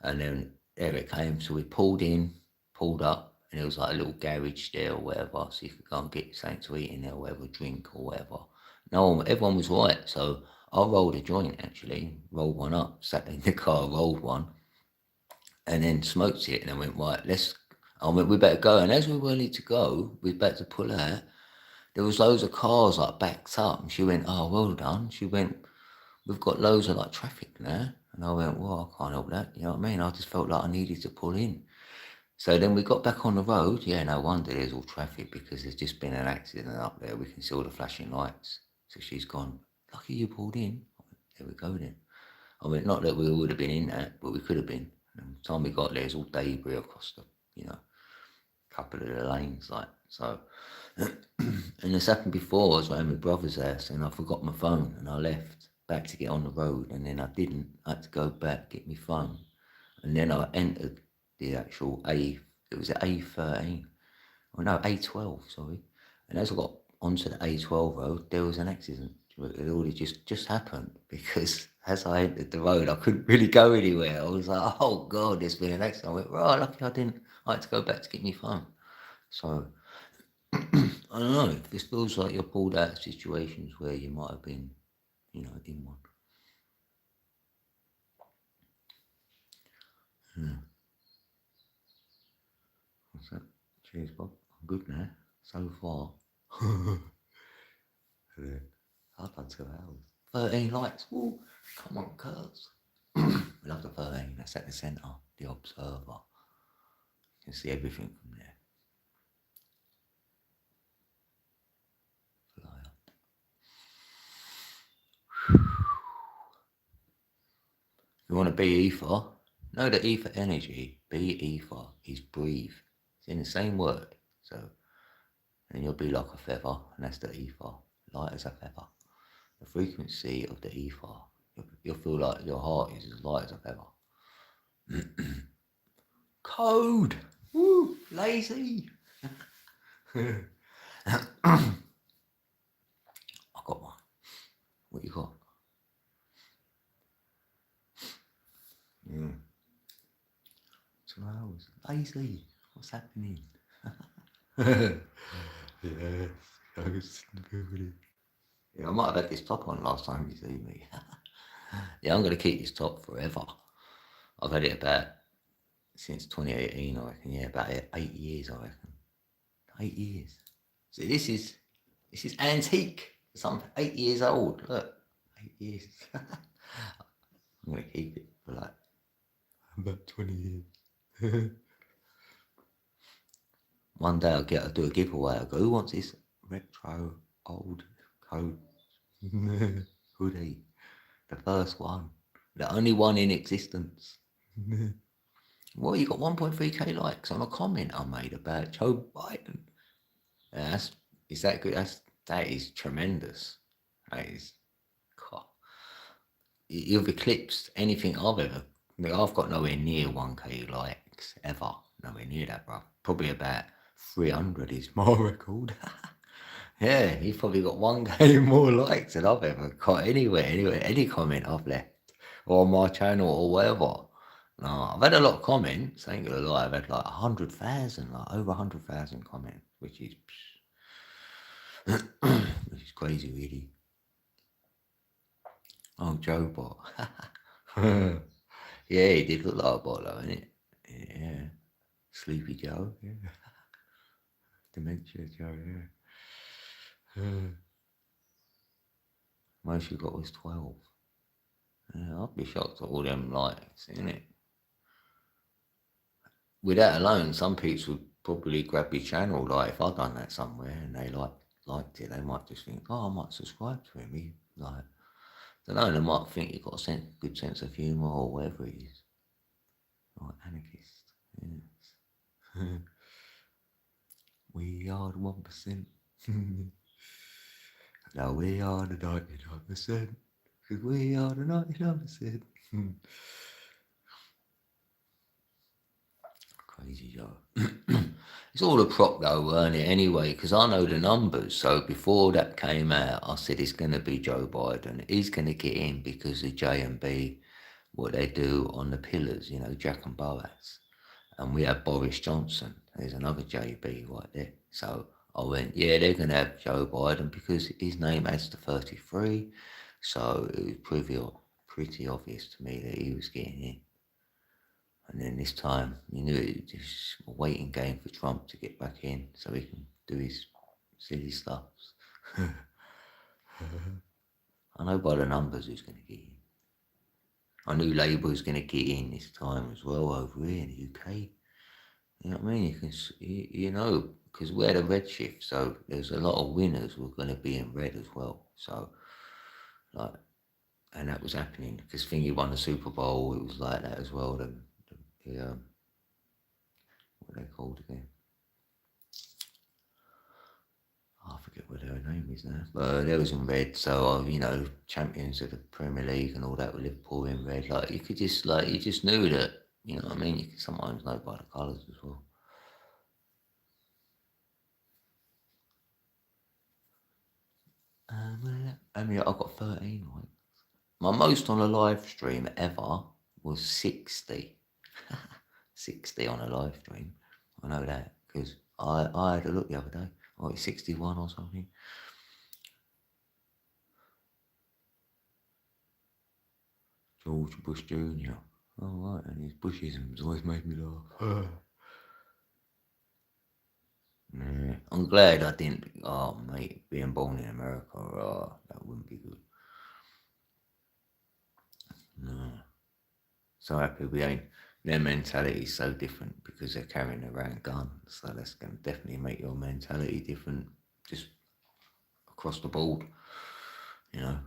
And then there it came. So we pulled in, pulled up, and it was like a little garage there or whatever, so you could go and get something to eat in there or whatever, drink or whatever. No, everyone was right. So I rolled a joint actually, rolled one up, sat in the car, rolled one, and then smoked it, and then went, right, I went, we better go. And as we were ready to go, we were about to pull out, there was loads of cars like backed up, and she went, oh, well done. She went, we've got loads of like traffic now. And I went, well, I can't help that. You know what I mean? I just felt like I needed to pull in. So then we got back on the road. Yeah, no wonder there's all traffic because there's just been an accident up there. We can see all the flashing lights. So she's gone, lucky you pulled in. I went, there we go then. I mean, not that we would have been in that, but we could have been. And the time we got there, it's all debris across the, couple of the lanes, like, so. And this happened before. I was at my brother's house and I forgot my phone and I left back to get on the road, and then I didn't. I had to go back, get my phone, and then I entered the actual it was A13, oh no, A12, sorry. And as I got onto the A12 road, there was an accident. It already just happened because as I entered the road, I couldn't really go anywhere. I was like, oh God, there's been an accident. I went, right, lucky I didn't. I had to go back to get my phone. So, I don't know, this feels like you're pulled out of situations where you might have been, in one. What's that? Cheers, Bob. I'm good now. So far. Yeah. I've done 2 hours. 13 likes. Ooh, come on, cuz. We love the 13. That's at the centre. The Observer. You can see everything from there. Fly up. You want to be ether? Know that ether energy, be ether, is breathe. It's in the same word. So, then you'll be like a feather, and that's the ether. Light as a feather. the frequency of the ether. You'll feel like your heart is as light as ever. Code! Woo! Lazy! I got one. What you got? 2 hours. Lazy. What's happening? Yes, ghosts in the building. Yeah, I might have had this top on last time you see me. Yeah, I'm going to keep this top forever. I've had it about since 2018, I reckon. Yeah, about 8 years, I reckon. 8 years. So this is antique. Some 8 years old. Look, 8 years. I'm going to keep it for like about 20 years. One day I'll do a giveaway. I'll go, who wants this retro old coat hoodie? The first one. The only one in existence. Well, you got 1.3k likes on a comment I made about Joe Biden. Is that good? That is tremendous. That is, God. You've eclipsed anything I've ever. I've got nowhere near 1k likes ever. Nowhere near that, bro. Probably about 300 is my record. Yeah, you've probably got 1k more likes than I've ever got anywhere, any comment I've left, or on my channel or whatever. No, I've had a lot of comments, I ain't gonna lie, I've had like 100,000, like over 100,000 comments, which is which is crazy really. Oh, Joe Bot. Yeah, he did look like a bot though, innit? Yeah. Sleepy Joe, yeah. Dementia Joe, yeah. Most you got was 12. Yeah, I'd be shocked at all them likes, innit? With that alone, some people would probably grab your channel. Like if I'd done that somewhere and they liked it, they might just think, oh, I might subscribe to him. He like, I don't know, they might think you've got a good sense of humour or whatever it is. Like anarchist, yes. We are the 1%. Now we are the 99%. Because we are the 99%. Crazy Joe. It's all a prop though, weren't it, anyway, because I know the numbers. So before that came out, I said it's going to be Joe Biden. He's going to get in because of J&B, what they do on the pillars, you know, Jack and Boaz. And we have Boris Johnson. There's another JB right there. So I went, yeah, they're going to have Joe Biden because his name adds to 33. So it was pretty obvious to me that he was getting in. And then this time, you knew it was just a waiting game for Trump to get back in so he can do his silly stuff. I know by the numbers who's going to get in. I knew Labour was going to get in this time as well over here in the UK. You know what I mean? You know, because we're the red shift, so there's a lot of winners who are going to be in red as well. So, like, and that was happening because Thingy won the Super Bowl. It was like that as well. The what are they called again? I forget what their name is now. But they was in red, so you know, champions of the Premier League and all that with Liverpool in red. Like you could just you just knew that. You know what I mean? You could sometimes know by the colours as well. I mean, I got 13 likes. My most on a live stream ever was 60. 60 on a live stream. I know that because I had a look the other day. Oh, it's 61 or something. George Bush Jr. Oh, right, and his Bushisms always made me laugh. Yeah, I'm glad I didn't. Oh, mate, being born in America, that wouldn't be good. No. So happy we ain't. Their mentality is so different because they're carrying around guns. So that's going to definitely make your mentality different, just across the board. You know.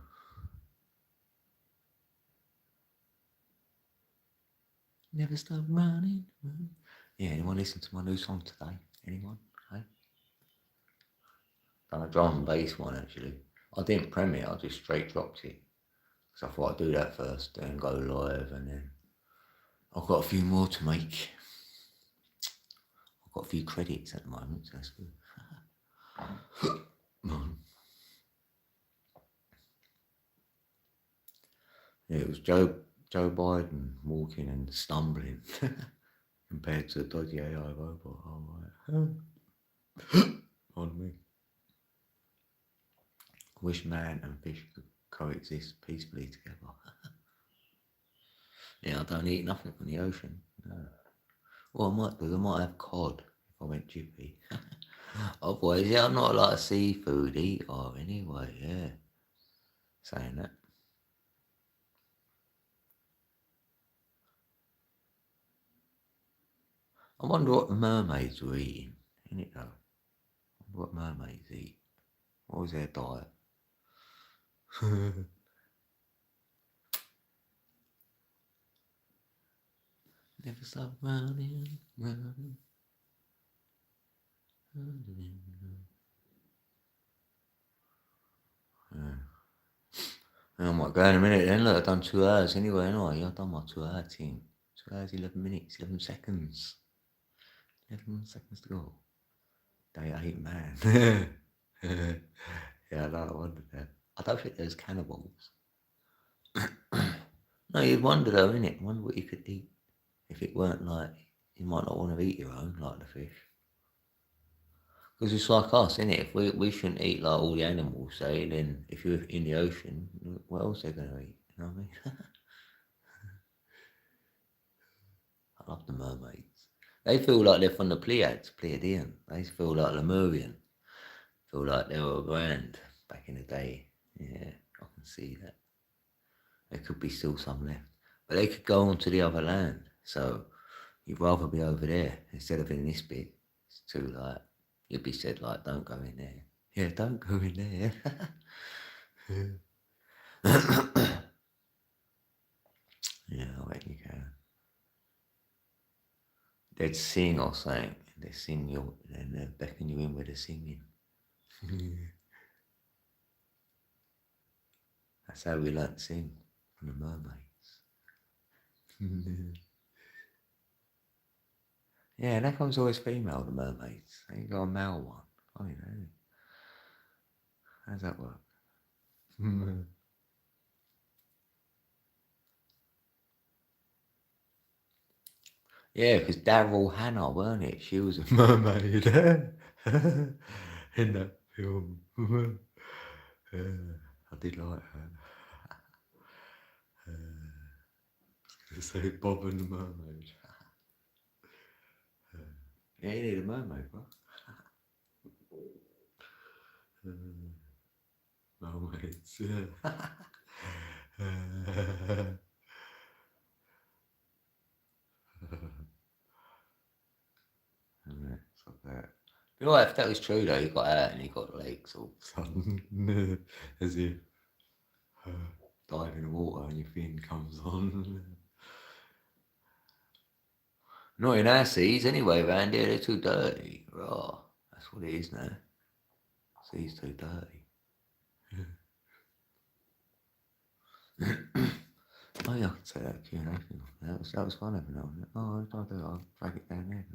Never stop running. Yeah, anyone listen to my new song today? Anyone? Hey? Done a drum and bass one actually. I didn't premiere, I just straight dropped it. So I thought I'd do that first, then go live, and then I've got a few more to make. I've got a few credits at the moment, so that's good. Yeah, it was Joe Biden walking and stumbling compared to a dodgy AI robot. Oh, right. On me. Wish man and fish could coexist peacefully together. Yeah, I don't eat nothing from the ocean. No. Well, I might do. I might have cod if I went jippy. Otherwise, yeah, I'm not like a seafood eater anyway. Yeah, saying that. I wonder what the mermaids were eating. Isn't it though? I wonder what mermaids eat. What was their diet? Never stop running, running, running. Yeah. I might go in a minute then. Look, I've done 2 hours anyway, anyway. I've done my 2 hour thing. 2 hours, 11 minutes, 11 seconds. 11 seconds to go. Day 8, man. Yeah, I know, I wondered that. I don't think there's cannibals. No, you'd wonder though, innit? Wonder what you could eat. If it weren't like, you might not want to eat your own, like the fish. Because it's like us, innit? If we shouldn't eat like all the animals, say, then if you're in the ocean, what else are they going to eat? You know what I mean? I love the mermaids. They feel like they're from the Pleiadian. They feel like Lemurian. Feel like they were around back in the day. Yeah, I can see that. There could be still some left. But they could go on to the other land. So you'd rather be over there instead of in this bit. It's too like, you'd be said like, don't go in there. Yeah, don't go in there. Yeah, I bet you can. They'd sing or something. They sing you and they beckon you in with the singing. That's how we learnt to sing from the mermaids. Yeah, that one's always female, the mermaids. They ain't got a male one. I don't know. How's that work? Yeah, because Daryl Hannah, weren't it? She was a mermaid in that film. Yeah, I did like her. Say Bob and the Mermaid. Yeah, you need a mermaid, bro. Mermaids, yeah. Yeah, it's like that. You know what, if that was true though, you got out and you got legs all of a sudden, as if dive in the water and your fin comes on. Not in our seas anyway, round here, they're too dirty. Raw. That's what it is now. Sea's too dirty. Oh yeah, I could say that Q&A thing. That was fun every now and then. Oh, I'll do it. I'll drag it down there.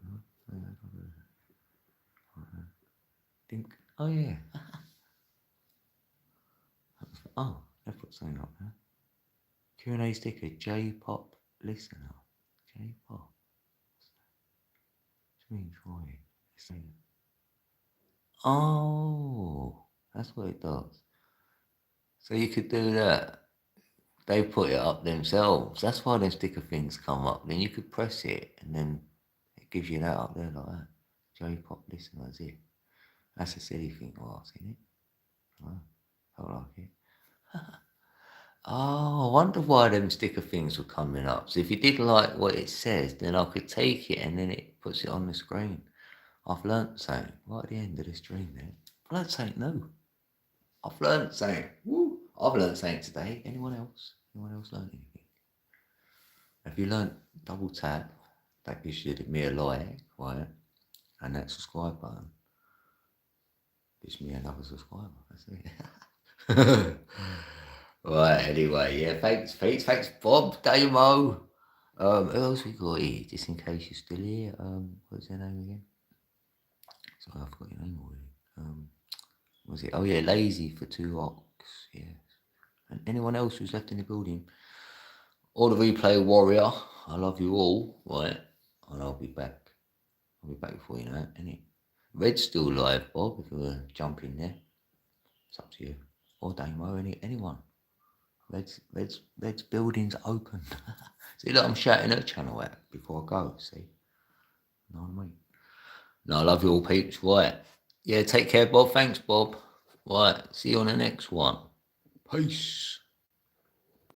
Think. Oh yeah. Oh, they put something up there. Q&A sticker, J-pop listener. J-pop. What do you mean, Troy? Oh, that's what it does. So you could do that. They put it up themselves. That's why them sticker things come up. Then you could press it and then it gives you that up there like that. J-pop listener, that's it. That's a silly thing to ask, isn't it? Oh, felt like it. Oh, I wonder why them sticker things were coming up. So if you did like what it says, then I could take it and then it puts it on the screen. I've learnt something right at the end of this stream there. I've learnt something new. I've learnt something. Woo! I've learnt something today. Anyone else? Anyone else learnt anything? If you learnt double tap, that gives you me a like, right? And that subscribe button gives me another subscriber. That's it. Right, anyway, yeah, thanks, Bob, Damo. Who else we got here, just in case you're still here? What's their name again? Sorry, I forgot your name already. Was it? Oh yeah, Lazy for 2 Ox, yes. And anyone else who's left in the building? Or the replay warrior, I love you all, right? And I'll be back. I'll be back before you know it, innit? Red's still live, Bob, if you want to jump in there. It's up to you. Or Damo, anyone. Red's building's open. See, look, I'm shouting her channel out before I go, see? You know what I mean? No, I love you all, peeps. Right. Yeah, take care, Bob. Thanks, Bob. Right. See you on the next one. Peace.